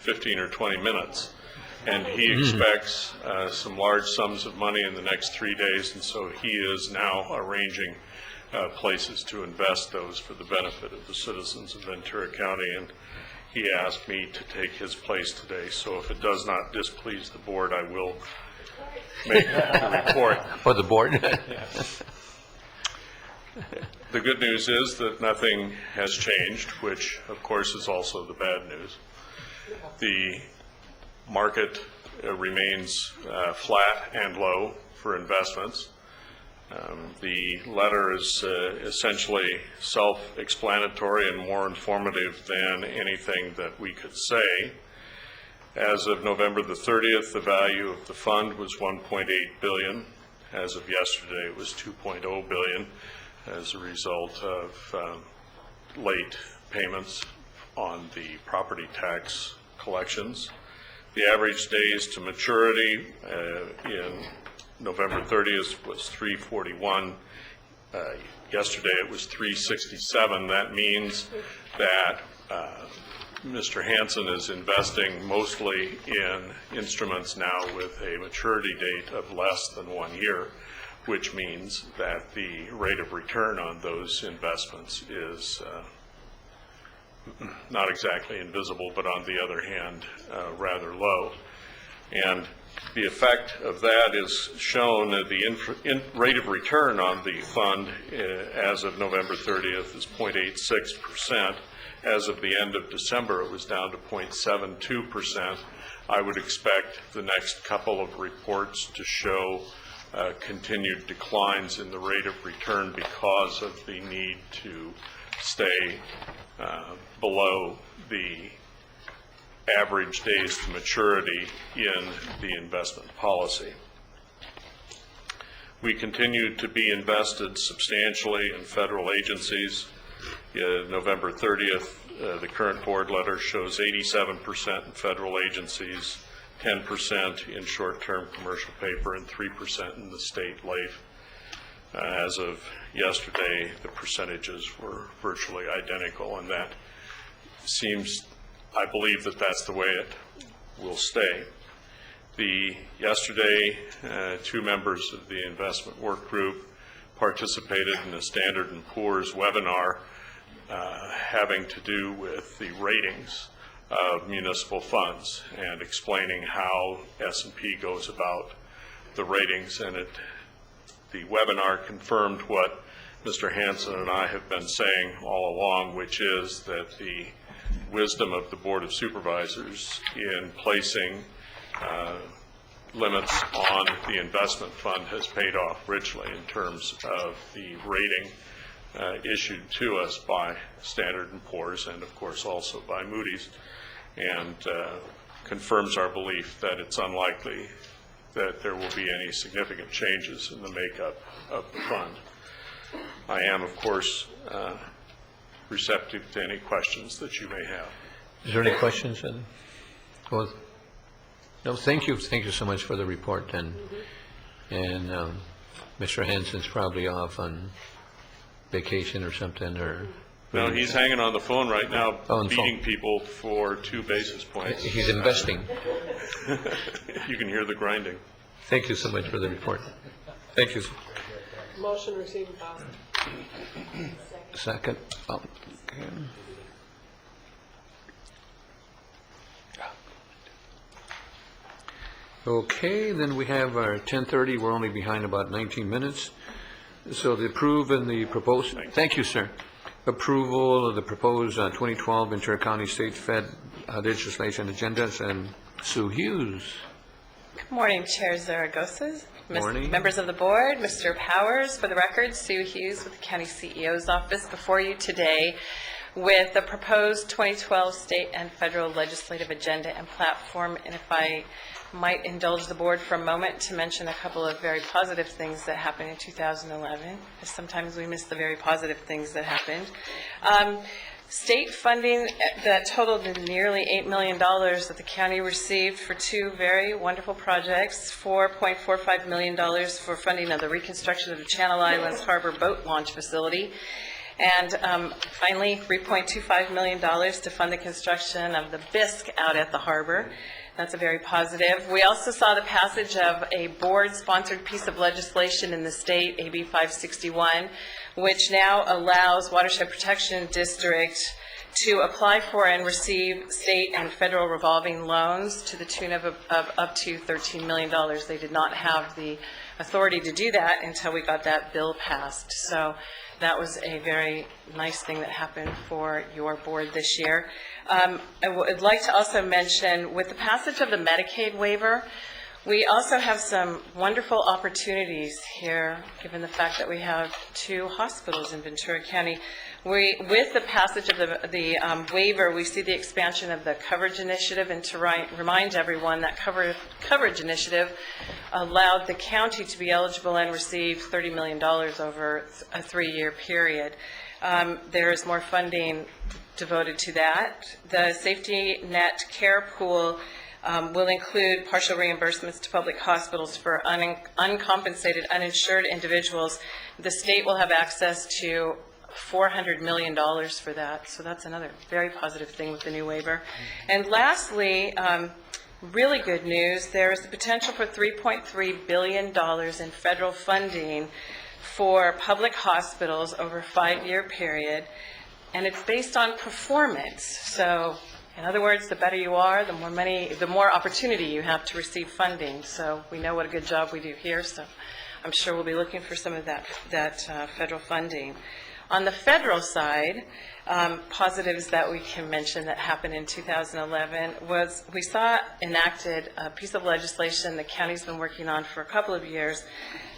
15 or 20 minutes. And he expects some large sums of money in the next 3 days, and so he is now arranging places to invest those for the benefit of the citizens of Ventura County. And he asked me to take his place today, so if it does not displease the board, I will make the report. For the board? The good news is that nothing has changed, which of course is also the bad news. The market remains flat and low for investments. The letter is essentially self-explanatory and more informative than anything that we could say. As of November the 30th, the value of the fund was $1.8 billion. As of yesterday, it was $2.0 billion as a result of late payments on the property tax collections. The average days to maturity in November 30th was 341. Yesterday it was 367. That means that Mr. Hansen is investing mostly in instruments now with a maturity date of less than 1 year, which means that the rate of return on those investments is not exactly invisible, but on the other hand, rather low. And the effect of that is shown at the rate of return on the fund as of November 30th is 0.86%. As of the end of December, it was down to 0.72%. I would expect the next couple of reports to show continued declines in the rate of return because of the need to stay below the average days to maturity in the investment policy. We continue to be invested substantially in federal agencies. November 30th, the current board letter shows 87% in federal agencies, 10% in short-term commercial paper, and 3% in the state life. As of yesterday, the percentages were virtually identical, and that seems, I believe that that's the way it will stay. Yesterday, 2 members of the investment work group participated in a Standard & Poor's webinar having to do with the ratings of municipal funds and explaining how S&P goes about the ratings. And the webinar confirmed what Mr. Hansen and I have been saying all along, which is that the wisdom of the Board of Supervisors in placing limits on the investment fund has paid off richly in terms of the rating issued to us by Standard & Poor's and, of course, also by Moody's, and confirms our belief that it's unlikely that there will be any significant changes in the makeup of the fund. I am, of course, receptive to any questions that you may have. Is there any questions? Well, no, thank you. Thank you so much for the report. And Mr. Hansen's probably off on vacation or something, or... No, he's hanging on the phone right now, beating people for 2 basis points. He's investing. You can hear the grinding. Thank you so much for the report. Thank you. Motion received and passed. Second. Oh, okay. Okay, then we have our 10:30. We're only behind about 19 minutes. So the approve and the proposed. Thank you, sir. Approval of the proposed 2012 Ventura County State Fed legislation agendas, and Sue Hughes. Good morning, Chair Zaragoza, Morning. members of the board, Mr. Powers. For the record, Sue Hughes with the County CEO's office before you today with the proposed 2012 state and federal legislative agenda and platform. And if I might indulge the board for a moment to mention a couple of very positive things that happened in 2011, because sometimes we miss the very positive things that happened. State funding that totaled nearly $8 million that the county received for two very wonderful projects, $4.45 million for funding of the reconstruction of the Channel Islands Harbor Boat Launch Facility, and finally $3.25 million to fund the construction of the Bisque out at the harbor. That's a very positive. We also saw the passage of a board-sponsored piece of legislation in the state, AB 561, which now allows Watershed Protection District to apply for and receive state and federal revolving loans to the tune of up to $13 million. They did not have the authority to do that until we got that bill passed. So that was a very nice thing that happened for your board this year. I would like to also mention, with the passage of the Medicaid waiver, we also have some wonderful opportunities here, given the fact that we have two hospitals in Ventura County. With the passage of the waiver, we see the expansion of the coverage initiative, and to remind everyone that coverage initiative allowed the county to be eligible and receive $30 million over a 3-year period. There is more funding devoted to that. The Safety Net Care Pool will include partial reimbursements to public hospitals for uncompensated, uninsured individuals. The state will have access to $400 million for that, so that's another very positive thing with the new waiver. And lastly, really good news, there is the potential for $3.3 billion in federal funding for public hospitals over a 5-year period, and it's based on performance. So in other words, the better you are, the more money, the more opportunity you have to receive funding. So we know what a good job we do here, so I'm sure we'll be looking for some of that federal funding. On the federal side, positives that we can mention that happened in 2011 was we saw enacted a piece of legislation the county's been working on for a couple of years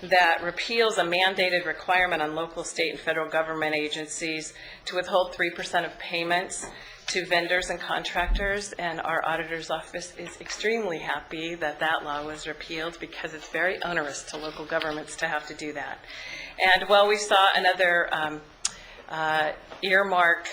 that repeals a mandated requirement on local, state, and federal government agencies to withhold 3% of payments to vendors and contractors, and our auditor's office is extremely happy that that law was repealed because it's very onerous to local governments to have to do that. And while we saw another earmark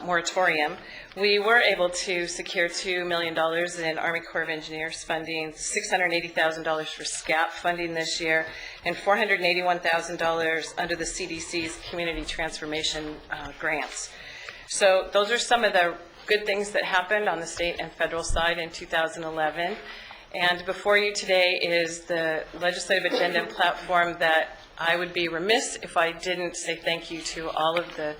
moratorium, we were able to secure $2 million in Army Corps of Engineers funding, $680,000 for SCAP funding this year, and $481,000 under the CDC's Community Transformation grants. So those are some of the good things that happened on the state and federal side in 2011. And before you today is the legislative agenda and platform that I would be remiss if I didn't say thank you to all of the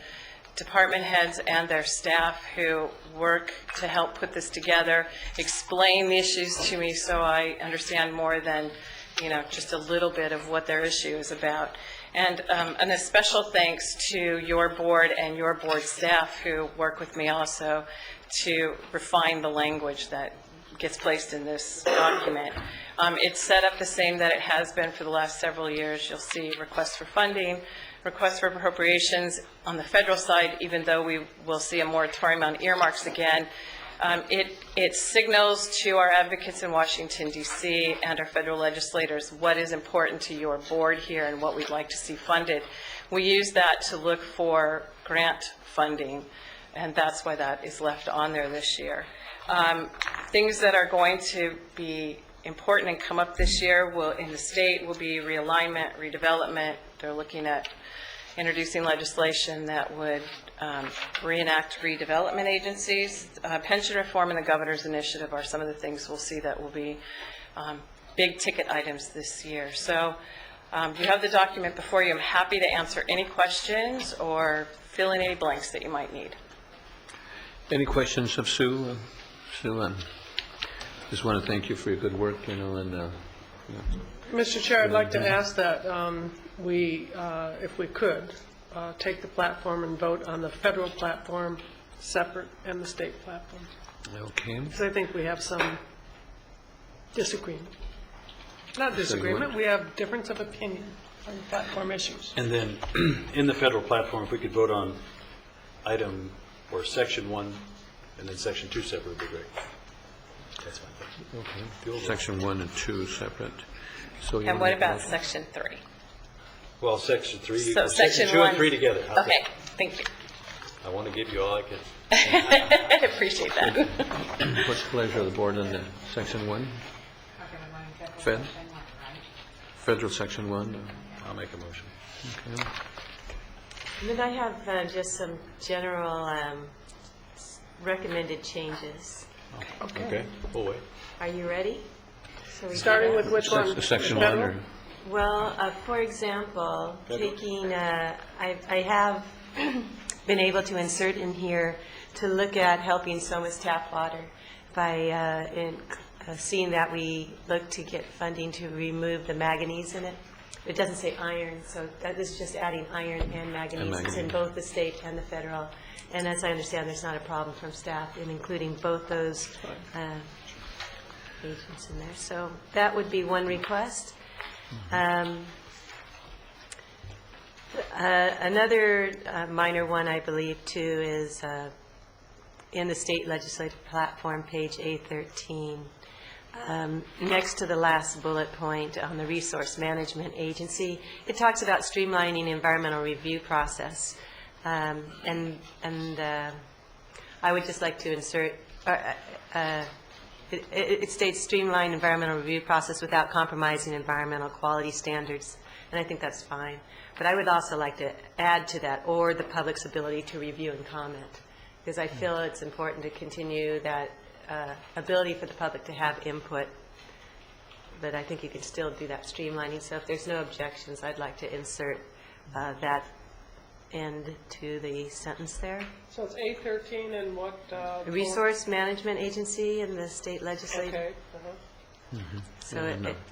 department heads and their staff who work to help put this together, explain the issues to me so I understand more than, just a little bit of what their issue is about. And a special thanks to your board and your board staff who work with me also to refine the language that gets placed in this document. It's set up the same that it has been for the last several years. You'll see requests for funding, requests for appropriations on the federal side, even though we will see a moratorium on earmarks again. It signals to our advocates in Washington, D.C. and our federal legislators what is important to your board here and what we'd like to see funded. We use that to look for grant funding, and that's why that is left on there this year. Things that are going to be important and come up this year in the state will be realignment, redevelopment. They're looking at introducing legislation that would reenact redevelopment agencies. Pension reform and the governor's initiative are some of the things we'll see that will be big ticket items this year. So you have the document before you. I'm happy to answer any questions or fill in any blanks that you might need. Any questions of Sue? Sue, I just want to thank you for your good work, and Mr. Chair, I'd like to ask that we, if we could, take the platform and vote on the federal platform separate and the state platform. Okay. Because I think we have some disagreement. Not disagreement, we have difference of opinion on platform issues. And then, in the federal platform, if we could vote on item or Section 1 and then Section 2 separate would be great. That's fine. Okay. Section 1 and 2 separate. So you And wanna what make a about motion? Section 3? Well, Section 3, So Section 2 1 and 3 together. How's that? Okay, thank you. I want to give you all I can. I appreciate that. What's the pleasure of the board on the Section 1? Federal Section 1? I'll make a motion. Okay. And then I have just some general recommended changes. Okay, we'll wait. Are you ready? Shall we do Starting that? with which one? Section 1 or? Well, for example, taking, I have been able to insert in here to look at helping Soma's tap water by seeing that we look to get funding to remove the manganese in it. It doesn't say iron, so that is just adding iron and manganese. It's in both the state and the federal. And as I understand, there's not a problem from staff in including both those agents in there. So that would be one request. Another minor one, I believe, too, is in the state legislative platform, page A13. Next to the last bullet point on the Resource Management Agency, it talks about streamlining environmental review process. And I would just like to insert, it states streamline environmental review process without compromising environmental quality standards, and I think that's fine. But I would also like to add to that, or the public's ability to review and comment, because I feel it's important to continue that ability for the public to have input. But I think you can still do that streamlining. So if there's no objections, I'd like to insert that end to the sentence there. So it's A13 and what? Resource Management Agency in the state legislature. Okay. So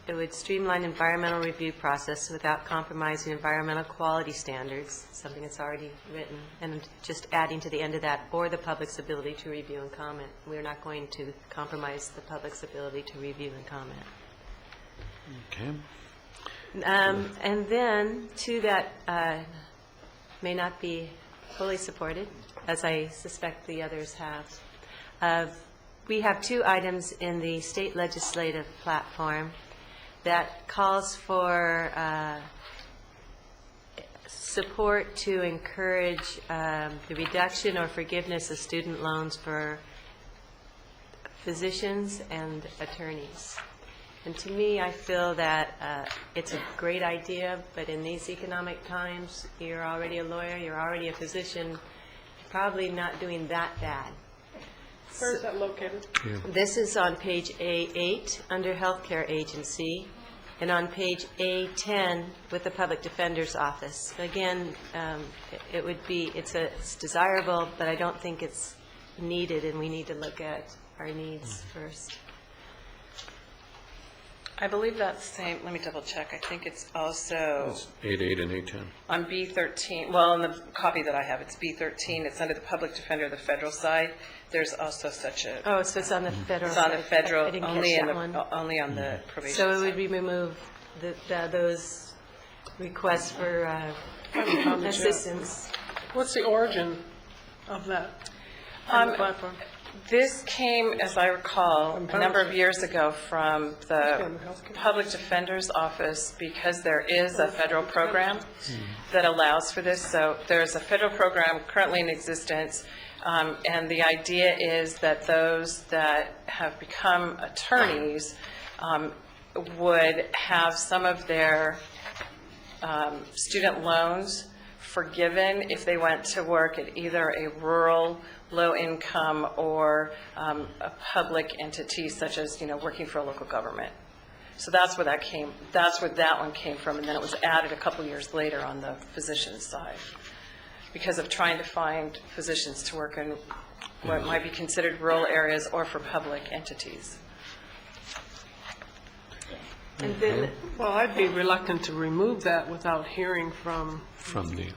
it would streamline environmental review process without compromising environmental quality standards, something that's already written, and just adding to the end of that, or the public's ability to review and comment. We're not going to compromise the public's ability to review and comment. Okay. And then, two that may not be fully supported, as I suspect the others have. We have two items in the state legislative platform that calls for support to encourage the reduction or forgiveness of student loans for physicians and attorneys. And to me, I feel that it's a great idea, but in these economic times, you're already a lawyer, you're already a physician, you're probably not doing that bad. Where is that located? This is on page A8 under Healthcare Agency, and on page A10 with the Public Defender's Office. Again, it would be, it's desirable, but I don't think it's needed, and we need to look at our needs first. I believe that's the same, let me double check. I think it's also It's 8, and 810. on B13. Well, in the copy that I have, it's B13. It's under the public defender, the federal side. There's also such a. Oh, so it's on the federal It's on the side. federal, I didn't only catch in that the, one. only on the probation So it side. would be remove those requests for assistance. What's the origin of that on the platform? This came, as I recall, a number of years ago from the Public Defender's Office, because there is a federal program that allows for this. So there's a federal program currently in existence, and the idea is that those that have become attorneys would have some of their student loans forgiven if they went to work at either a rural, low-income, or a public entity, such as, working for a local government. So that's where that one came from, and then it was added a couple years later on the physician's side, because of trying to find physicians to work in what might be considered rural areas or for public entities. And then, Well, I'd be reluctant to remove that without hearing from the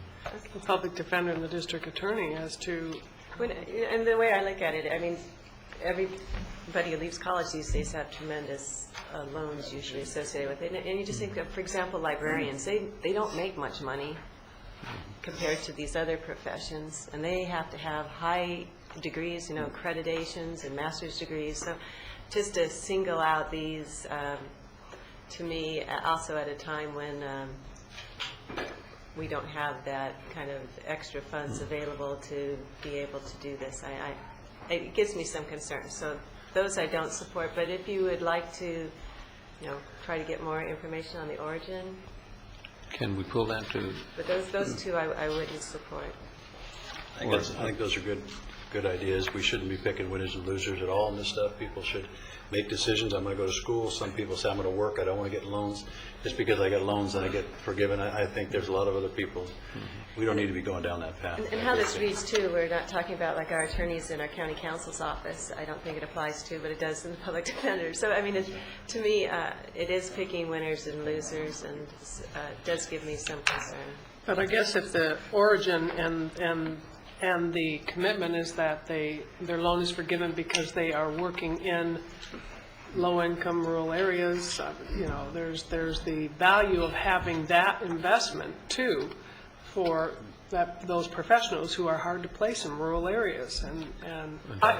public defender and the district attorney as to. and the way I look at it, I mean, everybody who leaves college these days have tremendous loans usually associated with it. And you just think of, for example, librarians. They don't make much money. compared to these other professions, and they have to have high degrees, accreditations and master's degrees. So just to single out these, to me, also at a time when we don't have that kind of extra funds available to be able to do this, it gives me some concern. So those I don't support, but if you would like to, try to get more information on the origin, Can we pull that to, but those two I wouldn't support. I think those are good ideas. We shouldn't be picking winners and losers at all in this stuff. People should make decisions. I'm going to go to school. Some people say I'm going to work. I don't want to get loans. Just because I get loans and I get forgiven, I think there's a lot of other people. We don't need to be going down that path. And how this reads, too, we're not talking about like our attorneys in our county counsel's office. I don't think it applies to, but it does in the public defender. So, I mean, to me, it is picking winners and losers, and it does give me some concern. But I guess if the origin and the commitment is that their loan is forgiven because they are working in low-income rural areas, there's the value of having that investment too for those professionals who are hard to place in rural areas,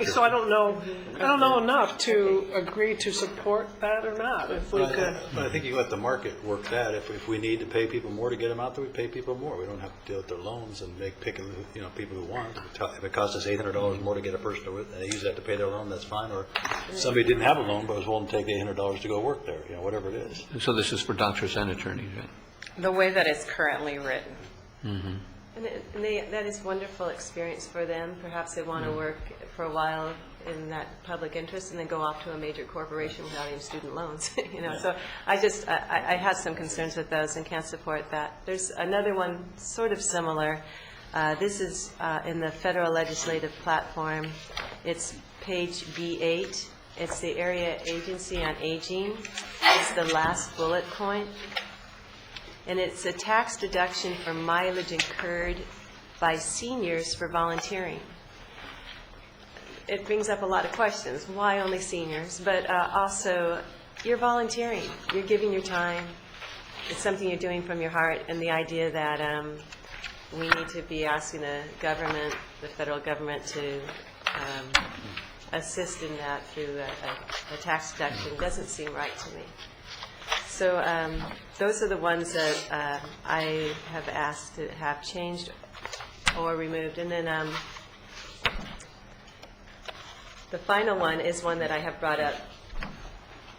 so I don't know enough to agree to support that or not. If we could, But I think you let the market work that. If we need to pay people more to get them out there, we pay people more. We don't have to deal with their loans and pick people who want. If it costs us $800 more to get a person and they use that to pay their loan, that's fine. Or somebody didn't have a loan but was willing to take $800 to go work there. Whatever it is. so this is for doctors and attorneys, right? The way that it's currently written. Mm-hmm. And that is wonderful experience for them. Perhaps they want to work for a while in that public interest and then go off to a major corporation without any student loans. So I have some concerns with those and can't support that. There's another one sort of similar. This is in the federal legislative platform. It's page B8. It's the Area Agency on Aging. It's the last bullet point. And it's a tax deduction for mileage incurred by seniors for volunteering. It brings up a lot of questions. Why only seniors? But also, you're volunteering. You're giving your time. It's something you're doing from your heart, and the idea that we need to be asking the federal government, to assist in that through a tax deduction doesn't seem right to me. So those are the ones that I have asked to have changed or removed. And then the final one is one that I have brought up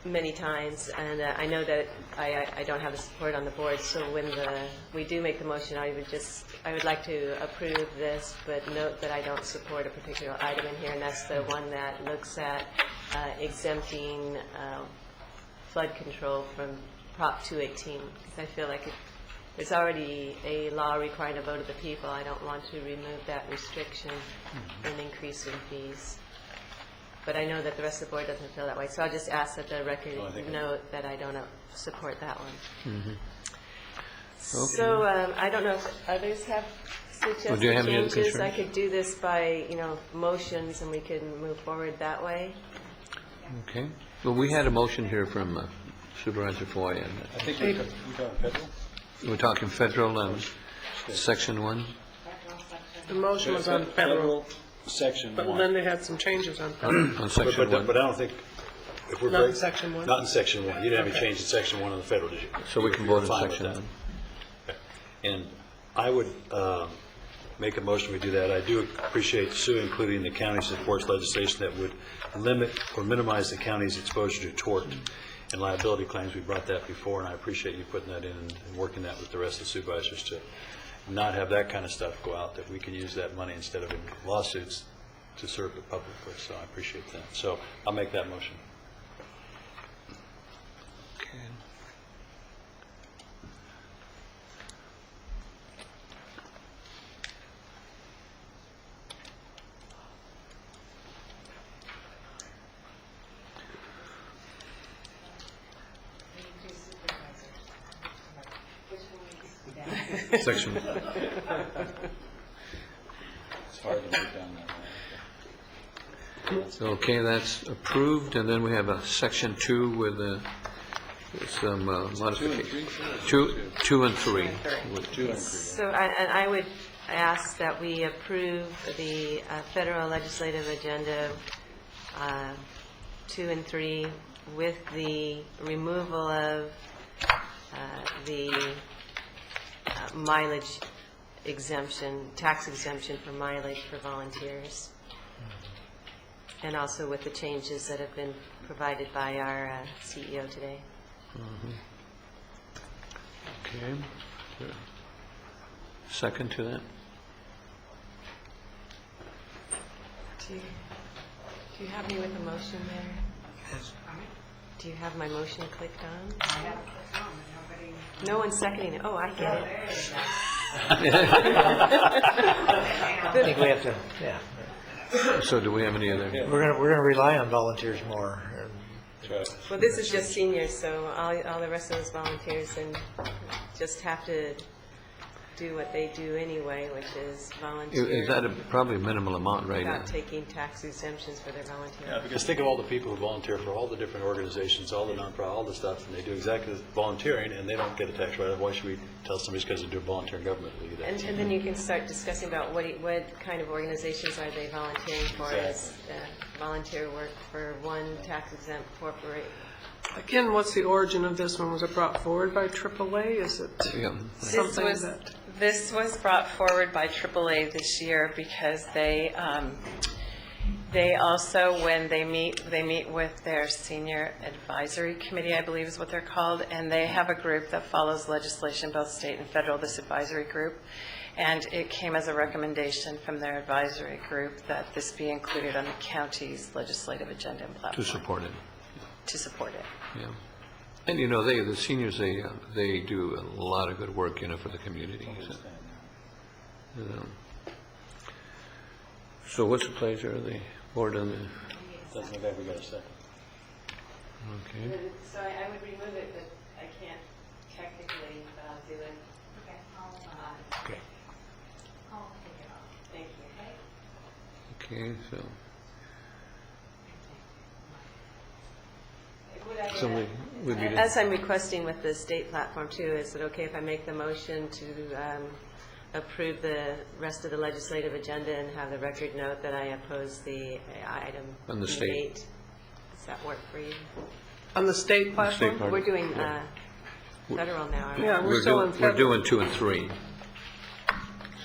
many times, and I know that I don't have the support on the board, so when we do make the motion, I would like to approve this, but note that I don't support a particular item in here, and that's the one that looks at exempting flood control from Prop 218, because I feel like there's already a law requiring a vote of the people. I don't want to remove that restriction and increase in fees. But I know that the rest of the board doesn't feel that way, so I'll just ask that the record note that I don't support that one. Mm-hmm. So I don't know if others have suggested do you have any other changes. concerns? I could do this by, motions, and we can move forward that way. Okay. Well, we had a motion here from Supervisor Foy. I think we're talking federal. We're talking federal, Section 1. the motion was on federal, Section but 1. then they had some changes on federal. On Section 1. But I don't think, if we're Not in break- Section 1? Not in Section 1. You didn't have any change in Section 1 on the federal, did you? So we can You're vote fine on with Section that. 1. And I would make a motion we do that. I do appreciate Sue including the county supports legislation that would limit or minimize the county's exposure to tort and liability claims. We brought that before, and I appreciate you putting that in and working that with the rest of the supervisors to not have that kind of stuff go out, that we can use that money instead of in lawsuits to serve the public with. So I appreciate that. So I'll make that motion. Section. It's hard to move down that. Okay, that's approved, and then we have a Section 2 with some modifications. Two and three. So I would ask that we approve the federal legislative agenda 2 and 3 with the removal of the mileage exemption, tax exemption for mileage for volunteers. And also with the changes that have been provided by our CEO today. Okay. Second to that? Do you have me with a motion there? Do you have my motion clicked on? No one's seconding it. Oh, I get it. I think we have to, yeah. So do we have any other? We're gonna rely on volunteers more. Well, this is just seniors, so all the rest of those volunteers and just have to do what they do anyway, which is volunteer. Is that probably a minimal amount right now? Without taking tax exemptions for their volunteers. Yeah, because think of all the people who volunteer for all the different organizations, all the nonprofit, all the stuff, and they do exactly the volunteering, and they don't get a tax write-off. Why should we tell somebody because they do volunteer in government? And then you can start discussing about what kind of organizations are they volunteering for as volunteer work for one tax-exempt corporate. Again, what's the origin of this one? Was it brought forward by AAA? Is it something that... This was brought forward by AAA this year because they also, when they meet with their senior advisory committee, I believe is what they're called, and they have a group that follows legislation, both state and federal, this advisory group. And it came as a recommendation from their advisory group that this be included on the county's legislative agenda and platform. To support it. To support it. Yeah. And the seniors, they do a lot of good work, for the community. So what's the pleasure of the board on the? Doesn't look like we got a second. Okay. So I would remove it, but I can't technically do it. Okay. Okay. I'll take it off. Thank you. Okay, so. As I'm requesting with the state platform too, is it okay if I make the motion to approve the rest of the legislative agenda and have the record note that I oppose the item On the state. 8? Does that work for you? On the state platform? We're doing federal now, aren't we? Yeah, we're still in We're federal. doing 2 and 3.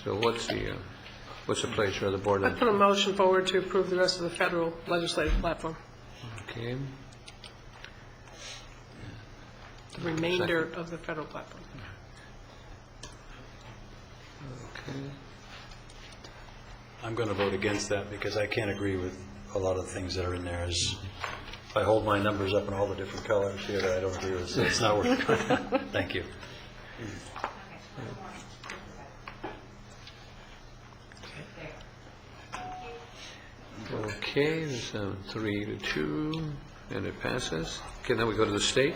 So what's the pleasure of the board? I put a motion forward to approve the rest of the federal legislative platform. Okay. The remainder of the federal platform. Okay. I'm going to vote against that because I can't agree with a lot of the things that are in there. If I hold my numbers up in all the different colors here, I don't agree with, so it's not worth it. Thank you. Okay, it's 3-2, and it passes. Okay, now we go to the state.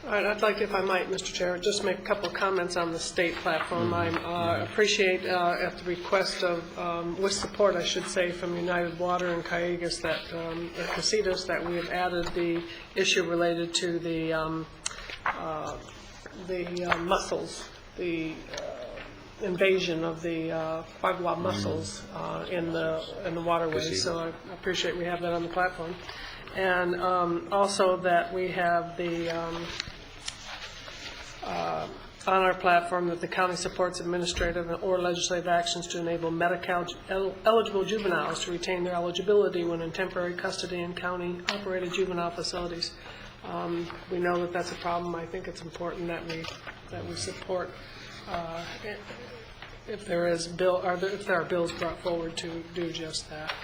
All right, I'd like, if I might, Mr. Chair, just make a couple of comments on the state platform. I appreciate, at the request of, with support, I should say, from United Water and Cayugas, that, Casitas, that we have added the issue related to the mussels, the invasion of the quagga mussels in the waterways. So I appreciate we have that on the platform. And also that we have the, on our platform, that the county supports administrative or legislative actions to enable Medi-Cal eligible juveniles to retain their eligibility when in temporary custody in county-operated juvenile facilities. We know that that's a problem. I think it's important that we support if there is if there are bills brought forward to do just that.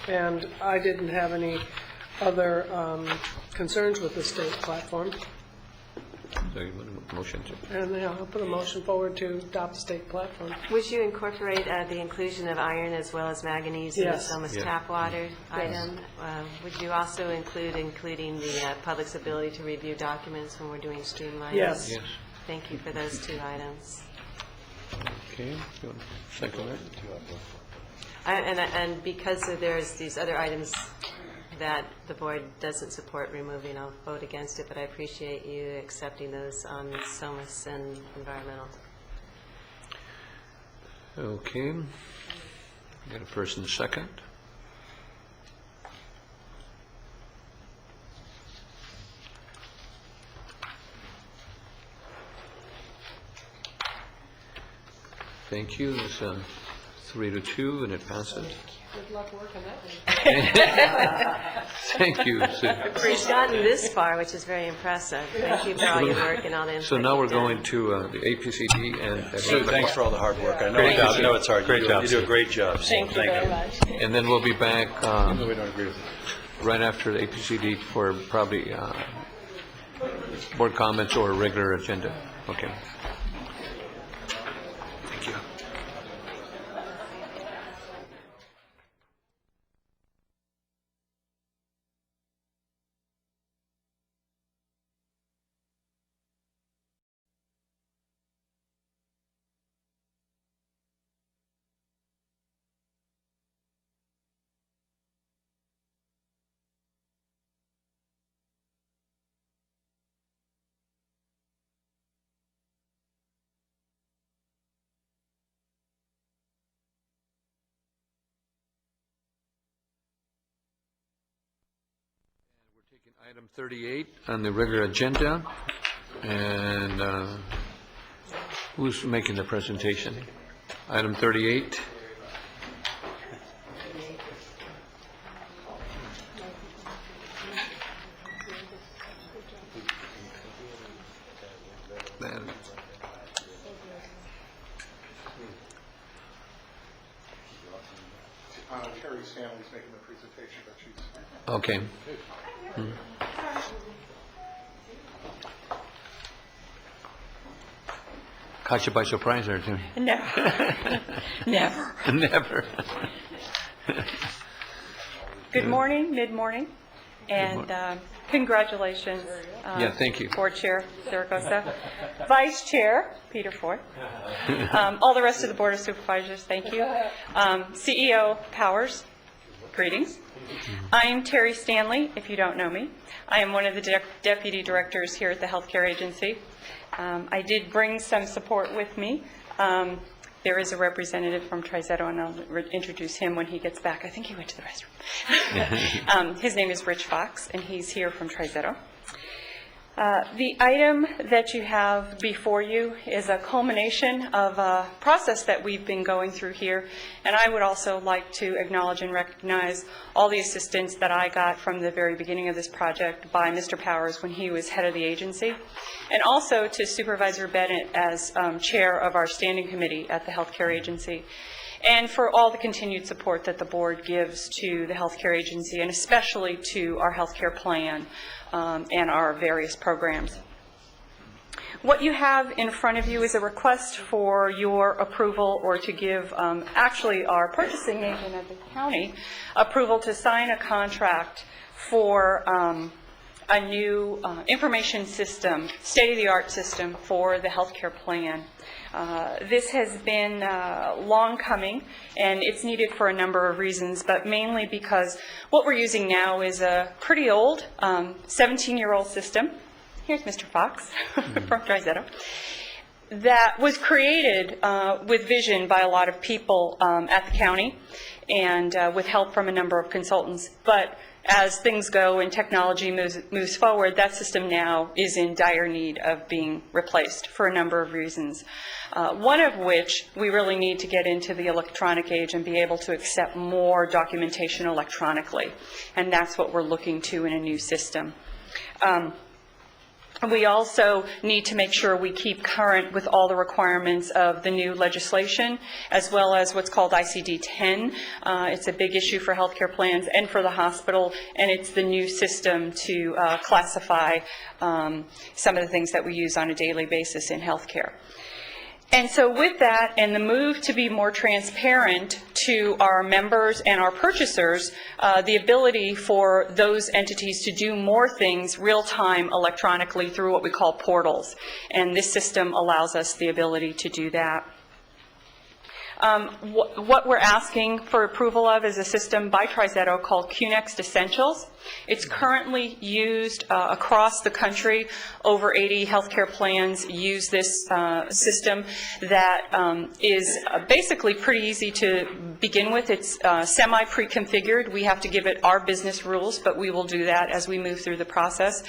And I didn't have any other concerns with the state platform. So you want a motion to? And I'll put a motion forward to adopt the state platform. Would you incorporate the inclusion of iron as well as manganese in the Yes. Somas Yeah. tap water item? Would you also including the public's ability to review documents when we're doing streamlining? Yes. Yes. Thank you for those 2 items. Okay, you want to second that? And because there's these other items that the board doesn't support removing, I'll vote against it, but I appreciate you accepting those on SOMAS and environmental. Okay. Got a first and a second. Thank you. It's 3-2, and it passes. Good luck working that one. Thank you, Sue. We've gotten this far, which is very impressive. Thank you for all your work and all the input. So now we're you've done. going to the APCD and... Sue, thanks for all the hard work. I know, Great job. I know it's hard. Great job, You do a Sue. great job. so Thank you very much. And then we'll be back Even though we don't agree with it. right after the APCD for probably board comments or a regular agenda. Okay. Thank you. Taking item 38 on the regular agenda, and who's making the presentation? Item 38. Man. Terry Stanley's making the presentation, but she's... Okay. Caught you by surprise there, Tim. No. Never. Never. Good morning, mid-morning, and congratulations. Yeah, thank you. Board Chair Zaragoza, Vice Chair Peter Ford, all the rest of the Board of Supervisors, thank you. CEO Powers, greetings. I'm Terry Stanley, if you don't know me. I am one of the deputy directors here at the Healthcare Agency. I did bring some support with me. There is a representative from Trizetto, and I'll introduce him when he gets back. I think he went to the restroom. His name is Rich Fox, and he's here from Trizetto. The item that you have before you is a culmination of a process that we've been going through here, and I would also like to acknowledge and recognize all the assistance that I got from the very beginning of this project by Mr. Powers when he was head of the agency, and also to Supervisor Bennett as chair of our standing committee at the Healthcare Agency, and for all the continued support that the board gives to the Healthcare Agency, and especially to our healthcare plan and our various programs. What you have in front of you is a request for your approval, or to give actually our purchasing agent at the county approval to sign a contract for a new information system, state-of-the-art system for the healthcare plan. This has been long coming, and it's needed for a number of reasons, but mainly because what we're using now is a pretty old 17-year-old system. Here's Mr. Fox from Trizetto. That was created with vision by a lot of people at the county, and with help from a number of consultants. But as things go and technology moves forward, that system now is in dire need of being replaced for a number of reasons. One of which, we really need to get into the electronic age and be able to accept more documentation electronically. And that's what we're looking to in a new system. We also need to make sure we keep current with all the requirements of the new legislation, as well as what's called ICD-10. It's a big issue for healthcare plans and for the hospital, and it's the new system to classify some of the things that we use on a daily basis in healthcare. And so with that, and the move to be more transparent to our members and our purchasers, the ability for those entities to do more things real-time electronically through what we call portals. And this system allows us the ability to do that. What we're asking for approval of is a system by TriZetto called QNext Essentials. It's currently used across the country. Over 80 healthcare plans use this system that is basically pretty easy to begin with. It's semi-pre-configured. We have to give it our business rules, but we will do that as we move through the process.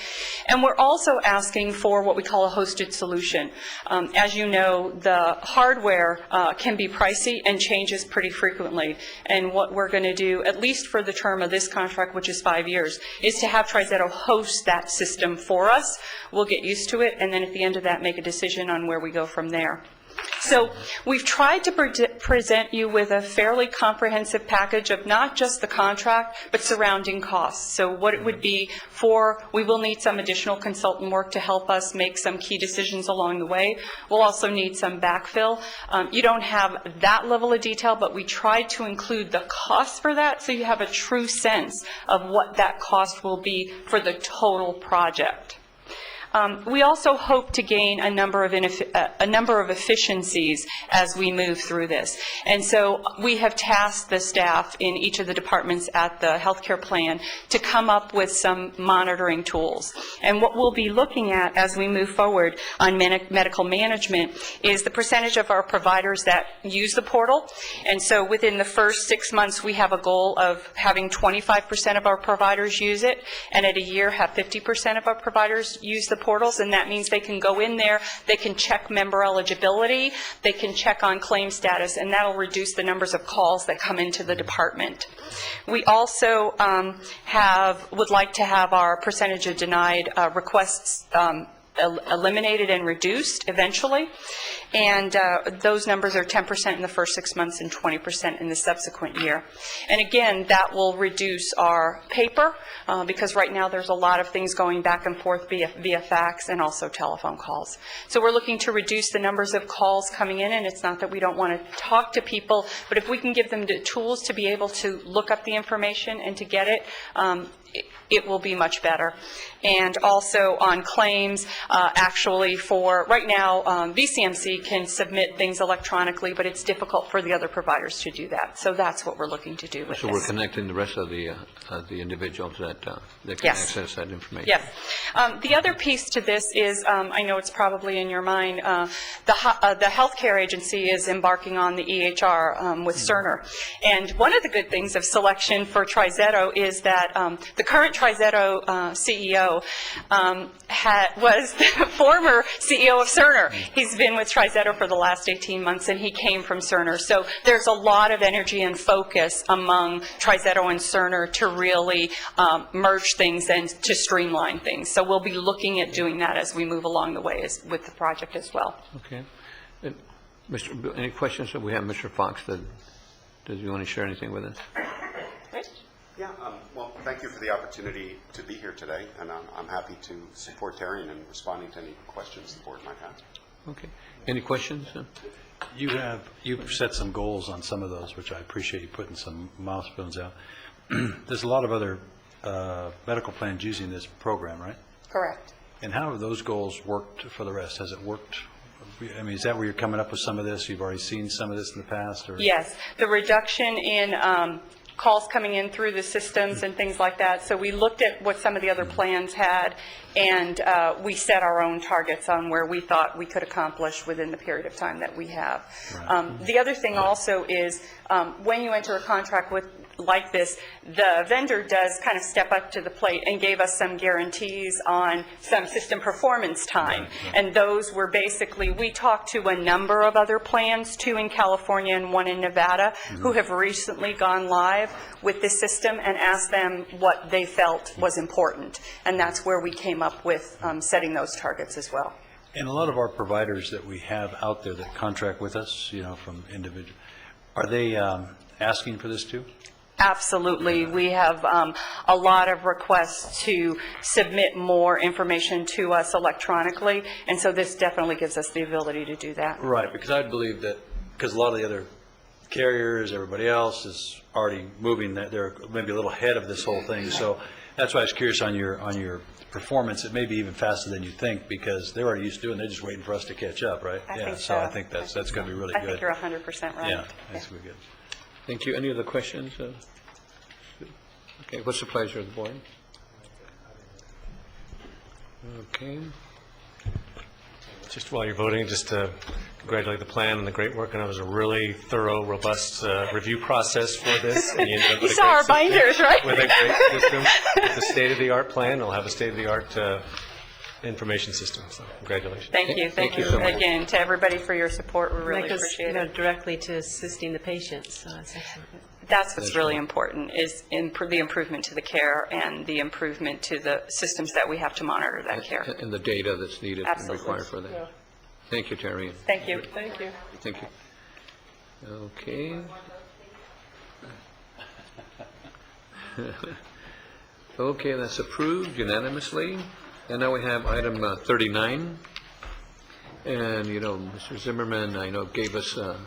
And we're also asking for what we call a hosted solution. As you know, the hardware can be pricey and changes pretty frequently. And what we're going to do, at least for the term of this contract, which is 5 years, is to have TriZetto host that system for us. We'll get used to it, and then at the end of that, make a decision on where we go from there. So we've tried to present you with a fairly comprehensive package of not just the contract, but surrounding costs. So what it would be for, we will need some additional consultant work to help us make some key decisions along the way. We'll also need some backfill. You don't have that level of detail, but we tried to include the cost for that so you have a true sense of what that cost will be for the total project. We also hope to gain a number of efficiencies as we move through this. And so we have tasked the staff in each of the departments at the healthcare plan to come up with some monitoring tools. And what we'll be looking at as we move forward on medical management is the percentage of our providers that use the portal. And so within the first 6 months, we have a goal of having 25% of our providers use it, and at a year have 50% of our providers use the portals, and that means they can go in there, they can check member eligibility, they can check on claim status, and that'll reduce the numbers of calls that come into the department. We also would like to have our percentage of denied requests eliminated and reduced eventually, and those numbers are 10% in the first 6 months and 20% in the subsequent year. And again, that will reduce our paper because right now there's a lot of things going back and forth via fax and also telephone calls. So we're looking to reduce the numbers of calls coming in, and it's not that we don't want to talk to people, but if we can give them the tools to be able to look up the information and to get it, it will be much better. And also on claims, actually for right now, VCMC can submit things electronically, but it's difficult for the other providers to do that. So that's what we're looking to do with So this. we're connecting the rest of the individuals that can Yes. access that information. Yes. The other piece to this is, I know it's probably in your mind, the healthcare agency is embarking on the EHR with Cerner. And one of the good things of selection for TriZetto is that the current TriZetto CEO was the former CEO of Cerner. He's been with TriZetto for the last 18 months, and he came from Cerner. So there's a lot of energy and focus among TriZetto and Cerner to really merge things and to streamline things. So we'll be looking at doing that as we move along the way with the project as well. Okay. Any questions? We have Mr. Fox. Does you want to share anything with us? Yeah, well, thank you for the opportunity to be here today, and I'm happy to support Terry in responding to any questions the board might have. Okay. Any questions? You've set some goals on some of those, which I appreciate you putting some milestones out. There's a lot of other medical plans using this program, right? Correct. And how have those goals worked for the rest? Has it worked? I mean, is that where you're coming up with some of this? You've already seen some of this in the past? Or? Yes. The reduction in calls coming in through the systems and things like that. So we looked at what some of the other plans had, and we set our own targets on where we thought we could accomplish within the period of time that we have. The other thing also is when you enter a contract like this, the vendor does kind of step up to the plate and gave us some guarantees on some system performance time. And those were basically, we talked to a number of other plans, 2 in California and 1 in Nevada, who have recently gone live with this system, and asked them what they felt was important. And that's where we came up with setting those targets as well. And a lot of our providers that we have out there that contract with us, you know, from individual, are they asking for this too? Absolutely. We have a lot of requests to submit more information to us electronically, and so this definitely gives us the ability to do that. Right, because I believe that, because a lot of the other carriers, everybody else is already moving, that they're maybe a little ahead of this whole thing. So That's why I was curious on your performance. It may be even faster than you think, because they're already used to it, and they're just waiting for us to catch up, right? I Yeah, think so so. I think that's going to be really good. I think you're 100% right. Yeah, that's going to be good. Thank you. Any other questions? Okay, what's the pleasure of the board? Okay. Just while you're voting, just to congratulate the plan and the great work, and it was a really thorough, robust review process for this. And you ended up with You a saw great our system- binders, right? With a great system, with a state-of-the-art plan. It'll have a state-of-the-art information system, so congratulations. Thank you. Thank you so much. again to everybody for your support. We really Like us, appreciate you know, it. directly to assisting the patients, so it's excellent. That's what's really important, is the improvement to the care and the improvement to the systems that we have to monitor that care. And the data that's needed and Absolutely. required for that. Thank you, Terry. Thank you. Thank you. Thank you. Okay. Okay, that's approved unanimously. And now we have item 39. And, you know, Mr. Zimmerman, I know, gave us a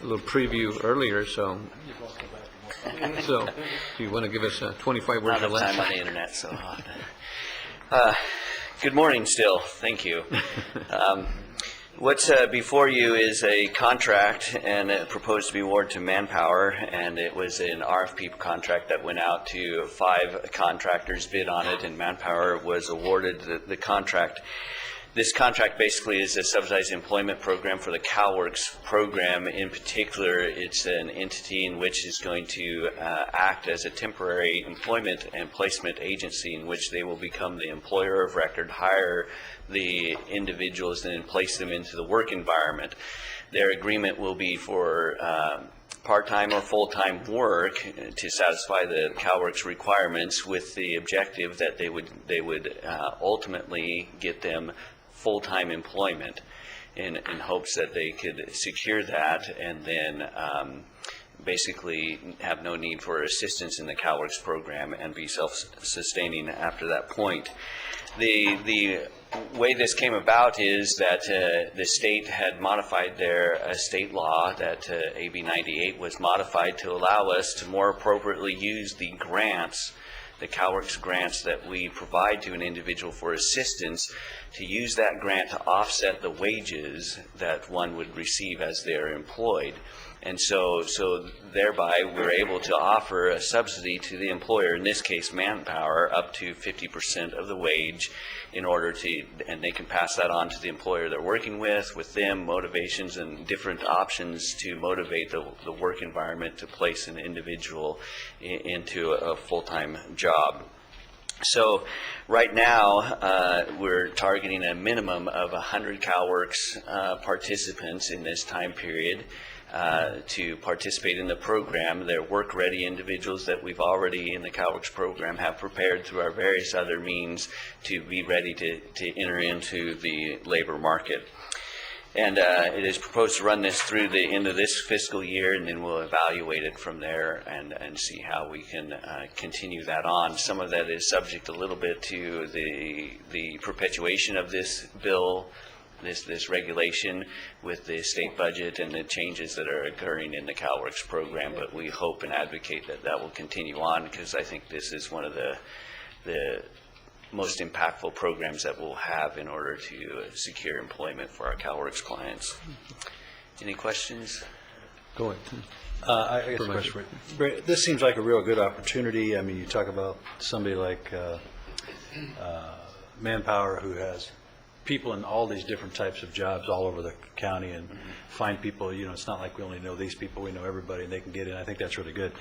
little preview earlier, so do you want to give us 25 words Not or enough less? time on the internet, so. Good morning still, thank you. What's before you is a contract, and it proposed to be awarded to Manpower, and it was an RFP contract that went out to 5 contractors, bid on it, and Manpower was awarded the contract. This contract basically is a subsidized employment program for the CalWorks program. In particular, it's an entity in which is going to act as a temporary employment and placement agency in which they will become the employer of record, hire the individuals, and then place them into the work environment. Their agreement will be for part-time or full-time work to satisfy the CalWorks requirements, with the objective that they would ultimately get them full-time employment in hopes that they could secure that and then basically have no need for assistance in the CalWorks program and be self-sustaining after that point. The way this came about is that the state had modified their state law, that AB 98 was modified to allow us to more appropriately use the grants, the CalWorks grants that we provide to an individual for assistance, to use that grant to offset the wages that one would receive as they're employed. And so thereby we're able to offer a subsidy to the employer, in this case Manpower, up to 50% of the wage, in order to, and they can pass that on to the employer they're working with them, motivations and different options to motivate the work environment to place an individual into a full-time job. So right now, we're targeting a minimum of 100 CalWorks participants in this time period to participate in the program. They're work-ready individuals that we've already in the CalWorks program have prepared through our various other means to be ready to enter into the labor market. And it is proposed to run this through the end of this fiscal year, and then we'll evaluate it from there and see how we can continue that on. Some of that is subject a little bit to the perpetuation of this bill, this regulation with the state budget and the changes that are occurring in the CalWorks program, but we hope and advocate that will continue on, because I think this is one of the most impactful programs that we'll have in order to secure employment for our CalWorks clients. Any questions? Go ahead. I guess a question for you. This seems like a real good opportunity. I mean, you talk about somebody like Manpower, who has people in all these different types of jobs all over the county, and find people, you know, it's not like we only know these people, we know everybody, and they can get in. I think that's really good.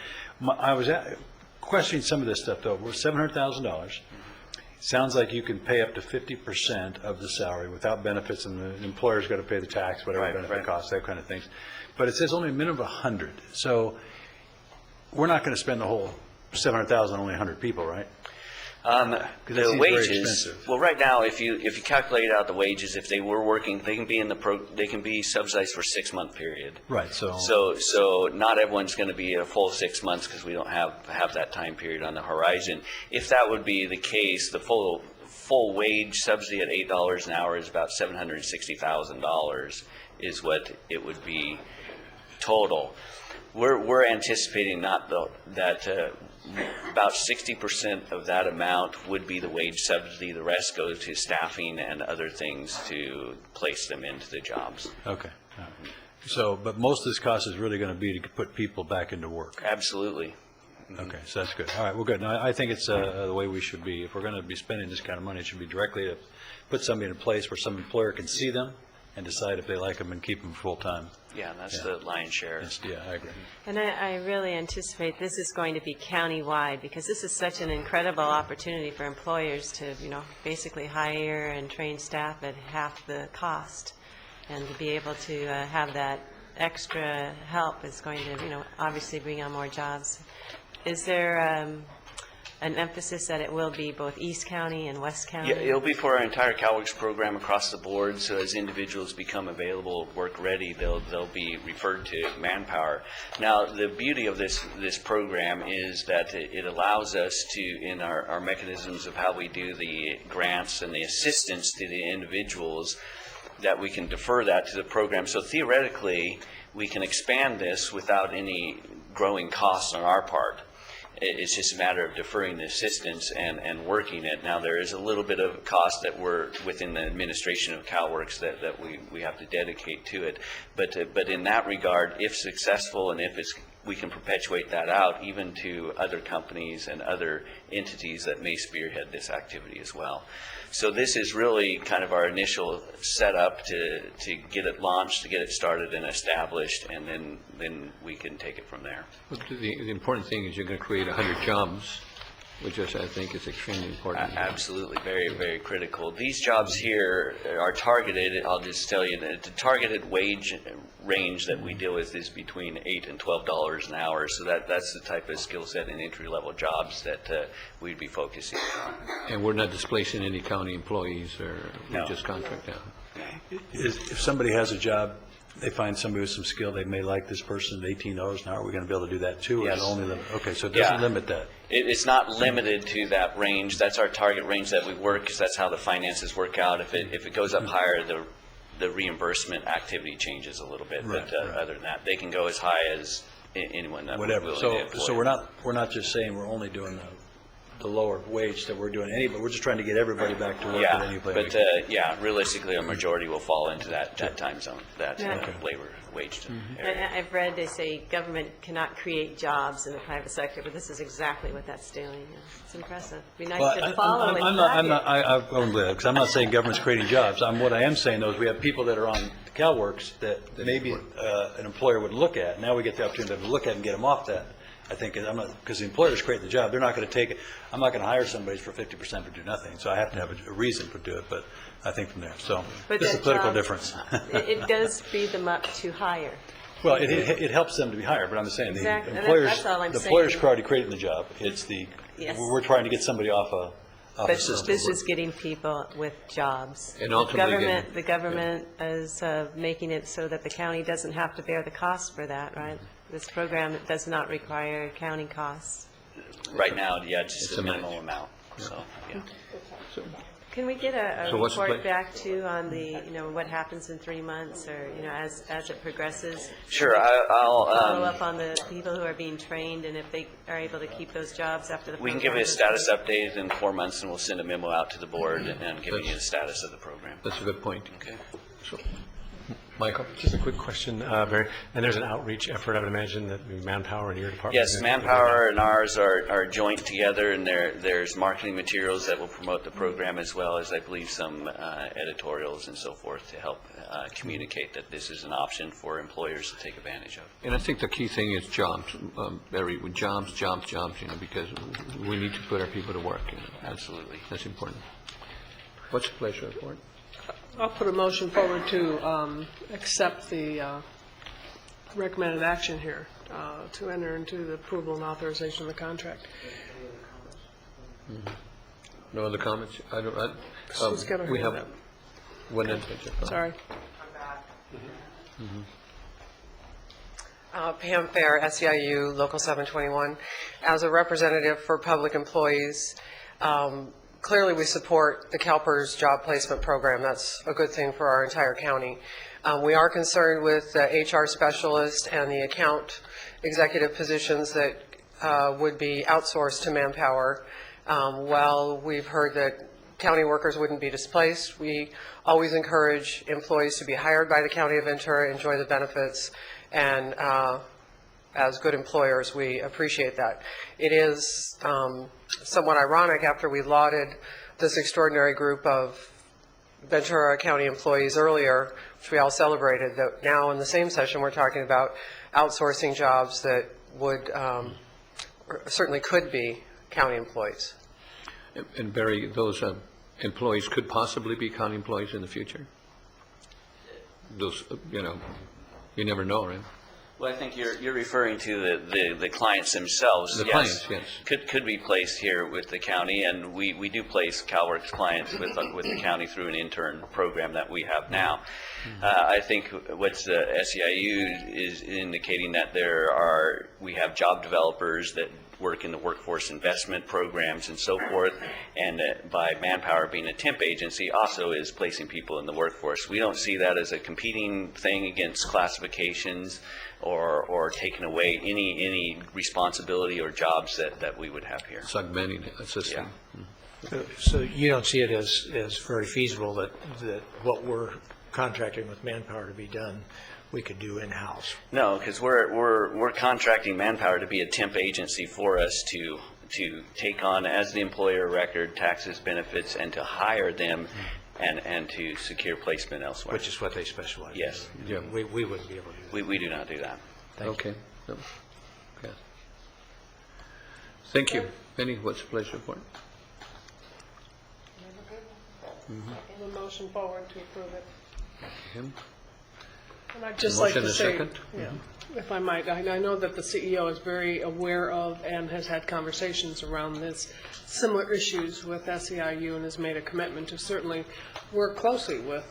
I was questioning some of this stuff, though. We're $700,000. Sounds like you can pay up to 50% of the salary without benefits, and the employer's got to pay the tax, whatever benefit costs, that kind of things. But it says only a minimum of 100. So we're not going to spend the whole $700,000 on only 100 people, right? The wages, well, right now, if you calculate out the wages, if they were working, they can be they can be subsidized for a 6-month period. Right. So not everyone's going to be a full 6 months, because we don't have that time period on the horizon. If that would be the case, the full wage subsidy at $8 an hour is about $760,000 is what it would be total. We're anticipating that about 60% of that amount would be the wage subsidy. The rest goes to staffing and other things to place them into the jobs. Okay. All right. So, but most of this cost is really going to be to put people back into work. Absolutely. Okay, so that's good. All right, well, good. Now, I think it's the way we should be. If we're going to be spending this kind of money, it should be directly to put somebody in a place where some employer can see them and decide if they like them and keep them full-time. Yeah, that's the lion's share. Yeah, I agree. And I really anticipate this is going to be county-wide, because this is such an incredible opportunity for employers to, basically hire and train staff at half the cost. And to be able to have that extra help is going to, obviously bring on more jobs. Is there an emphasis that it will be both East County and West County? Yeah, it'll be for our entire CalWorks program across the board. So as individuals become available, work ready, they'll be referred to Manpower. Now, the beauty of this program is that it allows us to, in our mechanisms of how we do the grants and the assistance to the individuals, that we can defer that to the program. So theoretically, we can expand this without any growing costs on our part. It's just a matter of deferring the assistance and working it. Now, there is a little bit of cost that we're within the administration of CalWorks that we have to dedicate to it. But in that regard, if successful and if we can perpetuate that out even to other companies and other entities that may spearhead this activity as well. So this is really kind of our initial setup to get it launched, to get it started and established, and then we can take it from there. Well, the important thing is you're going to create 100 jobs, which I think is extremely important. Absolutely, very, very critical. These jobs here are targeted, I'll just tell you, that the targeted wage range that we deal with is between $8 and $12 an hour. So that's the type of skill set and entry-level jobs that we'd be focusing on. And we're not displacing any county employees, or No. we just contract out. If somebody has a job, they find somebody with some skill, they may like this person at $18 an hour, we're going to be able to do that too? Or is it Yes. only okay, so it doesn't limit that. It's not limited to that range. That's our target range that we work, because that's how the finances work out. If it goes up higher, the reimbursement activity changes a little bit. Right, But other than that, they can go as high as anyone that we're Whatever. willing So to employ. so we're not just saying we're only doing the lower wage that we're doing but we're just trying to get everybody back to work at any place. But realistically, a majority will fall into that time zone, that Yeah. labor wage And area. I've read they say government cannot create jobs in the private sector, but this is exactly what that's doing. It's impressive. It'd be nice Well, to follow it. I'm glad, because I'm not saying government's creating jobs. What I am saying, though, is we have people that are on CalWorks that maybe an employer would look at. Now we get the opportunity to look at and get them off that. I think, because the employer's creating the job, they're not going to take it. I'm not going to hire somebody for 50% for do nothing, so I have to have a reason for do it, but I think from there. So But this is a that political job- difference. It does speed them up to hire. Well, it helps them to be hired, but I'm just saying, the Exactly. employers, That's all I'm the saying. employer's already creating the job. It's Yes. we're trying to get somebody off a But system. this is getting people with jobs. And ultimately The government is making it so that the county doesn't have to bear the cost for that, right? This program does not require county costs. Right now, just It's a a match. minimal amount, so, yeah. Can we get a So what's the report plan? back too on the, what happens in 3 months, or, as it progresses? Sure, I'll, Follow up on the people who are being trained, and if they are able to keep those jobs after the we can program give you a is- status update in 4 months, and we'll send a memo out to the board and giving you the status of the program. That's a good point. Okay. So, Michael? Just a quick question, Barry. And there's an outreach effort, I would imagine, that Manpower and your department. Yes, Manpower and ours are joint together, and there's marketing materials that will promote the program, as well as, I believe, some editorials and so forth to help communicate that this is an option for employers to take advantage of. And I think the key thing is jobs, Barry, with jobs, because we need to put our people to work. Absolutely. That's important. What's the pleasure of the board? I'll put a motion forward to accept the recommended action here, to enter into the approval and authorization of the contract. No other comments? Who's got her We hand have up? one individual. Sorry. Pam Fair, SEIU, Local 721. As a representative for public employees, clearly we support the CalPERS job placement program. That's a good thing for our entire county. We are concerned with the HR specialist and the account executive positions that would be outsourced to Manpower. While we've heard that county workers wouldn't be displaced, we always encourage employees to be hired by the County of Ventura, enjoy the benefits, and as good employers, we appreciate that. It is somewhat ironic after we lauded this extraordinary group of Ventura County employees earlier, which we all celebrated, that now in the same session we're talking about outsourcing jobs that would certainly could be county employees. And Barry, those employees could possibly be county employees in the future? Those, you never know, right? Well, I think you're referring to the clients themselves. The clients, yes. Could be placed here with the county, and we do place CalWorks clients with the county through an intern program that we have now. I think what's the SEIU is indicating that we have job developers that work in the workforce investment programs and so forth, and by Manpower being a temp agency also is placing people in the workforce. We don't see that as a competing thing against classifications or taking away any responsibility or jobs that we would have here. Segmenting a system. Yeah. So you don't see it as very feasible that what we're contracting with Manpower to be done, we could do in-house? No, because we're contracting Manpower to be a temp agency for us to take on as the employer record, taxes, benefits, and to hire them and to secure placement elsewhere. Which is what they specialize in. Yes. Yeah, we wouldn't be able to do that. We do not do that. Okay. No. Okay. Thank you. Penny, what's the pleasure for it? The motion forward to approve it. Him? And I'd just like to Motion say, and a second? yeah, if I might, I know that the CEO is very aware of and has had conversations around this, similar issues with SEIU, and has made a commitment to certainly work closely with,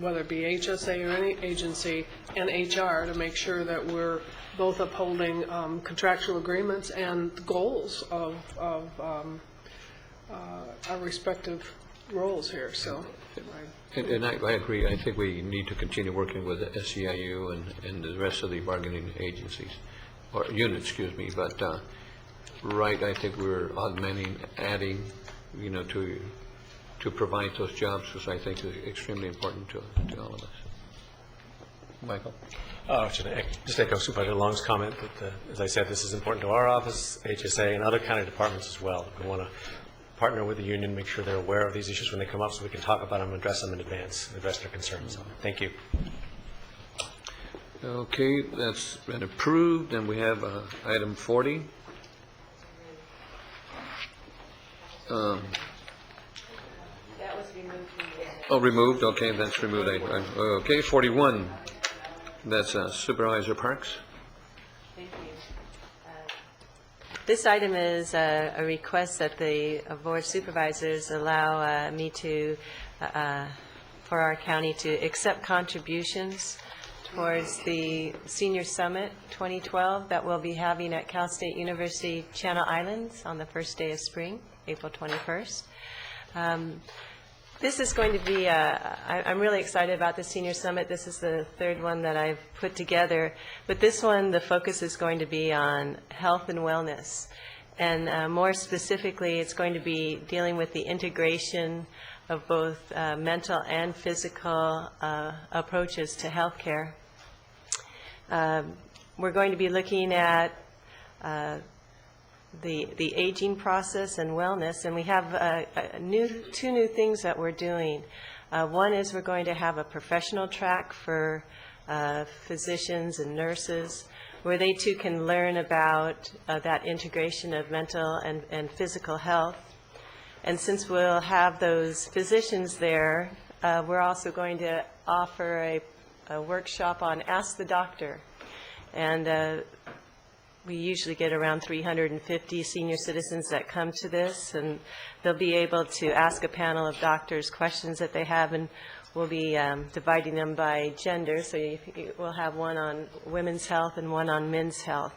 whether it be HSA or any agency, and HR to make sure that we're both upholding contractual agreements and goals of our respective roles here, so. And I agree. I think we need to continue working with the SEIU and the rest of the bargaining agencies, or units, excuse me. But right, I think we're augmenting, adding, to provide those jobs, which I think is extremely important to all of us. Michael? Just echo Supervisor Long's comment that, as I said, this is important to our office, HSA, and other county departments as well. We want to partner with the union, make sure they're aware of these issues when they come up so we can talk about them and address them in advance, address their concerns. So, thank you. Okay, that's been approved, and we have item 40. That was removed from the... Oh, removed, okay, that's removed. Okay, 41, that's Supervisor Parks. Thank you. This item is a request that the Board of Supervisors allow me to, for our county to accept contributions towards the Senior Summit 2012 that we'll be having at Cal State University Channel Islands on the first day of spring, April 21st. This is going to be, I'm really excited about the Senior Summit. This is the third one that I've put together. But this one, the focus is going to be on health and wellness. And more specifically, it's going to be dealing with the integration of both mental and physical approaches to health care. We're going to be looking at the aging process and wellness, and we have two new things that we're doing. One is we're going to have a professional track for physicians and nurses, where they too can learn about that integration of mental and physical health. And since we'll have those physicians there, we're also going to offer a workshop on Ask the Doctor. And we usually get around 350 senior citizens that come to this, and they'll be able to ask a panel of doctors questions that they have, and we'll be dividing them by gender, so we'll have one on women's health and one on men's health.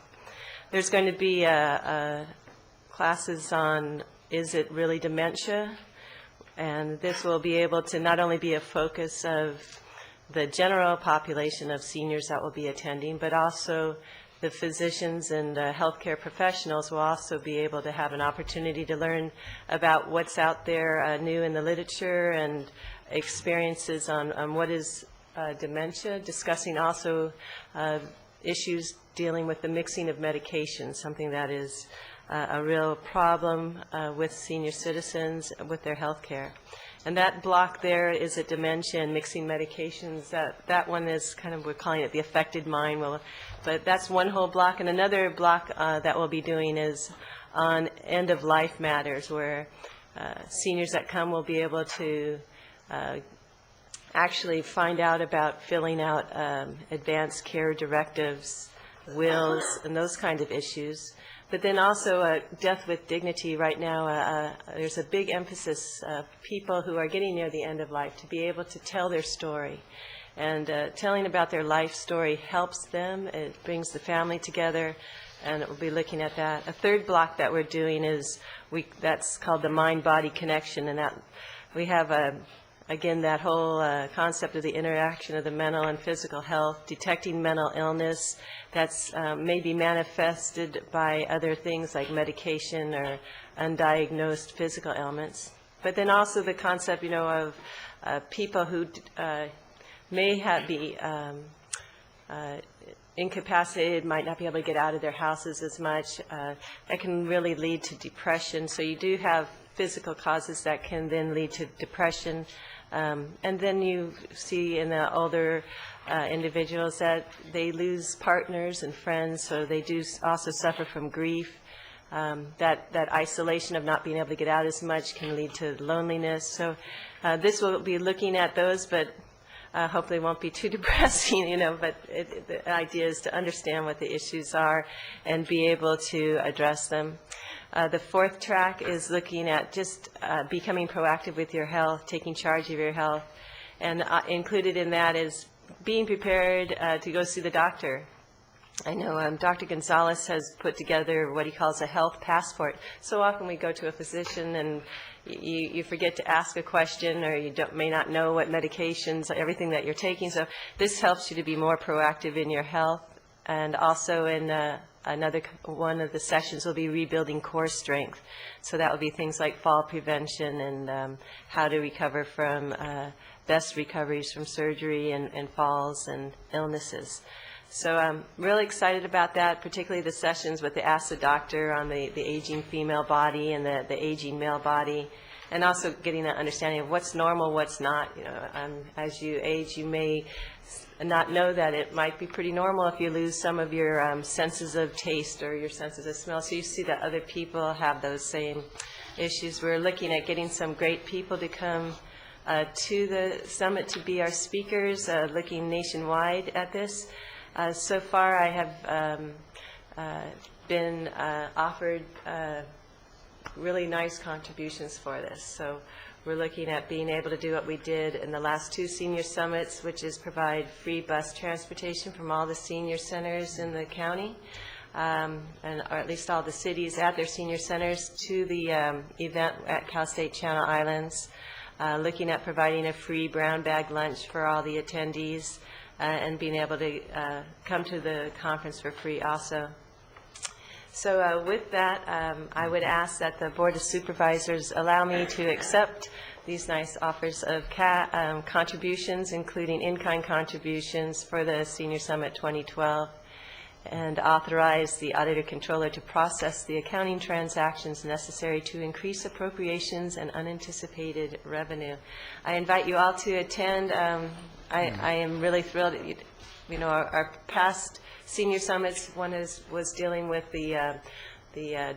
There's going to be classes on, is it really dementia? And this will be able to not only be a focus of the general population of seniors that will be attending, but also the physicians and healthcare professionals will also be able to have an opportunity to learn about what's out there new in the literature and experiences on what is dementia, discussing also issues dealing with the mixing of medications, something that is a real problem with senior citizens with their health care. And that block there is at dementia and mixing medications. That one is kind of, we're calling it the affected mind. Well, but that's one whole block. And another block that we'll be doing is on end-of-life matters, where seniors that come will be able to actually find out about filling out advanced care directives, wills, and those kind of issues. But then also death with dignity. Right now, there's a big emphasis of people who are getting near the end of life to be able to tell their story. And telling about their life story helps them. It brings the family together, and we'll be looking at that. A third block that we're doing is, that's called the mind-body connection, and that we have again, that whole concept of the interaction of the mental and physical health, detecting mental illness that's maybe manifested by other things like medication or undiagnosed physical ailments. But then also the concept, of people who may be incapacitated, might not be able to get out of their houses as much. That can really lead to depression. So you do have physical causes that can then lead to depression. And then you see in the older individuals that they lose partners and friends, so they do also suffer from grief. That isolation of not being able to get out as much can lead to loneliness. So this will be looking at those, but hopefully it won't be too depressing, but the idea is to understand what the issues are and be able to address them. The fourth track is looking at just becoming proactive with your health, taking charge of your health. And included in that is being prepared to go see the doctor. I know Dr. Gonzalez has put together what he calls a health passport. So often we go to a physician and you forget to ask a question, or you may not know what medications, everything that you're taking. So this helps you to be more proactive in your health. And also in another one of the sessions will be rebuilding core strength. So that will be things like fall prevention and how to recover from best recoveries from surgery and falls and illnesses. So I'm really excited about that, particularly the sessions with the Ask the Doctor on the aging female body and the aging male body, and also getting an understanding of what's normal, what's not. As you age, you may not know that it might be pretty normal if you lose some of your senses of taste or your senses of smell. So you see that other people have those same issues. We're looking at getting some great people to come to the summit to be our speakers, looking nationwide at this. So far, I have been offered really nice contributions for this. So we're looking at being able to do what we did in the last two senior summits, which is provide free bus transportation from all the senior centers in the county, or at least all the cities at their senior centers, to the event at Cal State Channel Islands, looking at providing a free brown bag lunch for all the attendees, and being able to come to the conference for free also. So with that, I would ask that the Board of Supervisors allow me to accept these nice offers of contributions, including in-kind contributions for the Senior Summit 2012, and authorize the Auditor Controller to process the accounting transactions necessary to increase appropriations and unanticipated revenue. I invite you all to attend. I am really thrilled. Our past senior summits, one was dealing with the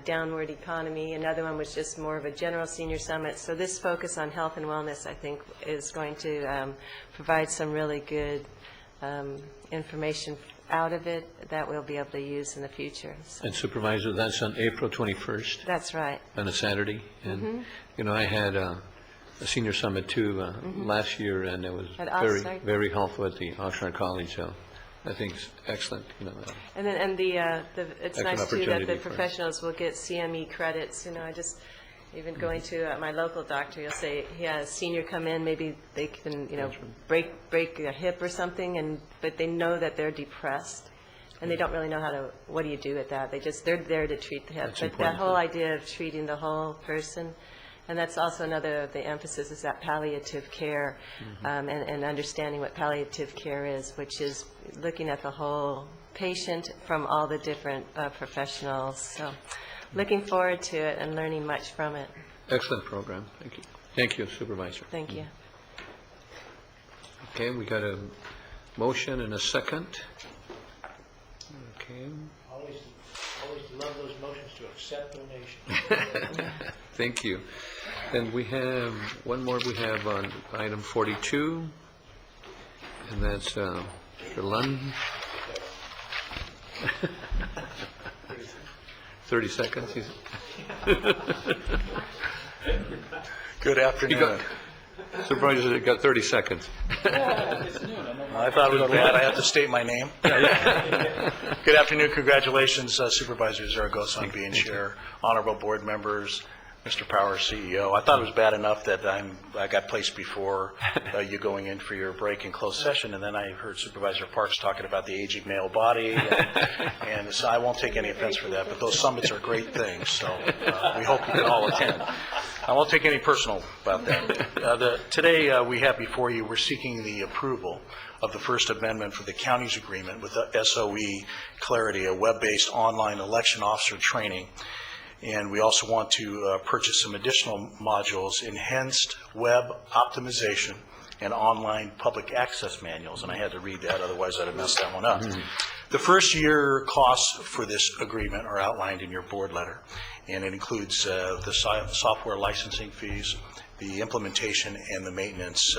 downward economy. Another one was just more of a general senior summit. So this focus on health and wellness, I think, is going to provide some really good information out of it that we'll be able to use in the future. So. And Supervisor, that's on April 21st? That's right. On a Saturday? And, I had a senior summit too last year, and it was very, very helpful at the Oxnard College. So I think it's excellent. And then it's nice too that the professionals will get CME credits. I just even going to my local doctor, you'll say he has a senior come in, maybe they can break a hip or something, but they know that they're depressed, and they don't really know what do you do with that? They're there to treat the hip. That's But important. that whole idea of treating the whole person, and that's also another of the emphasis is that palliative care, and understanding what palliative care is, which is looking at the whole patient from all the different professionals. So looking forward to it and learning much from it. Excellent program. Thank you. Thank you, Supervisor. Thank you. Okay, we got a motion and a second. Okay. Always love those motions to accept donations. Thank you. And we have, one more we have on item 42, and that's Mr. Lund. 30 seconds. Good afternoon. Supervisor, you got 30 seconds. I thought it was bad. I have to state my name. Good afternoon. Congratulations, Supervisor Zaragoza, on being chair, honorable board members, Mr. Powers, CEO. I thought it was bad enough that I got placed before you going in for your break in closed session, and then I heard Supervisor Parks talking about the aging male body, and so I won't take any offense for that, but those summits are great things, so we hope you can all attend. I won't take any personal about that. Today we have before you, we're seeking the approval of the First Amendment for the county's agreement with the SOE Clarity, a web-based online election officer training. And we also want to purchase some additional modules, enhanced web optimization and online public access manuals. And I had to read that, otherwise I'd have messed that one up. The first year costs for this agreement are outlined in your board letter. And it includes the software licensing fees, the implementation, and the maintenance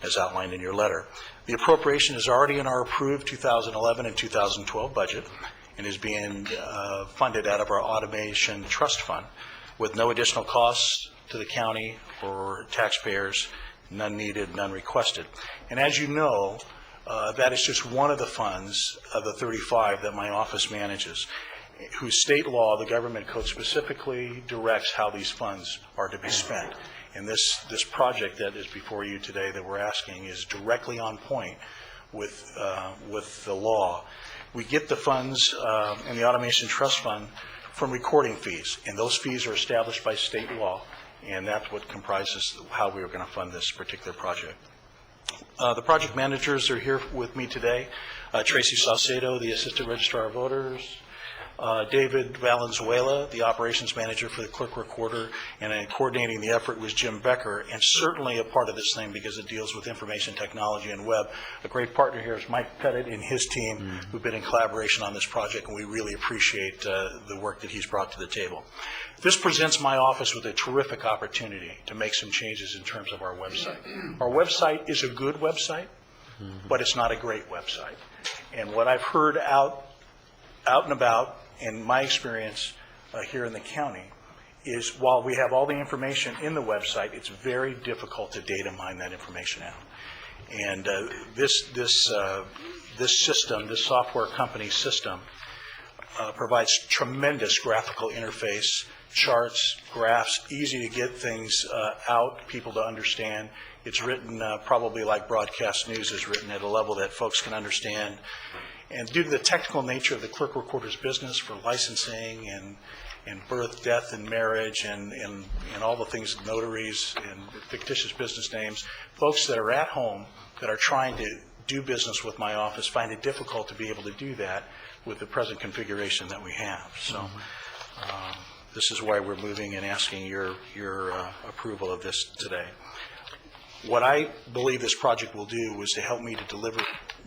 as outlined in your letter. The appropriation is already in our approved 2011 and 2012 budget, and is being funded out of our automation trust fund with no additional costs to the county or taxpayers, none needed, none requested. And as you know, that is just one of the funds of the 35 that my office manages, whose state law, the government code, specifically directs how these funds are to be spent. And this project that is before you today that we're asking is directly on point with the law. We get the funds in the Automation Trust Fund from recording fees, and those fees are established by state law, and that's what comprises how we are going to fund this particular project. The project managers are here with me today. Tracy Saucedo, the Assistant Registrar of Voters, David Valenzuela, the operations manager for the clerk recorder, and coordinating the effort was Jim Becker, and certainly a part of this thing because it deals with information technology and web. A great partner here is Mike Pettit and his team, who've been in collaboration on this project, and we really appreciate the work that he's brought to the table. This presents my office with a terrific opportunity to make some changes in terms of our website. Our website is a good website, but it's not a great website. And what I've heard out and about, in my experience here in the county, is while we have all the information in the website, it's very difficult to data mine that information out. And this system, this software company system, provides tremendous graphical interface, charts, graphs, easy to get things out, people to understand. It's written probably like broadcast news is written, at a level that folks can understand. And due to the technical nature of the clerk recorder's business for licensing and birth, death, and marriage, and all the things, notaries and fictitious business names, folks that are at home that are trying to do business with my office find it difficult to be able to do that with the present configuration that we have. So this is why we're moving and asking your approval of this today. What I believe this project will do is to help me to deliver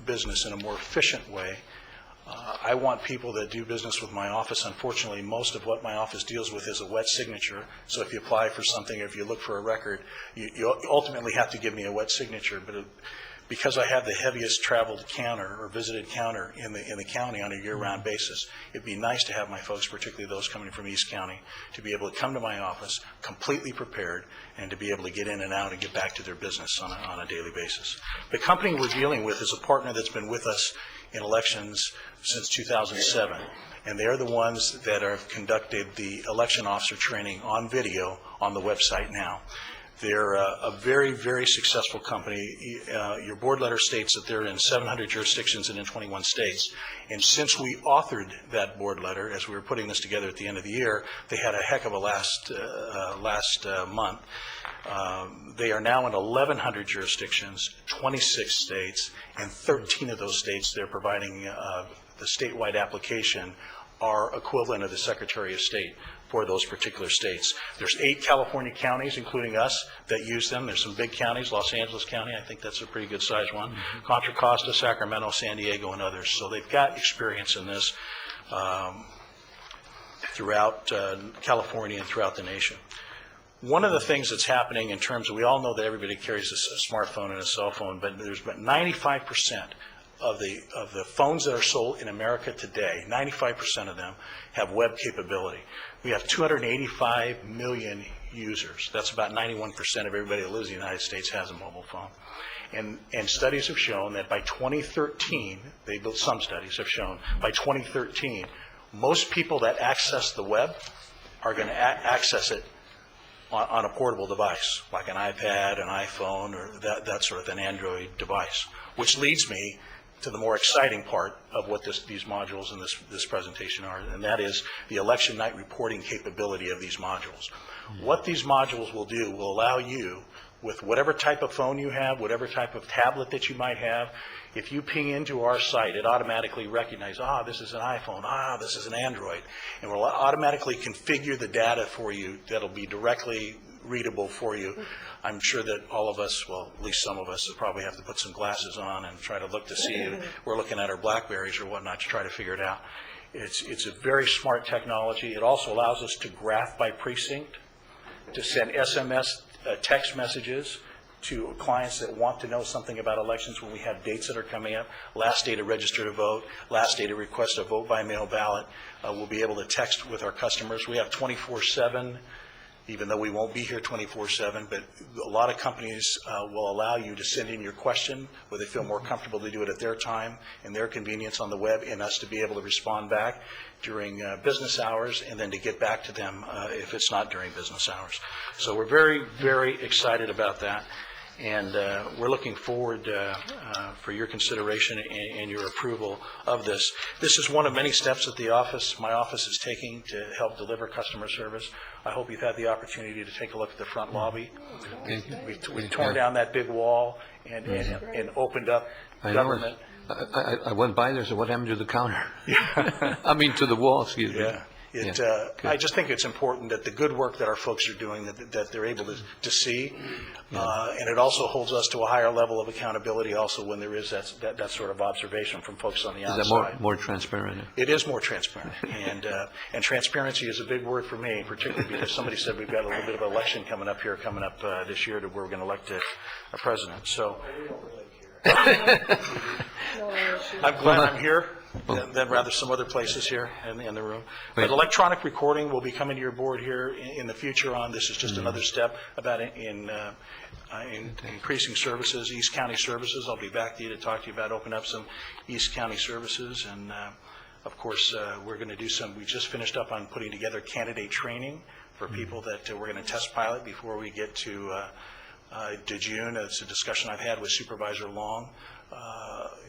business in a more efficient way. I want people that do business with my office. Unfortunately, most of what my office deals with is a wet signature. So if you apply for something, or if you look for a record, you ultimately have to give me a wet signature. But because I have the heaviest traveled counter or visited counter in the county on a year-round basis, it'd be nice to have my folks, particularly those coming from East County, to be able to come to my office completely prepared and to be able to get in and out and get back to their business on a daily basis. The company we're dealing with is a partner that's been with us in elections since 2007, and they're the ones that have conducted the election officer training on video on the website now. They're a very, very successful company. Your board letter states that they're in 700 jurisdictions and in 21 states. And since we authored that board letter, as we were putting this together at the end of the year, they had a heck of a last month. They are now in 1,100 jurisdictions, 26 states, and 13 of those states they're providing the statewide application are equivalent of the Secretary of State for those particular states. There's 8 California counties, including us, that use them. There's some big counties, Los Angeles County, I think that's a pretty good sized one, Contra Costa, Sacramento, San Diego, and others. So they've got experience in this throughout California and throughout the nation. One of the things that's happening in terms of, we all know that everybody carries a smartphone and a cell phone, but there's about 95% of the phones that are sold in America today, 95% of them have web capability. We have 285 million users. That's about 91% of everybody that lives in the United States has a mobile phone. And studies have shown that by 2013, some studies have shown, by 2013, most people that access the web are going to access it on a portable device, like an iPad, an iPhone, or that sort of an Android device, which leads me to the more exciting part of what these modules in this presentation are, and that is the election night reporting capability of these modules. What these modules will do will allow you, with whatever type of phone you have, whatever type of tablet that you might have, if you ping into our site, it automatically recognizes, this is an iPhone, this is an Android, and will automatically configure the data for you that'll be directly readable for you. I'm sure that all of us, well, at least some of us, probably have to put some glasses on and try to look to see if we're looking at our BlackBerries or whatnot to try to figure it out. It's a very smart technology. It also allows us to graph by precinct, to send SMS text messages to clients that want to know something about elections when we have dates that are coming up, last day to register to vote, last day to request a vote by mail ballot. We'll be able to text with our customers. We have 24/7, even though we won't be here 24/7, but a lot of companies will allow you to send in your question where they feel more comfortable to do it at their time and their convenience on the web, and us to be able to respond back during business hours and then to get back to them if it's not during business hours. So we're very, very excited about that. And we're looking forward for your consideration and your approval of this. This is one of many steps that my office is taking to help deliver customer service. I hope you've had the opportunity to take a look at the front lobby. We tore down that big wall and opened up government. I went by there, so what happened to the counter? I mean, to the wall, excuse me. I just think it's important that the good work that our folks are doing, that they're able to see, and it also holds us to a higher level of accountability also when there is that sort of observation from folks on the outside. Is that more transparent? It is more transparent, and transparency is a big word for me, particularly because somebody said we've got a little bit of an election coming up this year to where we're going to elect a president. So I'm glad I'm here than rather some other places here in the room. But electronic recording will be coming to your board here in the future on. This is just another step about in increasing services, East County services. I'll be back to you to talk to you about opening up some East County services. And of course, we're going to do we just finished up on putting together candidate training for people that we're going to test pilot before we get to June. It's a discussion I've had with Supervisor Long.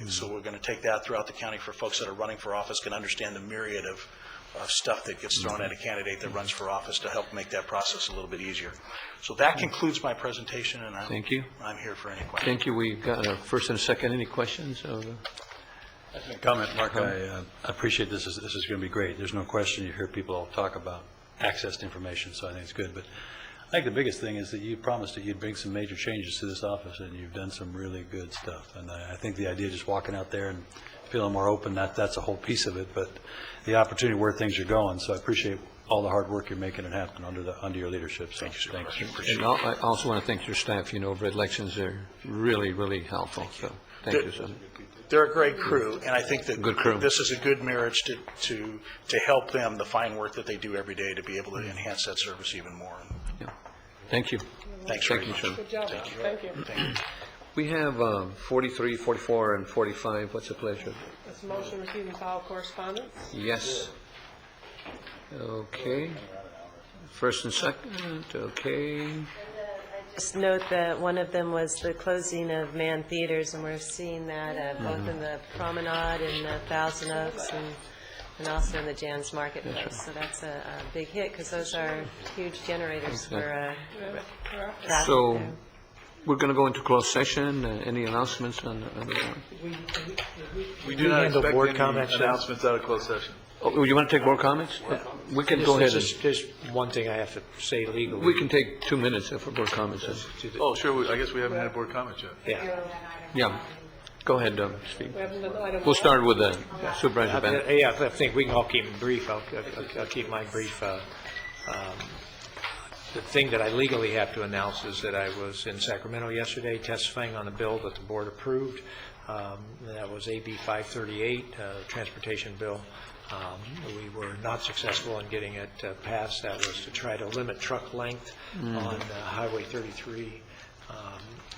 So we're going to take that throughout the county for folks that are running for office, can understand the myriad of stuff that gets thrown at a candidate that runs for office to help make that process a little bit easier. So that concludes my presentation, and Thank you. I'm here for any questions. Thank you. We've got a first and a second. Any questions? Comment, Mark. I appreciate this. This is going to be great. There's no question. You hear people talk about access to information, so I think it's good. But I think the biggest thing is that you promised that you'd bring some major changes to this office, and you've done some really good stuff. And I think the idea of just walking out there and feeling more open, that's a whole piece of it. But the opportunity where things are going, so I appreciate all the hard work you're making it happen under your leadership. So thanks. And I also want to thank your staff. Over elections, they're really, really helpful. So thank you, sir. They're a great crew, and I think that this is a good marriage to help them, the fine work that they do every day, to be able to enhance that service even more. Thank you. Thanks very much. Sir. Good job. Thank you. We have 43, 44, and 45. What's the pleasure? This motion receive and file correspondence? Yes. Okay. First and second, okay. Just note that one of them was the closing of Mann Theaters, and we're seeing that both in the Promenade in Thousand Oaks and also in the Jan's Marketplace. So that's a big hit, because those are huge generators for traffic So, there. we're going to go into closed session. Any announcements on We do not handle expect board any comments, sir? announcements out of closed session. Oh, you want to take more comments? We can go ahead. There's one thing I have to say legally. We can take 2 minutes for board comments. Oh, sure, I guess we haven't had board comments yet. Yeah. Yeah. Go ahead, Steve. We haven't done item We'll start with Supervisor Bennett. Yeah, I think we can all keep them brief. I'll keep mine brief. The thing that I legally have to announce is that I was in Sacramento yesterday testifying on the bill that the board approved. That was AB 538, transportation bill. We were not successful in getting it passed. That was to try to limit truck length on Highway 33.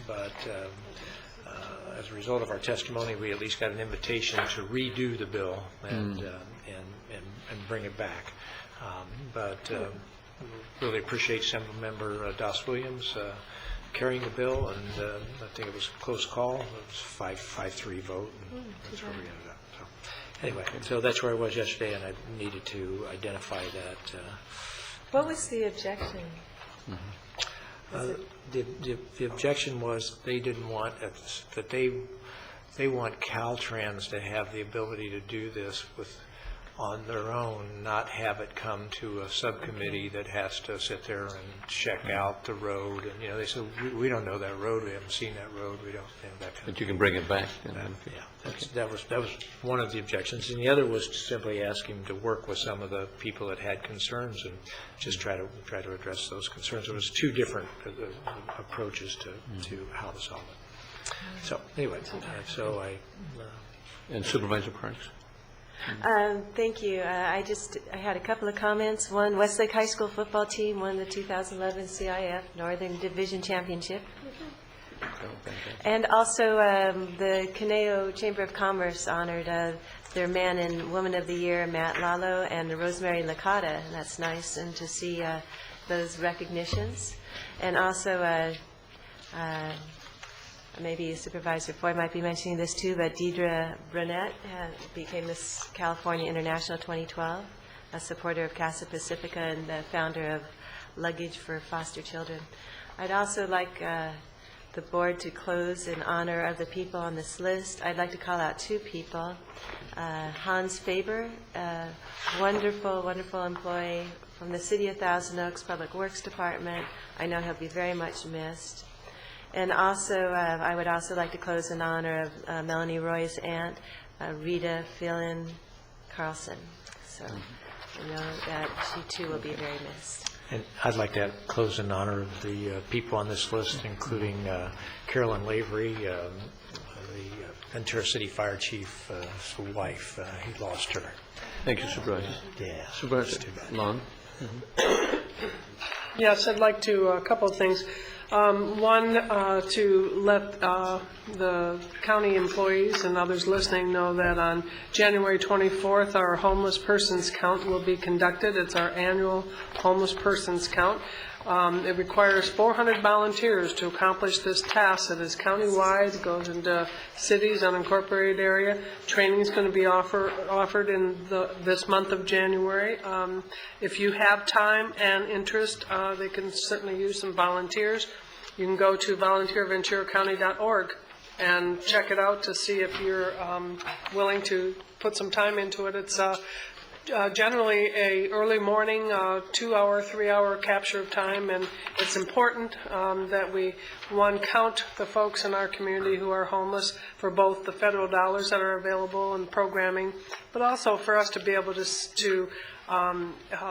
But as a result of our testimony, we at least got an invitation to redo the bill and bring it back. But really appreciate Assemblymember Doss Williams carrying the bill, and I think it was a close call. It was 5-3 vote, and that's where we ended up. So anyway, so that's where I was yesterday, and I needed to identify that. What was the objection? The objection was they didn't want, that they want Caltrans to have the ability to do this on their own, not have it come to a subcommittee that has to sit there and check out the road. And, they said, we don't know that road, we haven't seen that road, we don't know that kind of. But you can bring it back. That was one of the objections, and the other was to simply ask him to work with some of the people that had concerns and just try to address those concerns. There was two different approaches to how to solve it. So anyway, And Supervisor Parks. Thank you. I had a couple of comments. One, Westlake High School football team won the 2011 CIF Northern Division Championship. And also, the Caneo Chamber of Commerce honored their Man and Woman of the Year, Matt Lalo, and Rosemary Licata. And that's nice, and to see those recognitions. And also, maybe Supervisor Foy might be mentioning this too, but Deidre Brunette became Miss California International 2012, a supporter of Casa Pacifica and the founder of Luggage for Foster Children. I'd also like the board to close in honor of the people on this list. I'd like to call out two people. Hans Faber, a wonderful, wonderful employee from the City of Thousand Oaks Public Works Department. I know he'll be very much missed. And also, I would also like to close in honor of Melanie Roy's aunt, Rita Phelan Carlson. So I know that she too will be very missed. And I'd like to close in honor of the people on this list, including Carolyn Lavery, the Ventura City Fire Chief's wife. He lost her. Thank you, Supervisor. Yeah. Supervisor Long. Yes, I'd like to, a couple of things. One, to let the county employees and others listening know that on January 24th, our homeless persons count will be conducted. It's our annual homeless persons count. It requires 400 volunteers to accomplish this task. It is countywide. It goes into cities, unincorporated area. Training is going to be offered in this month of January. If you have time and interest, they can certainly use some volunteers. You can go to volunteerventuracounty.org and check it out to see if you're willing to put some time into it. It's generally a early morning, 2-hour, 3-hour capture of time, and it's important that we, one, count the folks in our community who are homeless for both the federal dollars that are available and programming, but also for us to be able to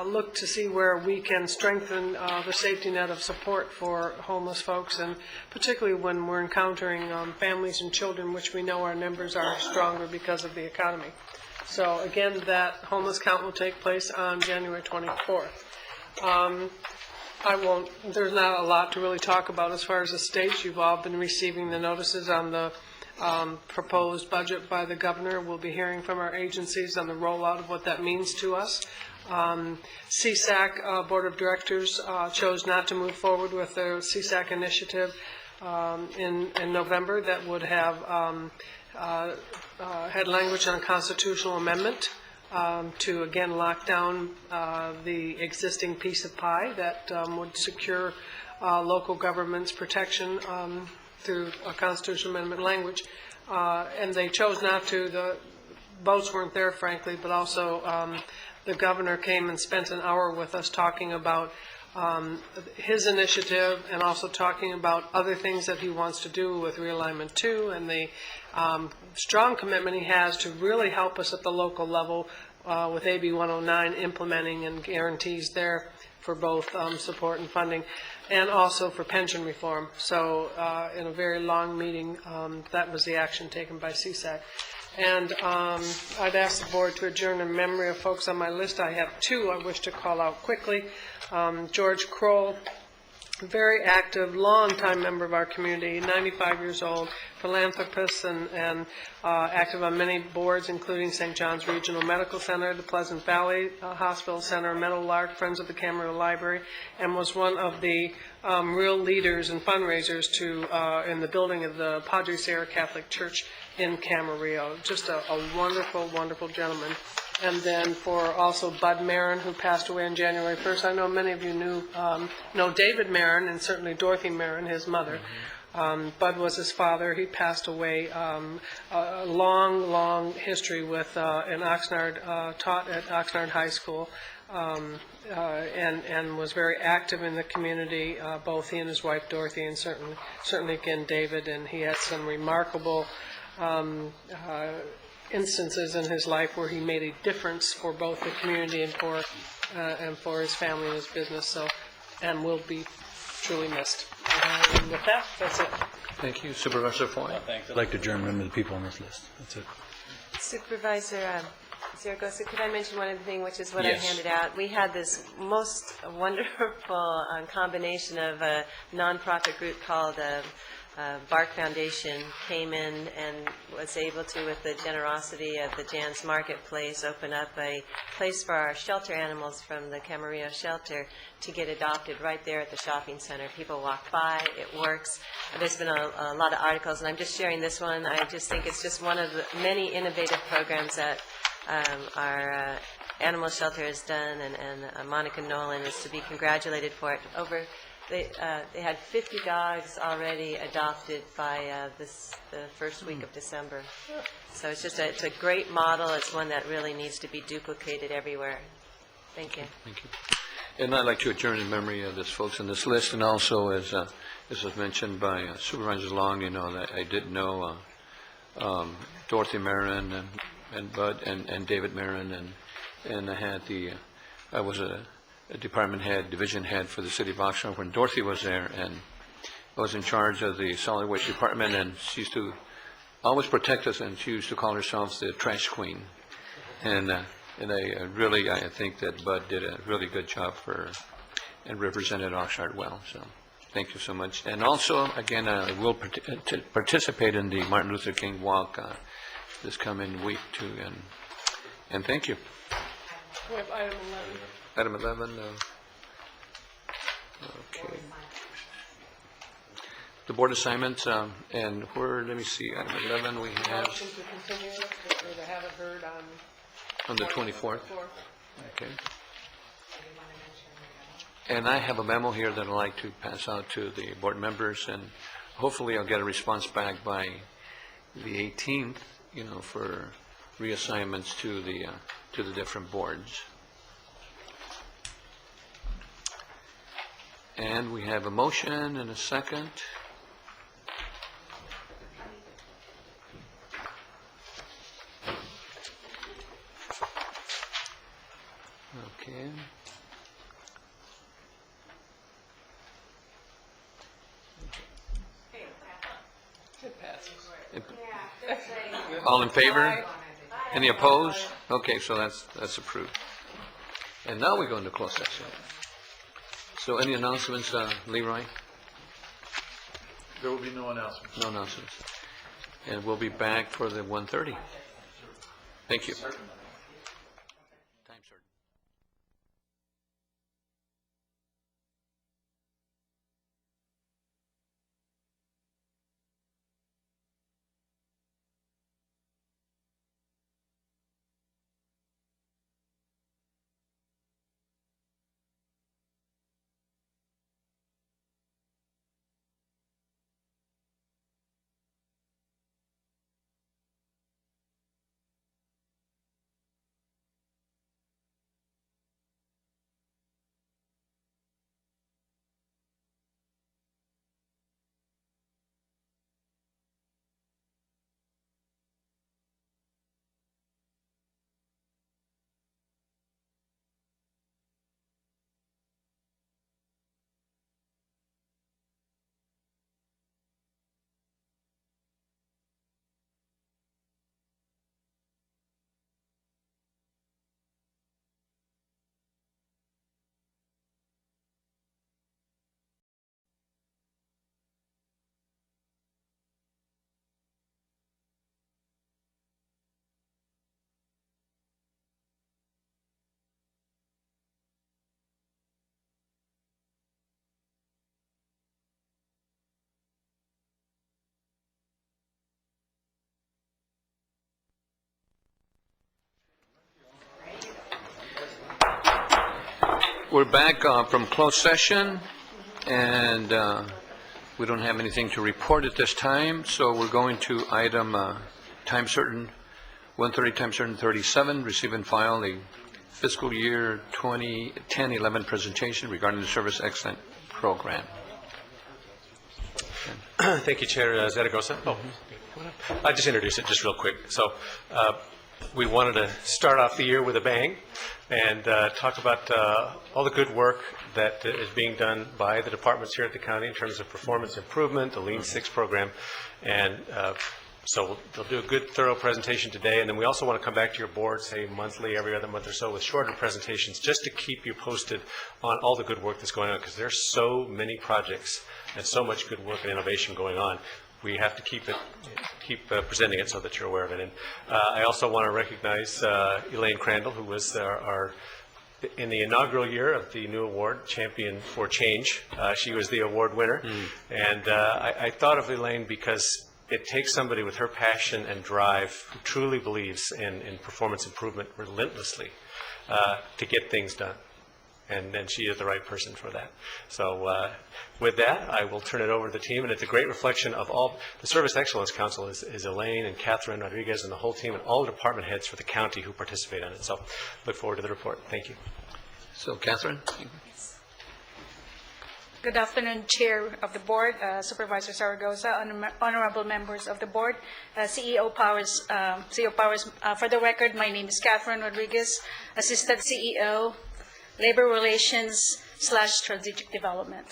look to see where we can strengthen the safety net of support for homeless folks, and particularly when we're encountering families and children, which we know our numbers are stronger because of the economy. So again, that homeless count will take place on January 24th. There's not a lot to really talk about as far as the states. You've all been receiving the notices on the proposed budget by the governor. We'll be hearing from our agencies on the rollout of what that means to us. CSAC Board of Directors chose not to move forward with their CSAC initiative in November that would have had language on a constitutional amendment to again lock down the existing piece of pie that would secure local government's protection through a constitutional amendment language. And they chose not to. The votes weren't there, frankly, but also the governor came and spent an hour with us talking about his initiative and also talking about other things that he wants to do with Realignment 2 and the strong commitment he has to really help us at the local level with AB 109 implementing and guarantees there for both support and funding and also for pension reform. So in a very long meeting, that was the action taken by CSAC. And I'd ask the board to adjourn in memory of folks on my list. I have two I wish to call out quickly. George Kroll, very active, long-time member of our community, 95 years old, philanthropist and active on many boards, including St. John's Regional Medical Center, the Pleasant Valley Hospital Center, Meadowlark, Friends of the Camarillo Library, and was one of the real leaders and fundraisers in the building of the Padre Sierra Catholic Church in Camarillo. Just a wonderful, wonderful gentleman. And then for also Bud Marin, who passed away on January 1st. I know many of you know David Marin and certainly Dorothy Marin, his mother. Bud was his father. He passed away. A long, long history with in Oxnard, taught at Oxnard High School, and was very active in the community. Both he and his wife Dorothy, and certainly again David. And he had some remarkable instances in his life where he made a difference for both the community and for his family and his business. So, and will be truly missed. And with that, that's it. Thank you. Supervisor Foy. Thanks. I'd like to adjourn remember the people on this list. That's it. Supervisor Zaragoza, could I mention one other thing, which is what Yes. I handed out? We had this most wonderful combination of a nonprofit group called Bark Foundation came in and was able to, with the generosity of the Jan's Marketplace, open up a place for our shelter animals from the Camarillo shelter to get adopted right there at the shopping center. People walk by, it works. There's been a lot of articles, and I'm just sharing this one. I just think it's just one of the many innovative programs that our animal shelter has done, and Monica Nolan is to be congratulated for it. They had 50 dogs already adopted by the first week of December. So it's a great model. It's one that really needs to be duplicated everywhere. Thank you. Thank you. And I'd like to adjourn in memory of these folks on this list, and also as was mentioned by Supervisor Long, that I did know Dorothy Marin and Bud and David Marin, and I was a department head, division head for the city of Oxnard when Dorothy was there, and I was in charge of the solid waste department, and she used to always protect us, and she used to call herself the trash queen. And I think that Bud did a really good job and represented Oxnard well. So thank you so much. And also, again, I will participate in the Martin Luther King Walk this coming week too. And thank you. We have item 11. Item 11. Okay. The board assignments, and where, let me see, item 11, we have Motion to continue, or to have it heard on the 24th. Okay. And I have a memo here that I'd like to pass out to the board members, and hopefully I'll get a response back by the 18th, for reassignments to the different boards. And we have a motion and a second. Okay. It passes. All in favor? Any opposed? Okay, so that's approved. And now we go into closed session. So any announcements, Leroy? There will be no announcements. No announcements. And we'll be back for the 1:30. Thank you. We're back from closed session, and we don't have anything to report at this time, so we're going to item time certain, 130 time certain 37, receive and file the fiscal year 2010-11 presentation regarding the Service Excellence Program. Thank you, Chair Zaragoza. I'll just introduce it just real quick. So we wanted to start off the year with a bang and talk about all the good work that is being done by the departments here at the county in terms of performance improvement, the Lean Six program, and so they'll do a good, thorough presentation today, and then we also want to come back to your board, say monthly, every other month or so, with shorter presentations, just to keep you posted on all the good work that's going on, because there's so many projects and so much good work and innovation going on. We have to keep presenting it so that you're aware of it. And I also want to recognize Elaine Crandall, who was in the inaugural year of the new award, Champion for Change. She was the award winner. And I thought of Elaine because it takes somebody with her passion and drive who truly believes in performance improvement relentlessly to get things done. And she is the right person for that. So with that, I will turn it over to the team. And it's a great reflection of all the Service Excellence Council is Elaine and Catherine Rodriguez and the whole team and all the department heads for the county who participate in it. So look forward to the report. Thank you. So, Catherine? Good afternoon, Chair of the Board, Supervisor Zaragoza, honorable members of the Board, CEO Powers. For the record, my name is Catherine Rodriguez, Assistant CEO, Labor Relations / Strategic Development.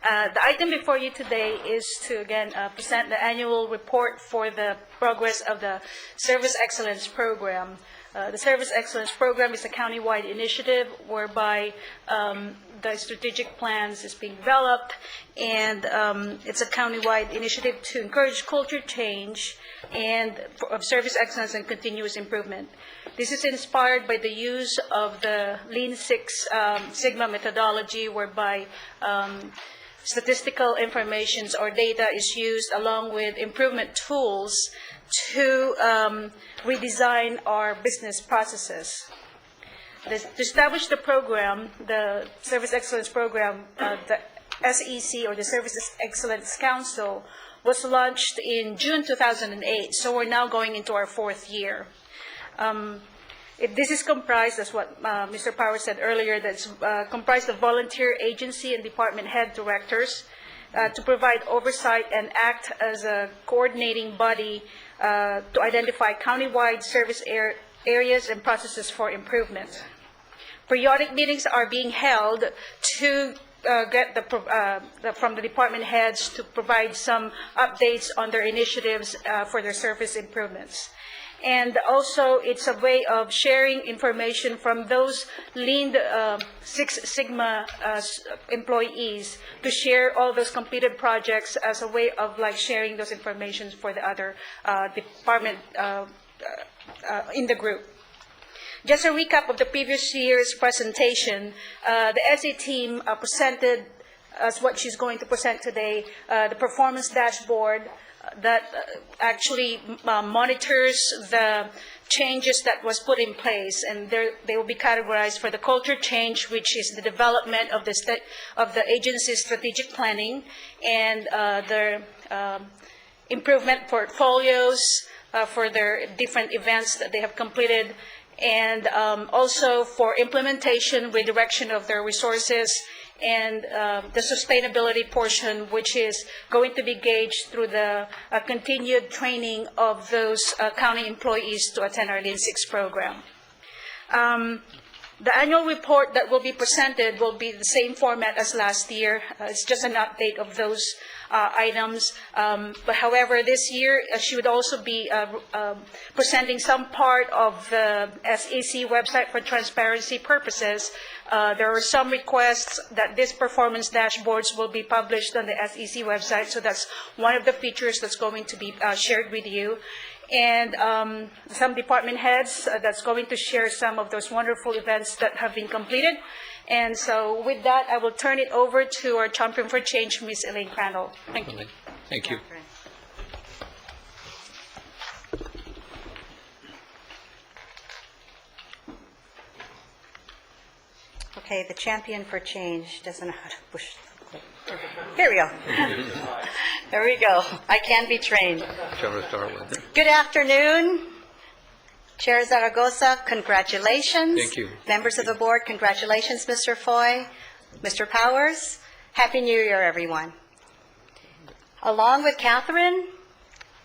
The item before you today is to, again, present the annual report for the progress of the Service Excellence Program. The Service Excellence Program is a countywide initiative whereby the strategic plans is being developed, and it's a countywide initiative to encourage culture change and of service excellence and continuous improvement. This is inspired by the use of the Lean Six Sigma methodology, whereby statistical information or data is used along with improvement tools to redesign our business processes. To establish the program, the Service Excellence Program, the SEC, or the Service Excellence Council, was launched in June 2008, so we're now going into our fourth year. This is comprised, as what Mr. Powers said earlier, that's comprised of volunteer agency and department head directors to provide oversight and act as a coordinating body to identify countywide service areas and processes for improvement. Periodic meetings are being held to get from the department heads to provide some updates on their initiatives for their service improvements. And also, it's a way of sharing information from those Lean Six Sigma employees to share all those completed projects as a way of sharing those information for the other department in the group. Just a recap of the previous year's presentation, the SE team presented, as what she's going to present today, the performance dashboard that actually monitors the changes that was put in place, and they will be categorized for the culture change, which is the development of the agency's strategic planning, and their improvement portfolios for their different events that they have completed, and also for implementation, redirection of their resources, and the sustainability portion, which is going to be gauged through the continued training of those county employees to attend our Lean Six program. The annual report that will be presented will be the same format as last year. It's just an update of those items. But however, this year she would also be presenting some part of the SEC website for transparency purposes. There are some requests that this performance dashboards will be published on the SEC website, so that's one of the features that's going to be shared with you. And some department heads that's going to share some of those wonderful events that have been completed. And so with that, I will turn it over to our champion for change, Ms. Elaine Crandall. Thank you. Thank you. Okay, the champion for change doesn't know how to push. Here we go. There we go. I can be trained. Whichever to start with. Good afternoon. Chair Zaragoza, congratulations. Thank you. Members of the board, congratulations, Mr. Foy, Mr. Powers. Happy New Year, everyone. Along with Catherine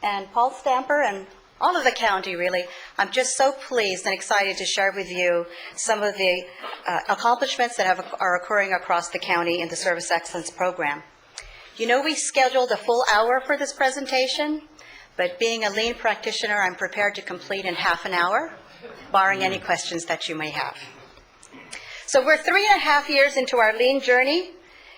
and Paul Stamper and all of the county, really, I'm just so pleased and excited to share with you some of the accomplishments that are occurring across the county in the Service Excellence Program. You know, we scheduled a full hour for this presentation, but being a lean practitioner, I'm prepared to complete in half an hour, barring any questions that you may have. So we're 3.5 years into our lean journey,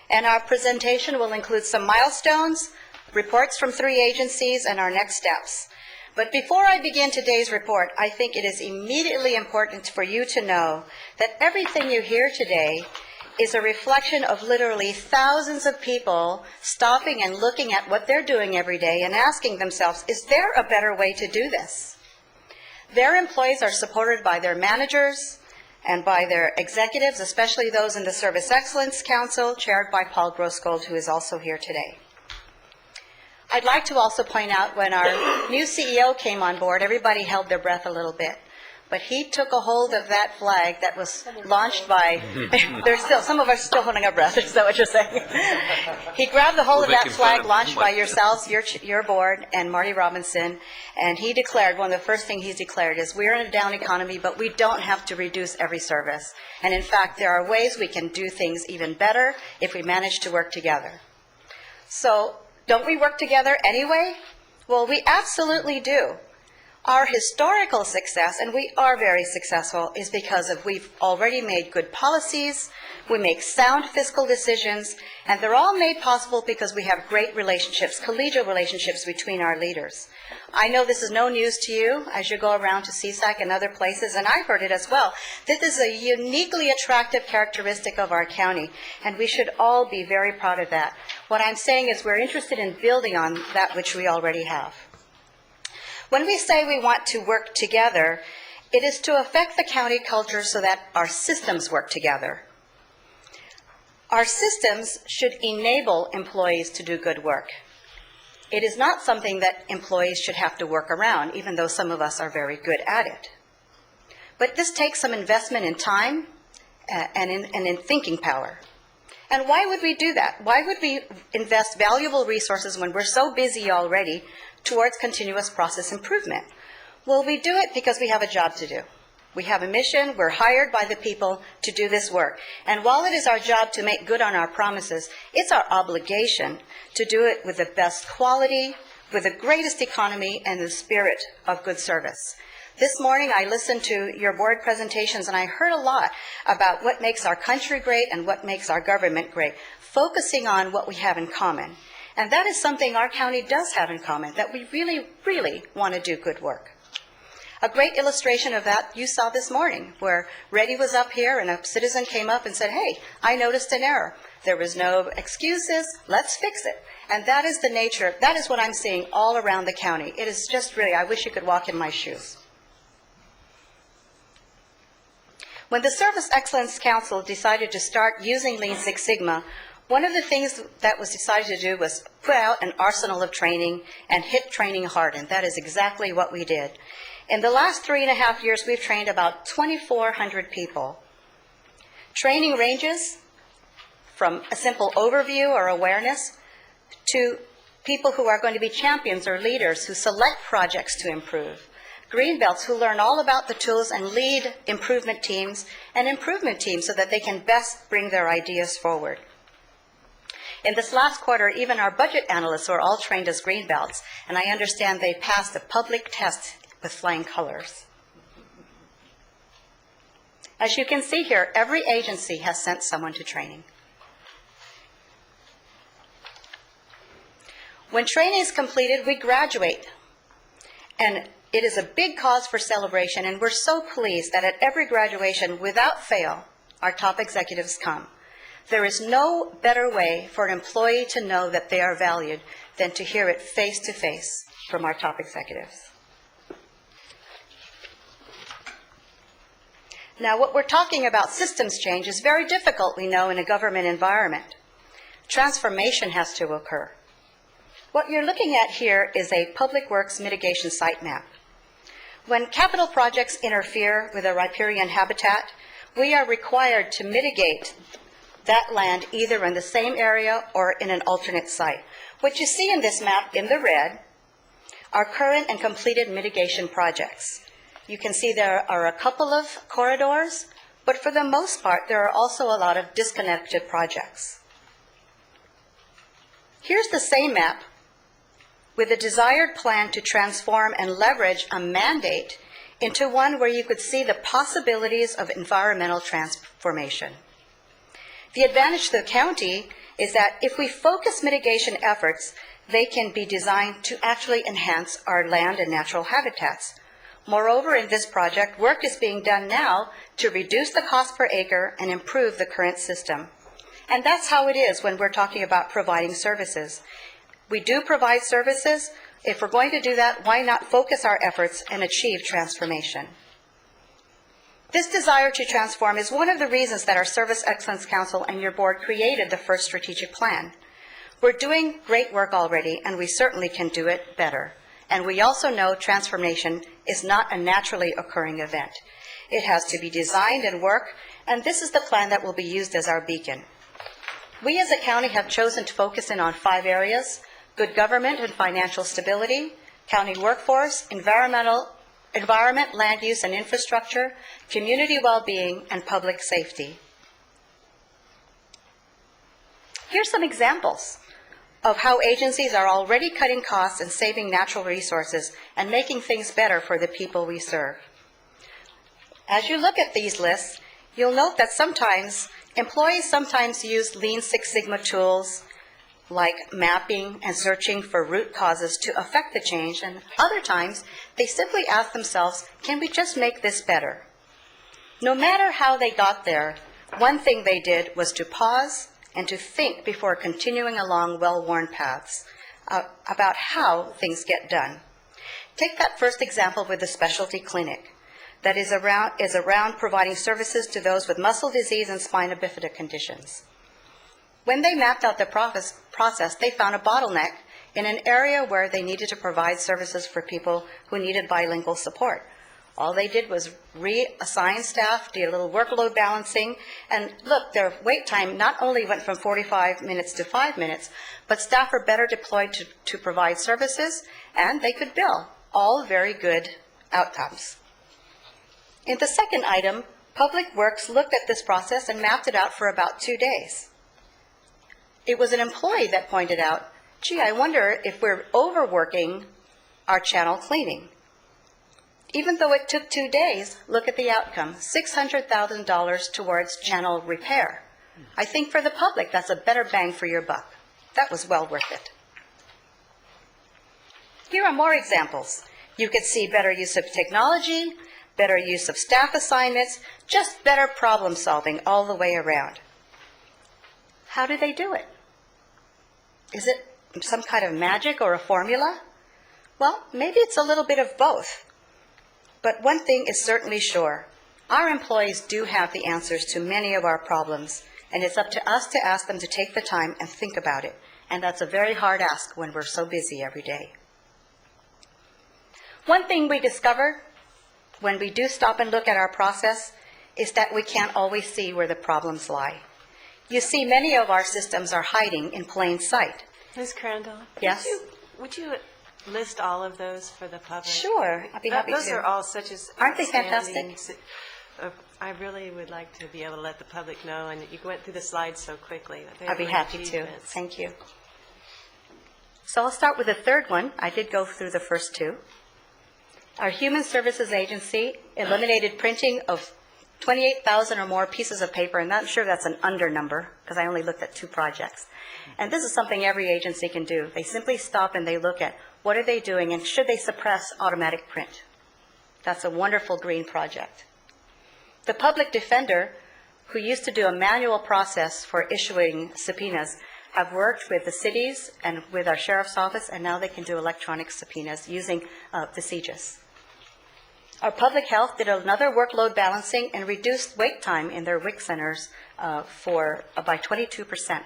and our presentation will include some milestones, reports from 3 agencies, and our next steps. But before I begin today's report, I think it is immediately important for you to know that everything you hear today is a reflection of literally thousands of people stopping and looking at what they're doing every day and asking themselves, is there a better way to do this? Their employees are supported by their managers and by their executives, especially those in the Service Excellence Council, chaired by Paul Grossgold, who is also here today. I'd like to also point out when our new CEO came on board, everybody held their breath a little bit. But he took a hold of that flag that was launched by, some of us still holding our breath, is that what you're saying? He grabbed the hold of that flag launched by yourselves, your board, and Marty Robinson, and he declared, one of the first things he's declared is, we're in a down economy, but we don't have to reduce every service. And in fact, there are ways we can do things even better if we manage to work together. So, don't we work together anyway? Well, we absolutely do. Our historical success, and we are very successful, is because we've already made good policies, we make sound fiscal decisions, and they're all made possible because we have great relationships, collegial relationships between our leaders. I know this is no news to you as you go around to CSAC and other places, and I've heard it as well. This is a uniquely attractive characteristic of our county, and we should all be very proud of that. What I'm saying is we're interested in building on that which we already have. When we say we want to work together, it is to affect the county culture so that our systems work together. Our systems should enable employees to do good work. It is not something that employees should have to work around, even though some of us are very good at it. But this takes some investment in time and in thinking power. And why would we do that? Why would we invest valuable resources when we're so busy already towards continuous process improvement? Well, we do it because we have a job to do. We have a mission. We're hired by the people to do this work. And while it is our job to make good on our promises, it's our obligation to do it with the best quality, with the greatest economy, and the spirit of good service. This morning, I listened to your board presentations, and I heard a lot about what makes our country great and what makes our government great, focusing on what we have in common. And that is something our county does have in common, that we really, really want to do good work. A great illustration of that you saw this morning, where Reddy was up here and a citizen came up and said, hey, I noticed an error. There was no excuses. Let's fix it. And that is the nature, that is what I'm seeing all around the county. It is just really, I wish you could walk in my shoes. When the Service Excellence Council decided to start using Lean Six Sigma, one of the things that was decided to do was put out an arsenal of training and hit training hard, and that is exactly what we did. In the last 3.5 years, we've trained about 2,400 people. Training ranges from a simple overview or awareness to people who are going to be champions or leaders who select projects to improve. Greenbelts who learn all about the tools and lead improvement teams so that they can best bring their ideas forward. In this last quarter, even our budget analysts were all trained as Greenbelts, and I understand they passed a public test with flying colors. As you can see here, every agency has sent someone to training. When training is completed, we graduate, and it is a big cause for celebration, and we're so pleased that at every graduation, without fail, our top executives come. There is no better way for an employee to know that they are valued than to hear it face to face from our top executives. Now, what we're talking about, systems change, is very difficult, we know, in a government environment. Transformation has to occur. What you're looking at here is a public works mitigation site map. When capital projects interfere with a riparian habitat, we are required to mitigate that land either in the same area or in an alternate site. What you see in this map in the red are current and completed mitigation projects. You can see there are a couple of corridors, but for the most part, there are also a lot of disconnected projects. Here's the same map with a desired plan to transform and leverage a mandate into one where you could see the possibilities of environmental transformation. The advantage to the county is that if we focus mitigation efforts, they can be designed to actually enhance our land and natural habitats. Moreover, in this project, work is being done now to reduce the cost per acre and improve the current system. And that's how it is when we're talking about providing services. We do provide services. If we're going to do that, why not focus our efforts and achieve transformation? This desire to transform is one of the reasons that our Service Excellence Council and your board created the first strategic plan. We're doing great work already, and we certainly can do it better. And we also know transformation is not a naturally occurring event. It has to be designed and work, and this is the plan that will be used as our beacon. We as a county have chosen to focus in on 5 areas: good government and financial stability, county workforce, environment, land use and infrastructure, community well-being, and public safety. Here's some examples of how agencies are already cutting costs and saving natural resources and making things better for the people we serve. As you look at these lists, you'll note that employees sometimes use Lean Six Sigma tools like mapping and searching for root causes to affect the change, and other times they simply ask themselves, can we just make this better? No matter how they got there, one thing they did was to pause and to think before continuing along well-worn paths about how things get done. Take that first example with the specialty clinic that is around providing services to those with muscle disease and spina bifida conditions. When they mapped out the process, they found a bottleneck in an area where they needed to provide services for people who needed bilingual support. All they did was reassign staff, do a little workload balancing, and look, their wait time not only went from 45 minutes to 5 minutes, but staff were better deployed to provide services, and they could bill. All very good outcomes. In the second item, Public Works looked at this process and mapped it out for about 2 days. It was an employee that pointed out, gee, I wonder if we're overworking our channel cleaning. Even though it took 2 days, look at the outcome, $600,000 towards channel repair. I think for the public, that's a better bang for your buck. That was well worth it. Here are more examples. You could see better use of technology, better use of staff assignments, just better problem solving all the way around. How do they do it? Is it some kind of magic or a formula? Well, maybe it's a little bit of both. But one thing is certainly sure. Our employees do have the answers to many of our problems, and it's up to us to ask them to take the time and think about it. And that's a very hard ask when we're so busy every day. One thing we discovered when we do stop and look at our process is that we can't always see where the problems lie. You see, many of our systems are hiding in plain sight. Ms. Crandall? Yes? Would you list all of those for the public? Sure, I'd be happy to. Those are all such as Aren't they outstanding. fantastic? I really would like to be able to let the public know, and you went through the slides so quickly. I'd be happy to. Thank you. So I'll start with the third one. I did go through the first 2. Our Human Services Agency eliminated printing of 28,000 or more pieces of paper, and I'm sure that's an under number because I only looked at 2 projects. And this is something every agency can do. They simply stop and they look at what are they doing and should they suppress automatic print. That's a wonderful green project. The public defender, who used to do a manual process for issuing subpoenas, have worked with the cities and with our sheriff's office, and now they can do electronic subpoenas using the CJIS. Our public health did another workload balancing and reduced wait time in their WIC centers by 22%.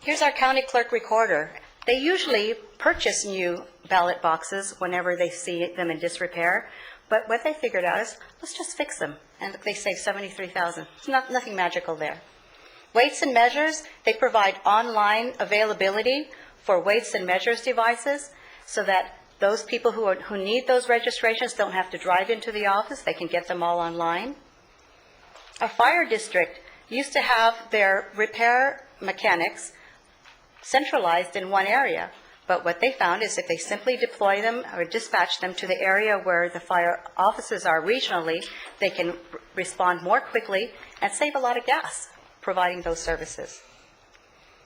Here's our county clerk recorder. They usually purchase new ballot boxes whenever they see them in disrepair, but what they figured out is, let's just fix them, and they save $73,000. Nothing magical there. Weights and measures, they provide online availability for weights and measures devices so that those people who need those registrations don't have to drive into the office. They can get them all online. Our fire district used to have their repair mechanics centralized in one area, but what they found is if they simply deploy them or dispatch them to the area where the fire offices are regionally, they can respond more quickly and save a lot of gas providing those services.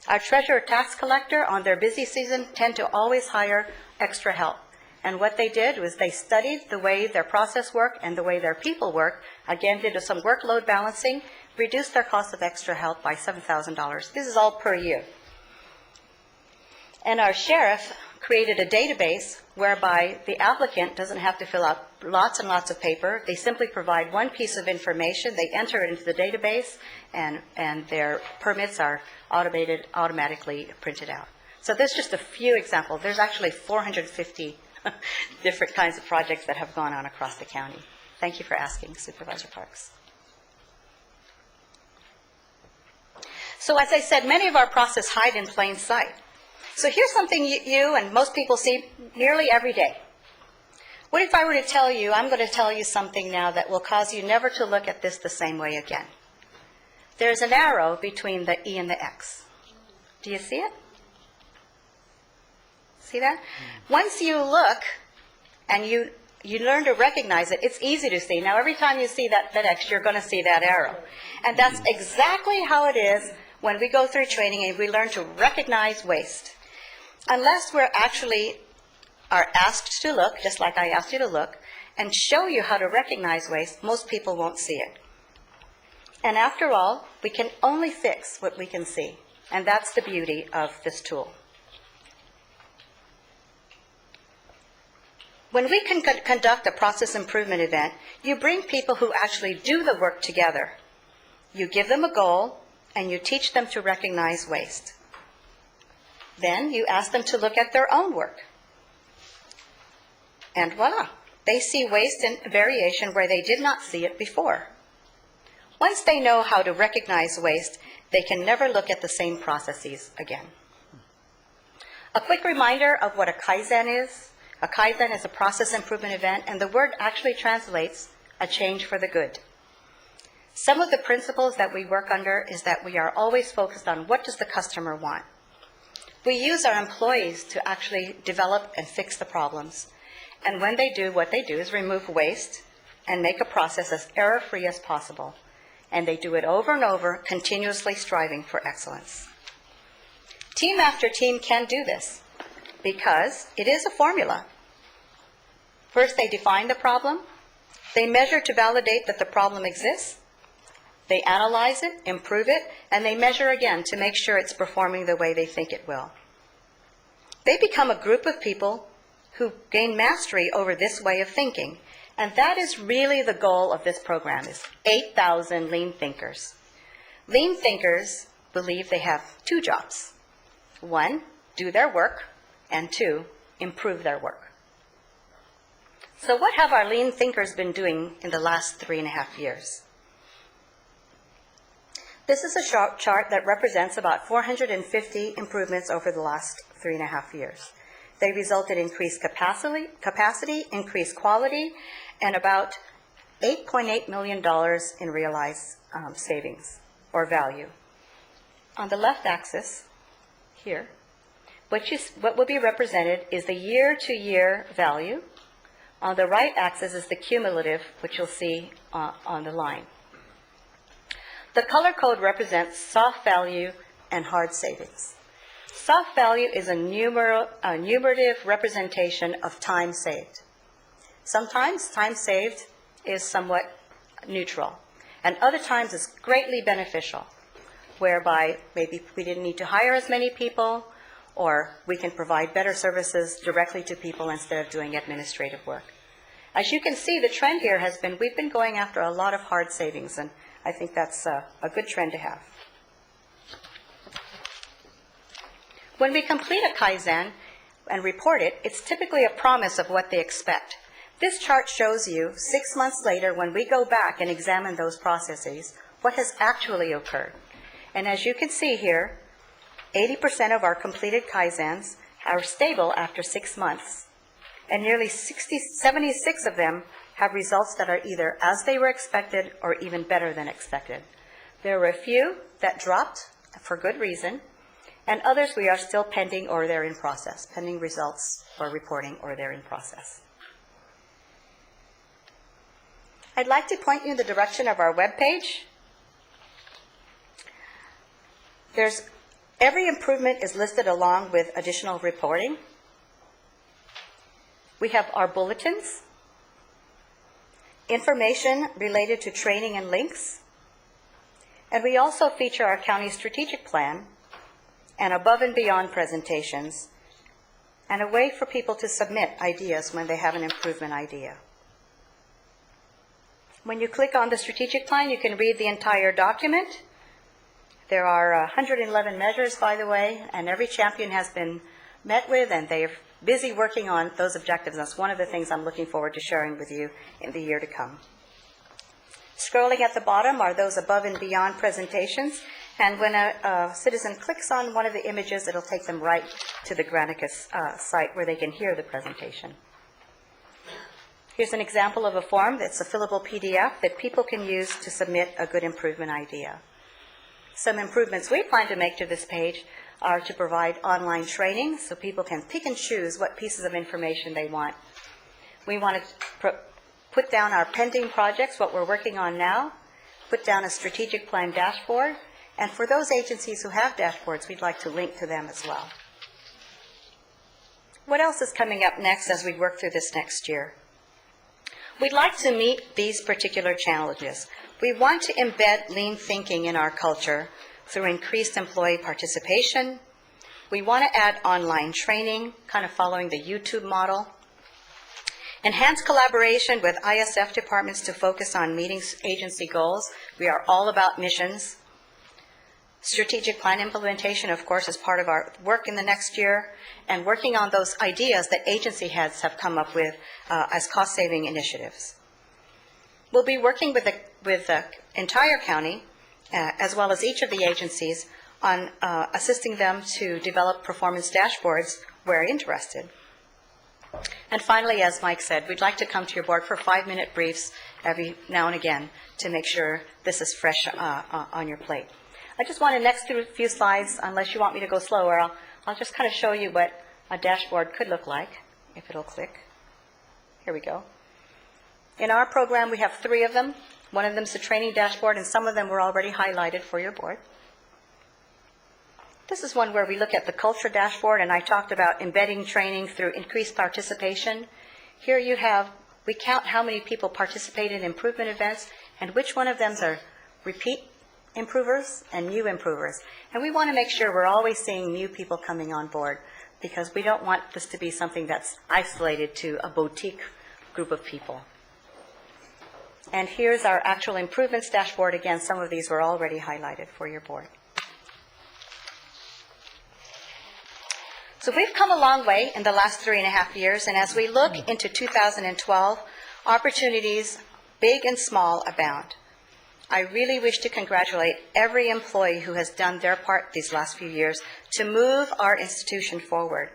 Our treasurer tax collector on their busy season tend to always hire extra help. And what they did was they studied the way their process worked and the way their people work, again did some workload balancing, reduced their cost of extra help by $7,000. This is all per year. And our sheriff created a database whereby the applicant doesn't have to fill out lots and lots of paper. They simply provide one piece of information. They enter it into the database, and their permits are automatically printed out. So there's just a few examples. There's actually 450 different kinds of projects that have gone on across the county. Thank you for asking, Supervisor Parks. So as I said, many of our processes hide in plain sight. So here's something you and most people see nearly every day. What if I were to tell you, I'm going to tell you something now that will cause you never to look at this the same way again. There's an arrow between the E and the X. Do you see it? See that? Once you look and you learn to recognize it, it's easy to see. Now, every time you see that X, you're going to see that arrow. And that's exactly how it is when we go through training and we learn to recognize waste. Unless we're actually are asked to look, just like I asked you to look, and show you how to recognize waste, most people won't see it. And after all, we can only fix what we can see. And that's the beauty of this tool. When we can conduct a process improvement event, you bring people who actually do the work together. You give them a goal, and you teach them to recognize waste. Then you ask them to look at their own work. And voila, they see waste and variation where they did not see it before. Once they know how to recognize waste, they can never look at the same processes again. A quick reminder of what a Kaizen is. A Kaizen is a process improvement event, and the word actually translates a change for the good. Some of the principles that we work under is that we are always focused on what does the customer want. We use our employees to actually develop and fix the problems. And when they do, what they do is remove waste and make a process as error-free as possible. And they do it over and over, continuously striving for excellence. Team after team can do this because it is a formula. First, they define the problem. They measure to validate that the problem exists. They analyze it, improve it, and they measure again to make sure it's performing the way they think it will. They become a group of people who gain mastery over this way of thinking. And that is really the goal of this program, is 8,000 lean thinkers. Lean thinkers believe they have two jobs. One, do their work, and two, improve their work. So what have our lean thinkers been doing in the last 3.5 years? This is a chart that represents about 450 improvements over the last 3.5 years. They resulted in increased capacity, increased quality, and about $8.8 million in realized savings or value. On the left axis, here, what will be represented is the year-to-year value. On the right axis is the cumulative, which you'll see on the line. The color code represents soft value and hard savings. Soft value is a numerative representation of time saved. Sometimes time saved is somewhat neutral, and other times it's greatly beneficial, whereby maybe we didn't need to hire as many people, or we can provide better services directly to people instead of doing administrative work. As you can see, the trend here has been, we've been going after a lot of hard savings, and I think that's a good trend to have. When we complete a Kaizen and report it, it's typically a promise of what they expect. This chart shows you 6 months later, when we go back and examine those processes, what has actually occurred. And as you can see here, 80% of our completed Kaizens are stable after 6 months, and nearly 76 of them have results that are either as they were expected or even better than expected. There were a few that dropped for good reason, and others we are still pending or they're in process, pending results or reporting or they're in process. I'd like to point you in the direction of our webpage. Every improvement is listed along with additional reporting. We have our bulletins, information related to training and links, and we also feature our county strategic plan and above and beyond presentations, and a way for people to submit ideas when they have an improvement idea. When you click on the strategic plan, you can read the entire document. There are 111 measures, by the way, and every champion has been met with, and they're busy working on those objectives. That's one of the things I'm looking forward to sharing with you in the year to come. Scrolling at the bottom are those above and beyond presentations, and when a citizen clicks on one of the images, it'll take them right to the Granicus site where they can hear the presentation. Here's an example of a form that's a fillable PDF that people can use to submit a good improvement idea. Some improvements we plan to make to this page are to provide online training so people can pick and choose what pieces of information they want. We want to put down our pending projects, what we're working on now, put down a strategic plan dashboard, and for those agencies who have dashboards, we'd like to link to them as well. What else is coming up next as we work through this next year? We'd like to meet these particular challenges. We want to embed lean thinking in our culture through increased employee participation. We want to add online training, kind of following the YouTube model. Enhance collaboration with ISF departments to focus on meeting agency goals. We are all about missions. Strategic plan implementation, of course, is part of our work in the next year, and working on those ideas that agency heads have come up with as cost-saving initiatives. We'll be working with the entire county, as well as each of the agencies, on assisting them to develop performance dashboards where interested. And finally, as Mike said, we'd like to come to your board for 5-minute briefs every now and again to make sure this is fresh on your plate. I just want to next few slides, unless you want me to go slower, I'll just kind of show you what a dashboard could look like, if it'll click. Here we go. In our program, we have 3 of them. One of them is a training dashboard, and some of them were already highlighted for your board. This is one where we look at the culture dashboard, and I talked about embedding training through increased participation. Here you have, we count how many people participate in improvement events, and which one of them are repeat improvers and new improvers. And we want to make sure we're always seeing new people coming on board, because we don't want this to be something that's isolated to a boutique group of people. And here's our actual improvements dashboard. Again, some of these were already highlighted for your board. So we've come a long way in the last 3.5 years, and as we look into 2012, opportunities, big and small, abound. I really wish to congratulate every employee who has done their part these last few years to move our institution forward.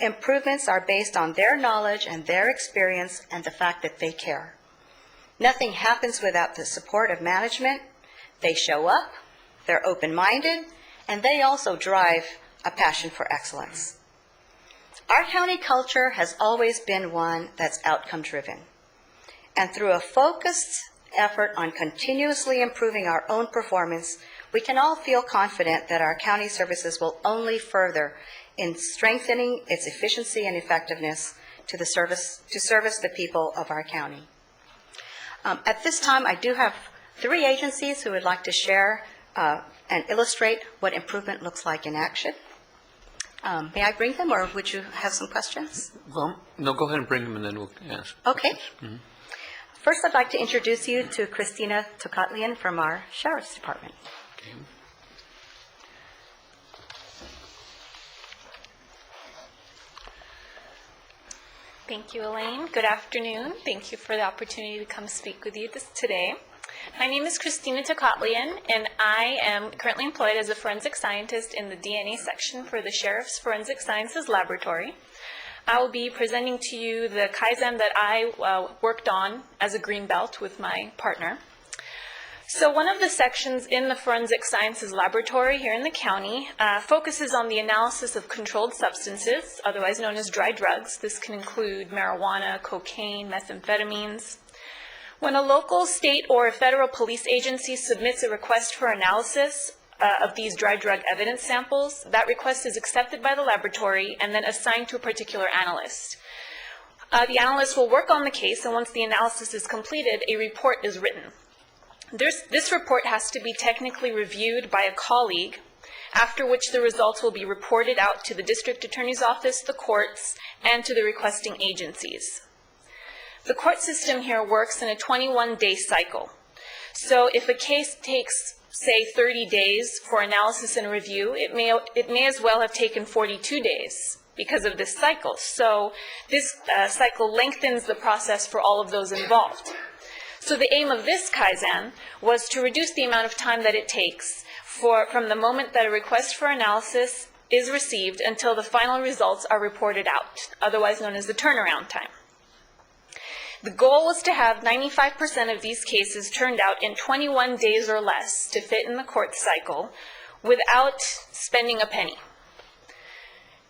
Improvements are based on their knowledge and their experience and the fact that they care. Nothing happens without the support of management. They show up, they're open-minded, and they also drive a passion for excellence. Our county culture has always been one that's outcome-driven. And through a focused effort on continuously improving our own performance, we can all feel confident that our county services will only further in strengthening its efficiency and effectiveness to service the people of our county. At this time, I do have 3 agencies who would like to share and illustrate what improvement looks like in action. May I bring them, or would you have some questions? Well, no, go ahead and bring them, and then we'll ask. Okay. First, I'd like to introduce you to Christina Tokatlian from our Sheriff's Department. Thank you, Elaine. Good afternoon. Thank you for the opportunity to come speak with you today. My name is Christina Tokatlian, and I am currently employed as a forensic scientist in the DNA section for the Sheriff's Forensic Sciences Laboratory. I will be presenting to you the Kaizen that I worked on as a green belt with my partner. So one of the sections in the Forensic Sciences Laboratory here in the county focuses on the analysis of controlled substances, otherwise known as dry drugs. This can include marijuana, cocaine, methamphetamines. When a local, state, or federal police agency submits a request for analysis of these dry drug evidence samples, that request is accepted by the laboratory and then assigned to a particular analyst. The analyst will work on the case, and once the analysis is completed, a report is written. This report has to be technically reviewed by a colleague, after which the results will be reported out to the district attorney's office, the courts, and to the requesting agencies. The court system here works in a 21-day cycle. So if a case takes, say, 30 days for analysis and review, it may as well have taken 42 days because of this cycle. So this cycle lengthens the process for all of those involved. So the aim of this Kaizen was to reduce the amount of time that it takes from the moment that a request for analysis is received until the final results are reported out, otherwise known as the turnaround time. The goal was to have 95% of these cases turned out in 21 days or less to fit in the court cycle without spending a penny.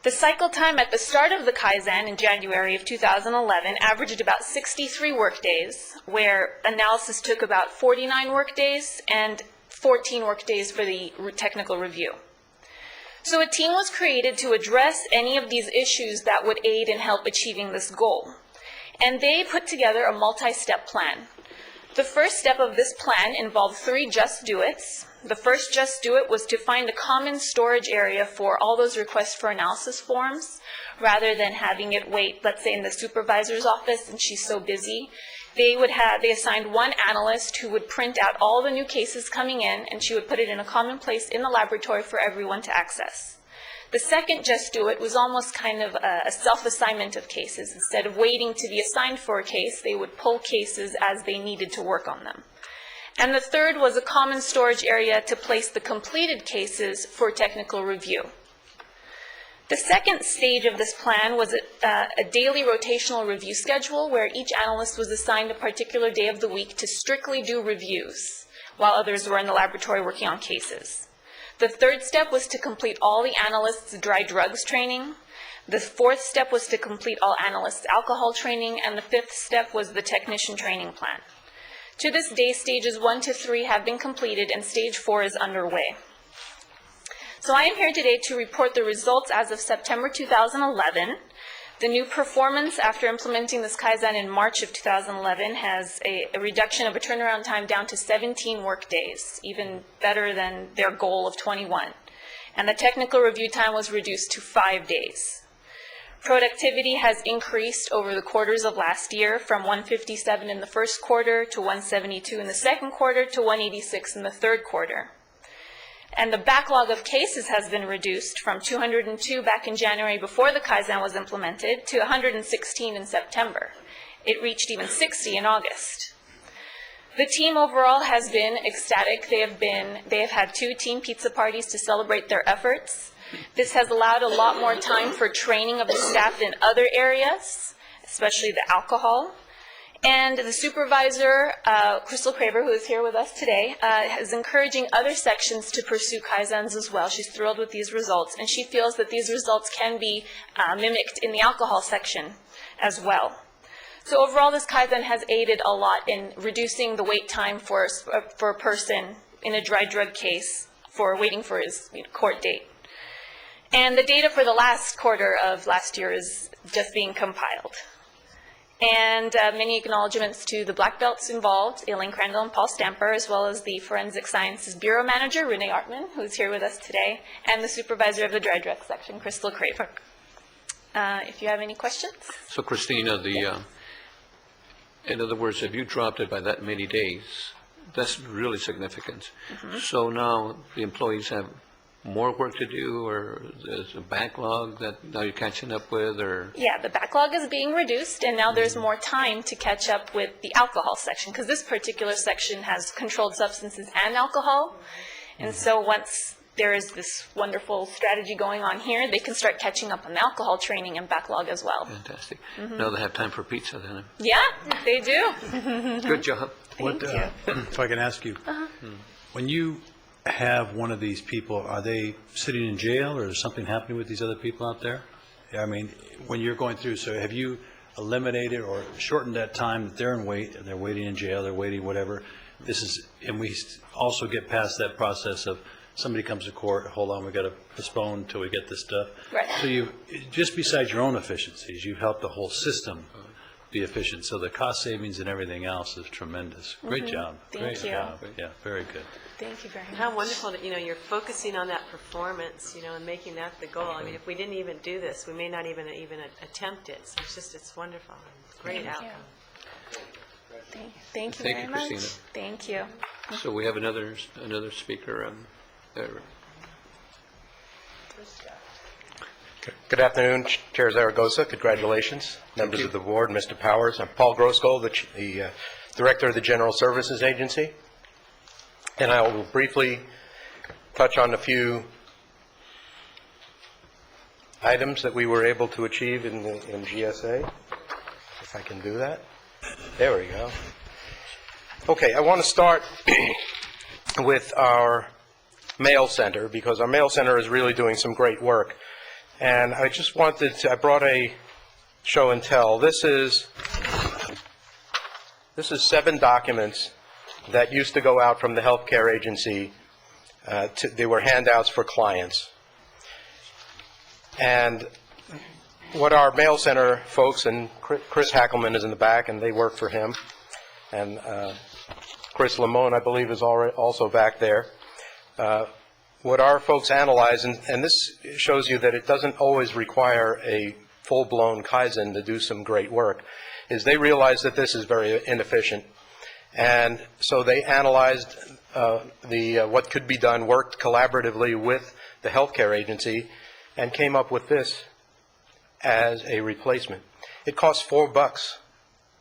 The cycle time at the start of the Kaizen in January of 2011 averaged about 63 workdays, where analysis took about 49 workdays and 14 workdays for the technical review. So a team was created to address any of these issues that would aid and help achieving this goal. And they put together a multi-step plan. The first step of this plan involved 3 just do it's. The first just do it was to find a common storage area for all those requests for analysis forms, rather than having it wait, let's say, in the supervisor's office and she's so busy. They assigned one analyst who would print out all the new cases coming in, and she would put it in a common place in the laboratory for everyone to access. The second just do it was almost kind of a self-assignment of cases. Instead of waiting to be assigned for a case, they would pull cases as they needed to work on them. And the third was a common storage area to place the completed cases for technical review. The second stage of this plan was a daily rotational review schedule where each analyst was assigned a particular day of the week to strictly do reviews, while others were in the laboratory working on cases. The third step was to complete all the analysts' dry drugs training. The fourth step was to complete all analysts' alcohol training, and the fifth step was the technician training plan. To this day, stages 1 to 3 have been completed, and stage 4 is underway. So I am here today to report the results as of September 2011. The new performance after implementing this Kaizen in March of 2011 has a reduction of a turnaround time down to 17 work days, even better than their goal of 21. And the technical review time was reduced to 5 days. Productivity has increased over the quarters of last year from 157 in the first quarter to 172 in the second quarter to 186 in the third quarter. And the backlog of cases has been reduced from 202 back in January before the Kaizen was implemented to 116 in September. It reached even 60 in August. The team overall has been ecstatic. They have had 2 team pizza parties to celebrate their efforts. This has allowed a lot more time for training of the staff in other areas, especially the alcohol. And the supervisor, Crystal Craver, who is here with us today, is encouraging other sections to pursue Kaizens as well. She's thrilled with these results, and she feels that these results can be mimicked in the alcohol section as well. So overall, this Kaizen has aided a lot in reducing the wait time for a person in a dry drug case for waiting for his court date. And the data for the last quarter of last year is just being compiled. And many acknowledgements to the black belts involved, Elaine Crandall and Paul Stamper, as well as the Forensic Sciences Bureau Manager, Renee Artman, who's here with us today, and the Supervisor of the Dry Direct Section, Crystal Craver. If you have any questions? So Christina, in other words, if you dropped it by that many days, that's really significant. So now the employees have more work to do, or there's a backlog that now you're catching up with, or? Yeah, the backlog is being reduced, and now there's more time to catch up with the alcohol section, because this particular section has controlled substances and alcohol. And so once there is this wonderful strategy going on here, they can start catching up on the alcohol training and backlog as well. Fantastic. Now they have time for pizza then. Yeah, they do. Good job. Thank you. If I can ask you, when you have one of these people, are they sitting in jail, or is something happening with these other people out there? I mean, when you're going through, so have you eliminated or shortened that time that they're in wait, they're waiting in jail, they're waiting whatever? And we also get past that process of somebody comes to court, hold on, we got to postpone until we get this stuff. Right. So you, just besides your own efficiencies, you've helped the whole system be efficient. So the cost savings and everything else is tremendous. Great job. Thank Great you. job. Yeah, very good. Thank you very much. How wonderful that, you're focusing on that performance, and making that the goal. I mean, if we didn't even do this, we may not even attempt it. So it's wonderful. Great outcome. Thank you Thank very you, much. Christina. Thank you. So we have another speaker. Good afternoon, Chair Zaragoza. Congratulations, members of the board, Mr. Powers. I'm Paul Groscol, the Director of the General Services Agency. And I will briefly touch on a few items that we were able to achieve in GSA, if I can do that. There we go. Okay, I want to start with our mail center, because our mail center is really doing some great work. And I just wanted to, I brought a show and tell. This is 7 documents that used to go out from the healthcare agency. They were handouts for clients. And what our mail center folks, and Chris Hackelman is in the back, and they work for him, and Chris Lamone, I believe, is also back there. What our folks analyze, and this shows you that it doesn't always require a full-blown Kaizen to do some great work, is they realize that this is very inefficient. And so they analyzed what could be done, worked collaboratively with the healthcare agency, and came up with this as a replacement. It costs $4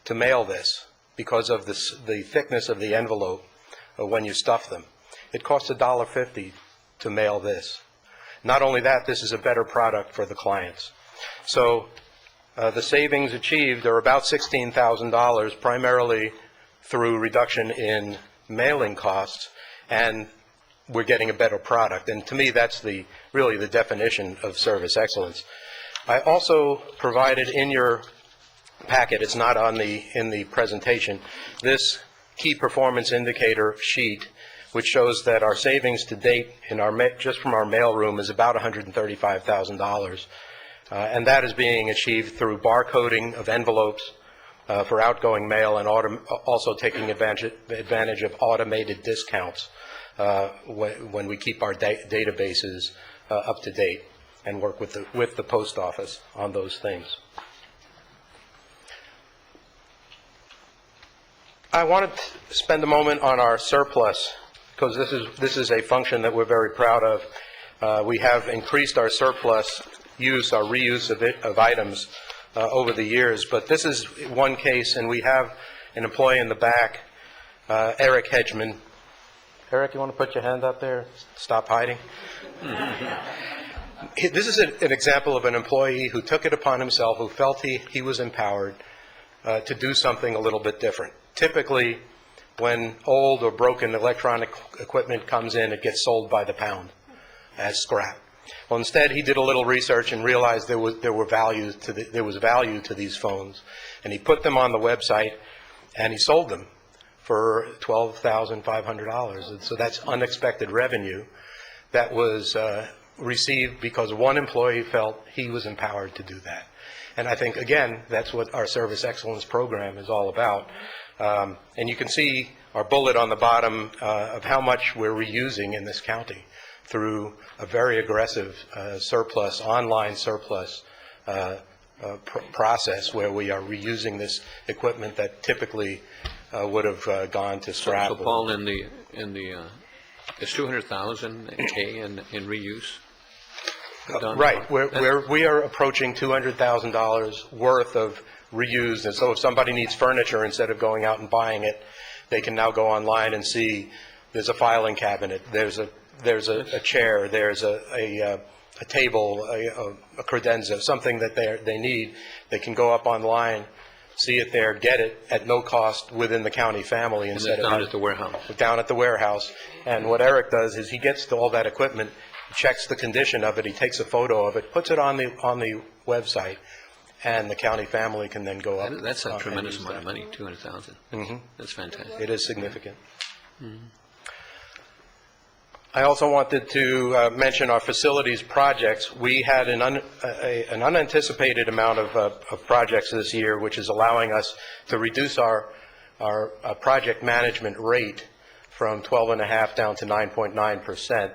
to mail this because of the thickness of the envelope when you stuff them. It costs $1.50 to mail this. Not only that, this is a better product for the clients. So the savings achieved are about $16,000, primarily through reduction in mailing costs, and we're getting a better product. And to me, that's really the definition of service excellence. I also provided in your packet, it's not in the presentation, this key performance indicator sheet, which shows that our savings to date in just from our mailroom is about $135,000. And that is being achieved through barcoding of envelopes for outgoing mail, and also taking advantage of automated discounts when we keep our databases up to date and work with the post office on those things. I wanted to spend a moment on our surplus, because this is a function that we're very proud of. We have increased our surplus use, our reuse of items over the years, but this is one case, and we have an employee in the back, Eric Hedgeman. Eric, you want to put your hand up there? Stop hiding. This is an example of an employee who took it upon himself, who felt he was empowered to do something a little bit different. Typically, when old or broken electronic equipment comes in, it gets sold by the pound as scrap. Well, instead, he did a little research and realized there was value to these phones, and he put them on the website, and he sold them for $12,500. And so that's unexpected revenue that was received because one employee felt he was empowered to do that. And I think, again, that's what our Service Excellence Program is all about. And you can see our bullet on the bottom of how much we're reusing in this county through a very aggressive surplus, online surplus process where we are reusing this equipment that typically would have gone to scrap. So Paul, it's 200,000 in reuse? Right. We are approaching $200,000 worth of reused. And so if somebody needs furniture, instead of going out and buying it, they can now go online and see there's a filing cabinet, there's a chair, there's a table, a credenza, something that they need. They can go up online, see it there, get it at no cost within the county family instead of down at the warehouse. Down at the warehouse. And what Eric does is he gets to all that equipment, checks the condition of it, he takes a photo of it, puts it on the website, and the county family can then go up. That's a tremendous amount of money, 200,000. Mm-hmm. That's fantastic. It is significant. Mm-hmm. I also wanted to mention our facilities projects. We had an unanticipated amount of projects this year, which is allowing us to reduce our project management rate from 12.5% down to 9.9%.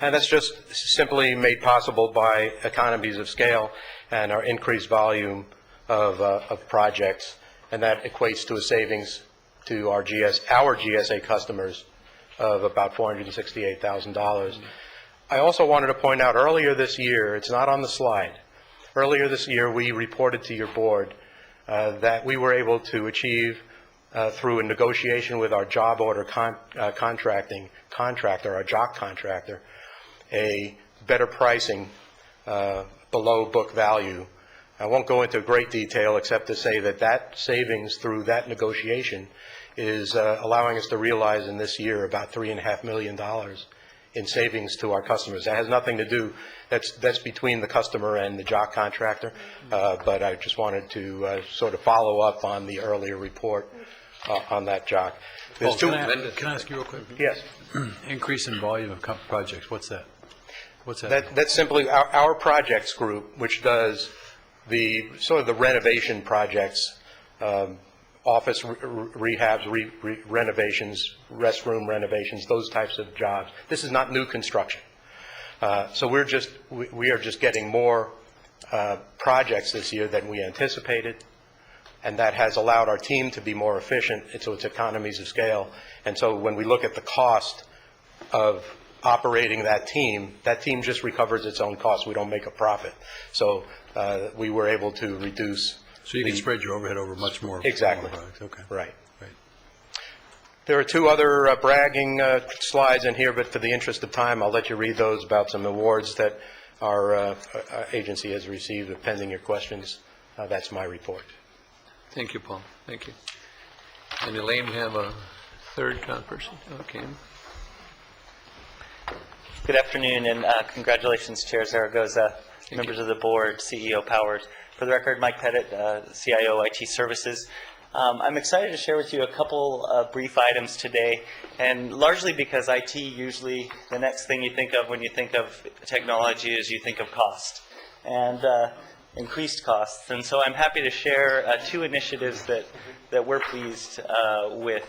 And that's just simply made possible by economies of scale and our increased volume of projects. And that equates to a savings to our GSA customers of about $468,000. I also wanted to point out earlier this year, it's not on the slide, earlier this year we reported to your board that we were able to achieve through a negotiation with our job order contractor, our JOC contractor, a better pricing below book value. I won't go into great detail except to say that savings through that negotiation is allowing us to realize in this year about $3.5 million in savings to our customers. That has nothing to do, that's between the customer and the JOC contractor, but I just wanted to sort of follow up on the earlier report on that JOC. Paul, can I ask you real quick? Yes. Increase in volume of projects, what's that? That's simply our projects group, which does the sort of the renovation projects, office rehabs, renovations, restroom renovations, those types of jobs. This is not new construction. So we are just getting more projects this year than we anticipated, and that has allowed our team to be more efficient, so it's economies of scale. And so when we look at the cost of operating that team just recovers its own costs. We don't make a profit. So we were able to reduce. So you can spread your overhead over much more. Exactly. Products. Okay. Right. There are two other bragging slides in here, but for the interest of time, I'll let you read those about some awards that our agency has received. Pending your questions, that's my report. Thank you, Paul. Thank you. And Elaine, we have a third person. Okay. Good afternoon, and congratulations, Chair Zaragoza, members of the board, CEO Powers. For the record, Mike Pettit, CIO IT Services. I'm excited to share with you a couple of brief items today, and largely because IT usually, the next thing you think of when you think of technology is you think of cost and increased costs. And so I'm happy to share two initiatives that we're pleased with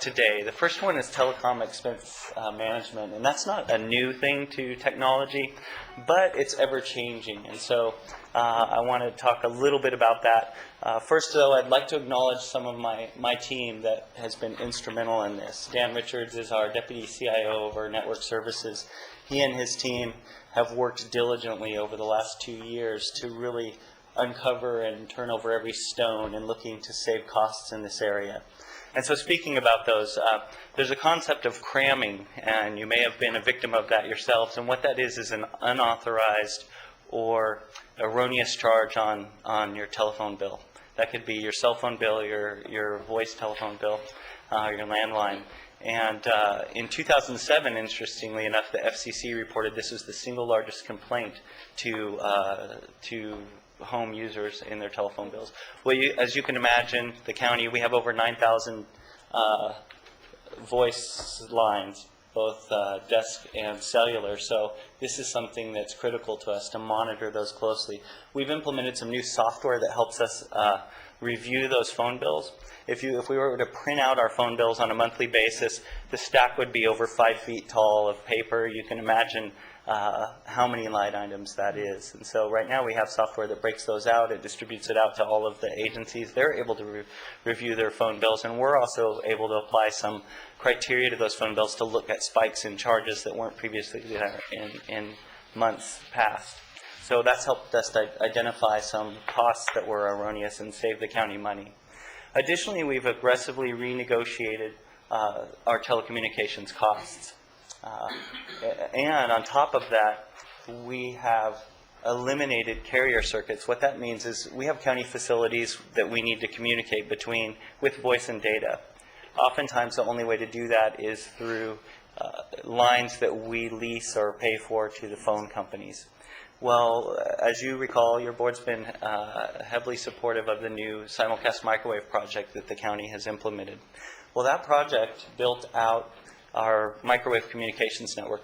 today. The first one is telecom expense management, and that's not a new thing to technology, but it's ever changing. And so I want to talk a little bit about that. First, though, I'd like to acknowledge some of my team that has been instrumental in this. Dan Richards is our Deputy CIO over Network Services. He and his team have worked diligently over the last 2 years to really uncover and turn over every stone in looking to save costs in this area. And so speaking about those, there's a concept of cramming, and you may have been a victim of that yourselves. And what that is an unauthorized or erroneous charge on your telephone bill. That could be your cell phone bill, your voice telephone bill, your landline. And in 2007, interestingly enough, the FCC reported this was the single largest complaint to home users in their telephone bills. Well, as you can imagine, the county, we have over 9,000 voice lines, both desk and cellular. So this is something that's critical to us to monitor those closely. We've implemented some new software that helps us review those phone bills. If we were to print out our phone bills on a monthly basis, the stack would be over 5 feet tall of paper. You can imagine how many line items that is. And so right now we have software that breaks those out. It distributes it out to all of the agencies. They're able to review their phone bills, and we're also able to apply some criteria to those phone bills to look at spikes in charges that weren't previously there in months past. So that's helped us identify some costs that were erroneous and save the county money. Additionally, we've aggressively renegotiated our telecommunications costs. And on top of that, we have eliminated carrier circuits. What that means is we have county facilities that we need to communicate between with voice and data. Oftentimes, the only way to do that is through lines that we lease or pay for to the phone companies. Well, as you recall, your board's been heavily supportive of the new simulcast microwave project that the county has implemented. Well, that project built out our microwave communications network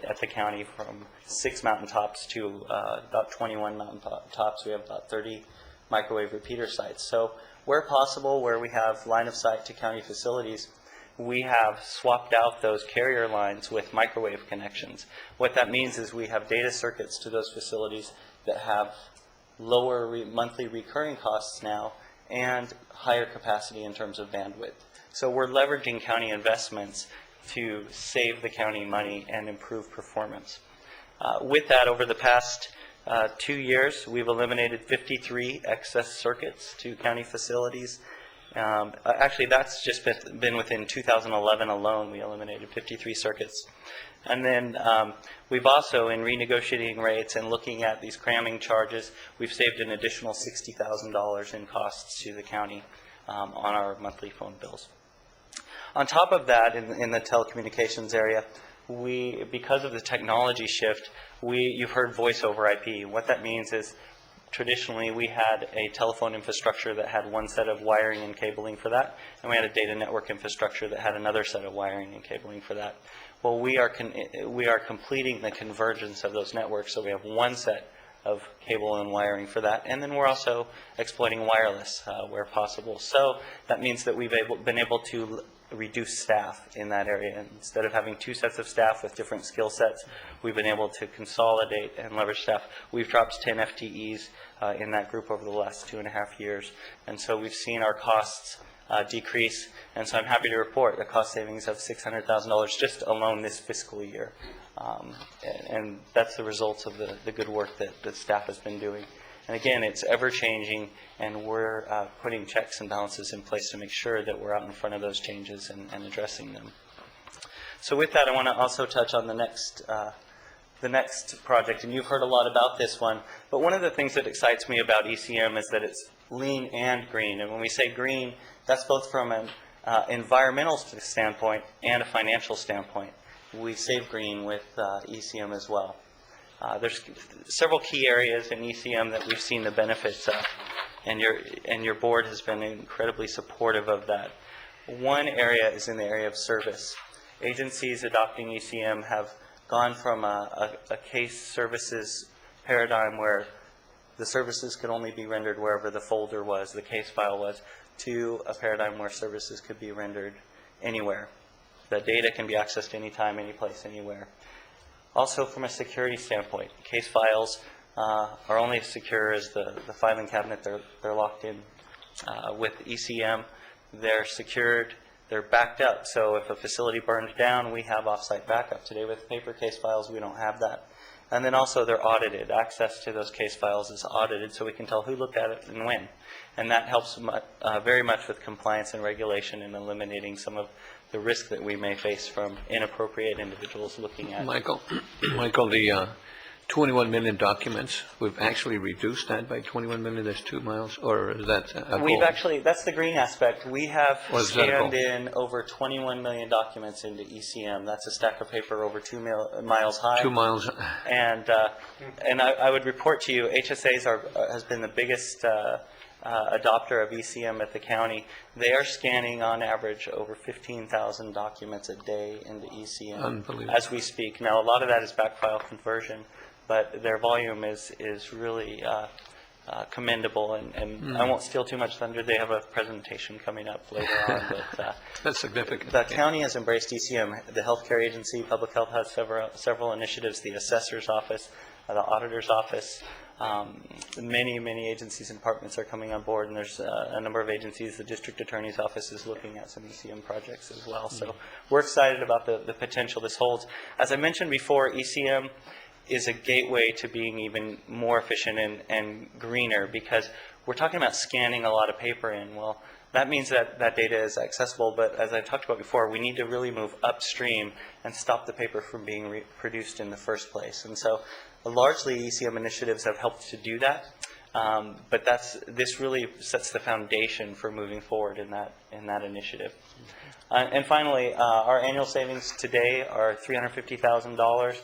at the county from 6 mountaintops to about 21 mountaintops. We have about 30 microwave repeater sites. So where possible, where we have line of sight to county facilities, we have swapped out those carrier lines with microwave connections. What that means is we have data circuits to those facilities that have lower monthly recurring costs now and higher capacity in terms of bandwidth. So we're leveraging county investments to save the county money and improve performance. With that, over the past 2 years, we've eliminated 53 excess circuits to county facilities. Actually, that's just been within 2011 alone. We eliminated 53 circuits. And then we've also, in renegotiating rates and looking at these cramming charges, we've saved an additional $60,000 in costs to the county on our monthly phone bills. On top of that, in the telecommunications area, because of the technology shift, you've heard voice over IP. What that means is traditionally we had a telephone infrastructure that had one set of wiring and cabling for that, and we had a data network infrastructure that had another set of wiring and cabling for that. Well, we are completing the convergence of those networks, so we have one set of cable and wiring for that, and then we're also exploiting wireless where possible. So that means that we've been able to reduce staff in that area. And instead of having 2 sets of staff with different skill sets, we've been able to consolidate and leverage staff. We've dropped 10 FTEs in that group over the last 2.5 years. And so we've seen our costs decrease. And so I'm happy to report a cost savings of $600,000 just alone this fiscal year. And that's the results of the good work that the staff has been doing. And again, it's ever-changing, and we're putting checks and balances in place to make sure that we're out in front of those changes and addressing them. So with that, I want to also touch on the next project, and you've heard a lot about this one. But one of the things that excites me about ECM is that it's lean and green. And when we say green, that's both from an environmental standpoint and a financial standpoint. We save green with ECM as well. There's several key areas in ECM that we've seen the benefits of, and your board has been incredibly supportive of that. One area is in the area of service. Agencies adopting ECM have gone from a case services paradigm where the services could only be rendered wherever the folder was, the case file was, to a paradigm where services could be rendered anywhere. The data can be accessed anytime, any place, anywhere. Also, from a security standpoint, case files are only as secure as the filing cabinet they're locked in. With ECM, they're secured, they're backed up. So if a facility burns down, we have off-site backup. Today with paper case files, we don't have that. And then also they're audited. Access to those case files is audited so we can tell who looked at it and when. And that helps very much with compliance and regulation and eliminating some of the risk that we may face from inappropriate individuals looking at. Michael, the 21 million documents, we've actually reduced that by 21 million, that's 2 miles, or is that a goal? We've actually, that's the green aspect. We have scanned in over 21 million documents into ECM. That's a stack of paper over 2 miles high. 2 miles. And I would report to you, HSAs has been the biggest adopter of ECM at the county. They are scanning on average over 15,000 documents a day into ECM Unbelievable. as we speak. Now, a lot of that is backfile conversion, but their volume is really commendable, and I won't steal too much thunder. They have a presentation coming up later on. But, That's significant. the county has embraced ECM. The healthcare agency, public health has several initiatives, the assessor's office, the auditor's office. Many agencies and departments are coming on board, and there's a number of agencies. The district attorney's office is looking at some ECM projects as well. So we're excited about the potential this holds. As I mentioned before, ECM is a gateway to being even more efficient and greener, because we're talking about scanning a lot of paper in. Well, that means that that data is accessible, but as I've talked about before, we need to really move upstream and stop the paper from being produced in the first place. And so largely ECM initiatives have helped to do that, but this really sets the foundation for moving forward in that initiative. And finally, our annual savings today are $350,000.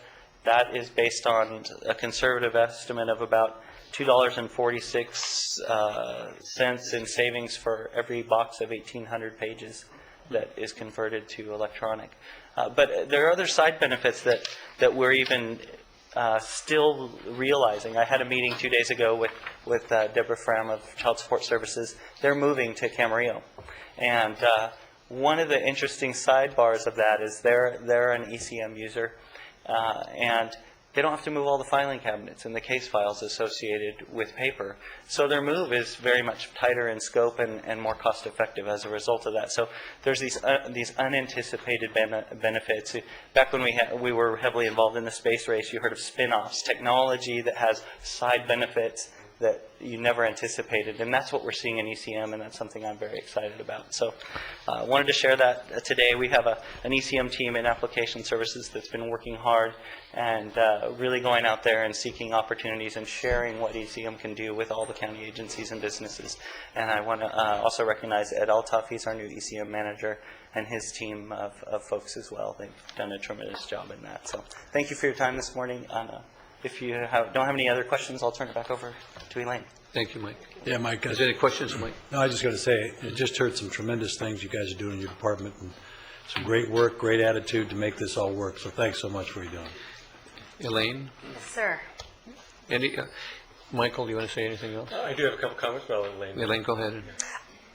That is based on a conservative estimate of about $2.46 in savings for every box of 1,800 pages that is converted to electronic. But there are other side benefits that we're even still realizing. I had a meeting 2 days ago with Deborah Fram of Child Support Services. They're moving to Camarillo. And one of the interesting sidebars of that is they're an ECM user. And they don't have to move all the filing cabinets and the case files associated with paper. So their move is very much tighter in scope and more cost effective as a result of that. So there's these unanticipated benefits. Back when we were heavily involved in the space race, you heard of spin-offs, technology that has side benefits that you never anticipated, and that's what we're seeing in ECM, and that's something I'm very excited about. So I wanted to share that today. We have an ECM team in application services that's been working hard and really going out there and seeking opportunities and sharing what ECM can do with all the county agencies and businesses. And I want to also recognize Ed Althoff. He's our new ECM manager, and his team of folks as well. They've done a tremendous job in that. So thank you for your time this morning. If you don't have any other questions, I'll turn it back over to Elaine. Thank you, Mike. Yeah, Mike. Is there any questions, Mike? No, I just got to say, I just heard some tremendous things you guys are doing in your department, and some great work, great attitude to make this all work. So thanks so much for what you're doing. Elaine? Yes, sir. Michael, do you want to say anything else? I do have a couple comments, but I'll let Elaine. Elaine, go ahead.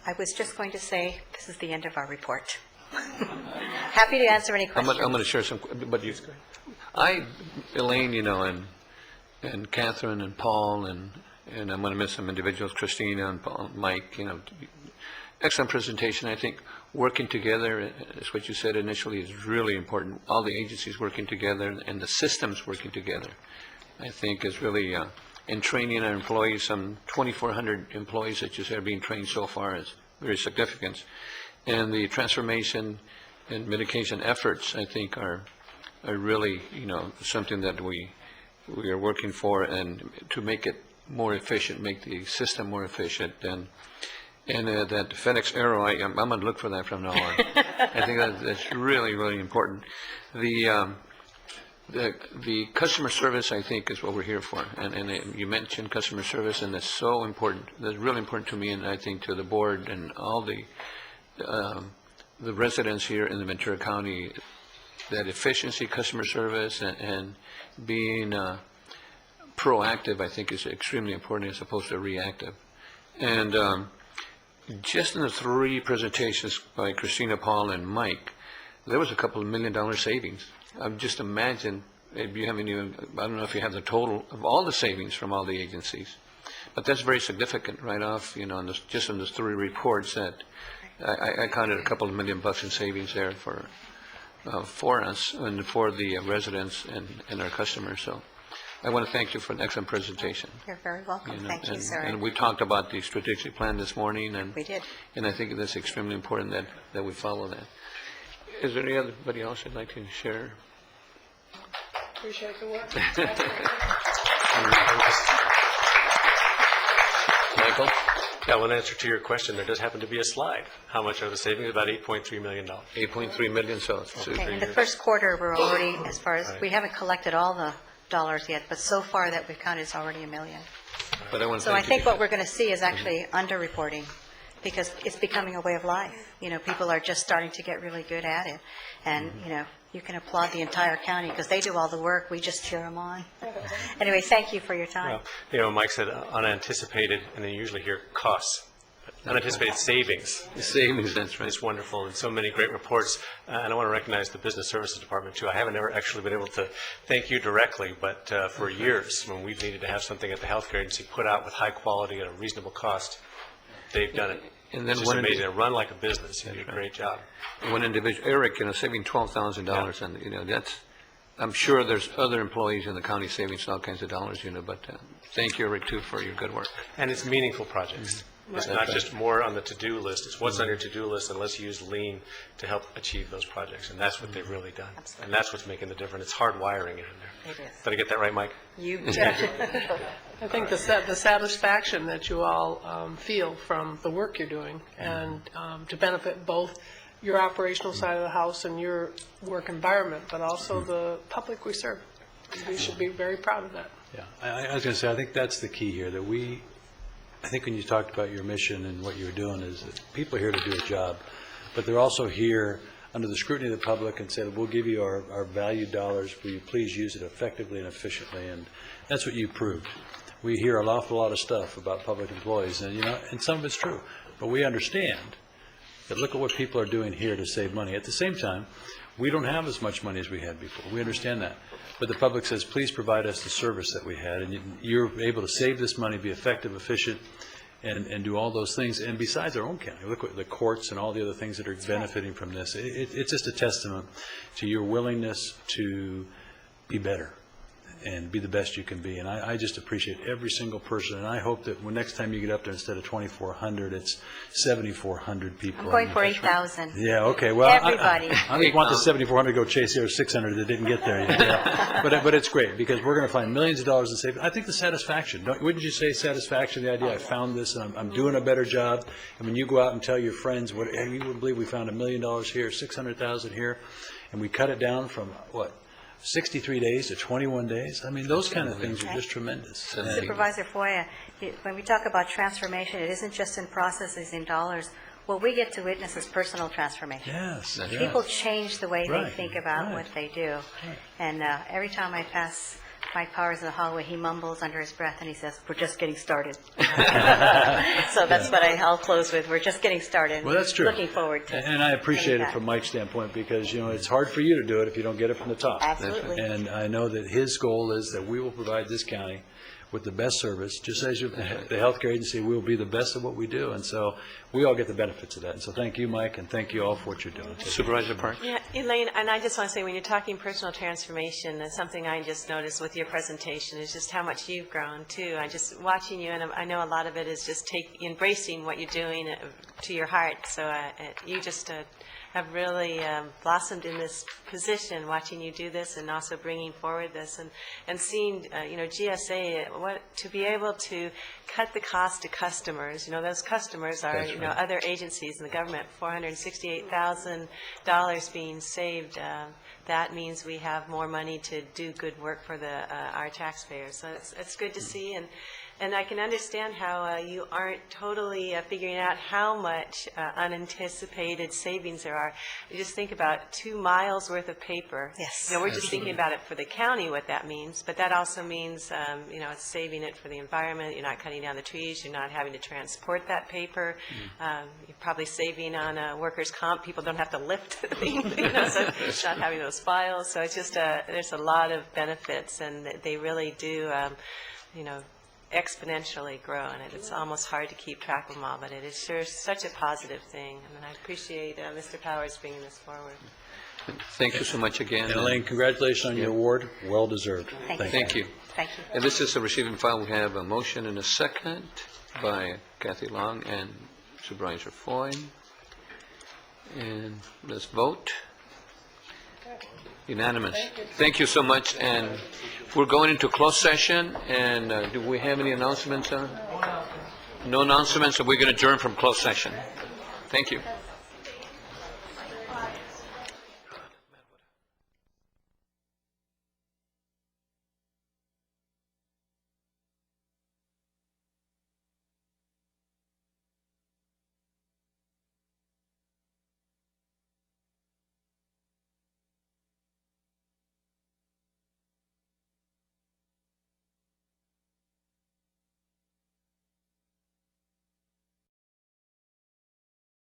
I was just going to say, this is the end of our report. Happy to answer any questions. I'm going to share some, but you, Elaine, and Catherine and Paul, and I'm going to miss some individuals, Christina and Paul, Mike, excellent presentation. I think working together, is what you said initially, is really important. All the agencies working together and the systems working together, I think is really, and training our employees, some 2,400 employees that you said are being trained so far is very significant. And the transformation and mitigation efforts, I think, are really, something that we are working for, and to make it more efficient, make the system more efficient. And that FedEx Arrow, I'm going to look for that from now on. I think that's really, really important. The customer service, I think, is what we're here for. And you mentioned customer service, and that's so important. That's really important to me, and I think to the board and all the residents here in the Ventura County. That efficiency, customer service, and being proactive, I think, is extremely important as opposed to reactive. And just in the 3 presentations by Christina, Paul, and Mike, there was a couple of $1 million savings. Just imagine, if you haven't even, I don't know if you have the total of all the savings from all the agencies, but that's very significant right off, just in those 3 reports that I counted a couple of $1 million in savings there for us and for the residents and our customers. So I want to thank you for an excellent presentation. You're very welcome. Thank you, sir. And we talked about the strategic plan this morning. And we did. And I think that's extremely important that we follow that. Is there anybody else I'd like to share? Appreciate the work. Michael? Yeah, well, in answer to your question, there does happen to be a slide. How much are the savings? About $8.3 million. $8.3 million, so Okay, in the first quarter, we're already, as far as, we haven't collected all the dollars yet, but so far that we've counted is already $1 million. But I want to So I thank you. think what we're going to see is actually underreporting, because it's becoming a way of life. You know, people are just starting to get really good at it. And, you know, you can applaud the entire county, because they do all the work, we just cheer them on. Anyway, thank you for your time. Well, you know, Mike said unanticipated, and then you usually hear costs. Unanticipated savings. Savings, that's right. It's wonderful, and so many great reports. And I want to recognize the Business Services Department, too. I haven't ever actually been able to thank you directly, but for years, when we've needed to have something at the healthcare agency put out with high quality at a reasonable cost, they've done it. And then it's just amazing. They run like a business. You do a great job. One individual, Eric, you know, saving $12,000, and, you know, that's, I'm sure there's other employees in the county saving all kinds of dollars, you know, but thank you, Eric, too, for your good work. And it's meaningful projects. It's not just more on the to-do list. It's what's on your to-do list, and let's use Lean to help achieve those projects. And that's what they've really done. Absolutely. And that's what's making the difference. It's hard wiring it in there. It is. Did I get that right, Mike? You I think the satisfaction that you all feel from the work you're doing, and to benefit both your operational side of the house and your work environment, but also the public we serve. We should be very proud of that. Yeah, I was going to say, I think that's the key here, that I think when you talked about your mission and what you were doing, is that people are here to do a job, but they're also here under the scrutiny of the public and said, we'll give you our valued dollars, will you please use it effectively and efficiently, and that's what you proved. We hear an awful lot of stuff about public employees, and, you know, and some of it's true, but we understand that look at what people are doing here to save money. At the same time, we don't have as much money as we had before. We understand that. But the public says, please provide us the service that we had, and you're able to save this money, be effective, efficient, and do all those things. And besides our own county, look at the courts and all the other things that are benefiting from this. It's just a testament to your willingness to be better and be the best you can be. And I just appreciate every single person, and I hope that when next time you get up there, instead of 2,400, it's 7,400 people. I'm going for 8,000. Yeah, okay, well, Everybody. I don't want the 7,400 to go chase the other 600 that didn't get there yet. Yeah. But it's great, because we're going to find millions of dollars in savings. I think the satisfaction, wouldn't you say satisfaction, the idea I found this and I'm doing a better job? And when you go out and tell your friends, hey, you wouldn't believe we found $1 million here, 600,000 here, and we cut it down from, what, 63 days to 21 days? I mean, those kind of things are just tremendous. Supervisor Foya, when we talk about transformation, it isn't just in processes, in dollars. What we get to witness is personal transformation. Yes. People change the way Right, they think about right. what they do. And every time I pass Mike Powers in the hallway, he mumbles under his breath and he says, we're just getting started. So that's what I'll close with. We're just getting started. Well, that's true. Looking forward to And I appreciate getting it that. from Mike's standpoint, because, you know, it's hard for you to do it if you don't get it from the top. Absolutely. And I know that his goal is that we will provide this county with the best service, just as the healthcare agency, we will be the best at what we do. And so we all get the benefits of that. And so thank you, Mike, and thank you all for what you're doing. Supervisor Park? Yeah, Elaine, and I just want to say, when you're talking personal transformation, something I just noticed with your presentation is just how much you've grown, too. I just, watching you, and I know a lot of it is just embracing what you're doing to your heart. So you just have really blossomed in this position, watching you do this and also bringing forward this and seeing, GSA, to be able to cut the cost to customers. Those customers are, That's right. other agencies in the government, $468,000 being saved. That means we have more money to do good work for our taxpayers. So it's good to see. And I can understand how you aren't totally figuring out how much unanticipated savings there are. You just think about 2 miles worth of paper. Yes. We're just thinking about it for the county, what that means, but that also means, it's saving it for the environment. You're not cutting down the trees. You're not having to transport that paper. You're probably saving on workers' comp. People don't have to lift the thing, so it's not having those files. So it's just, there's a lot of benefits, and they really do, exponentially grow, and it's almost hard to keep track of them all, but it is sure such a positive thing, and I appreciate Mr. Powers bringing this forward. Thank you so much again. And Elaine, congratulations on your award. Well deserved. Thank you. Thank you. And this is a receiving file. We have a motion and a second by Kathy Long and Supervisor Foy. And let's vote. Unanimous. Thank you so much. And we're going into closed session. And do we have any announcements? No announcements. So we're going to adjourn from closed session. Thank you.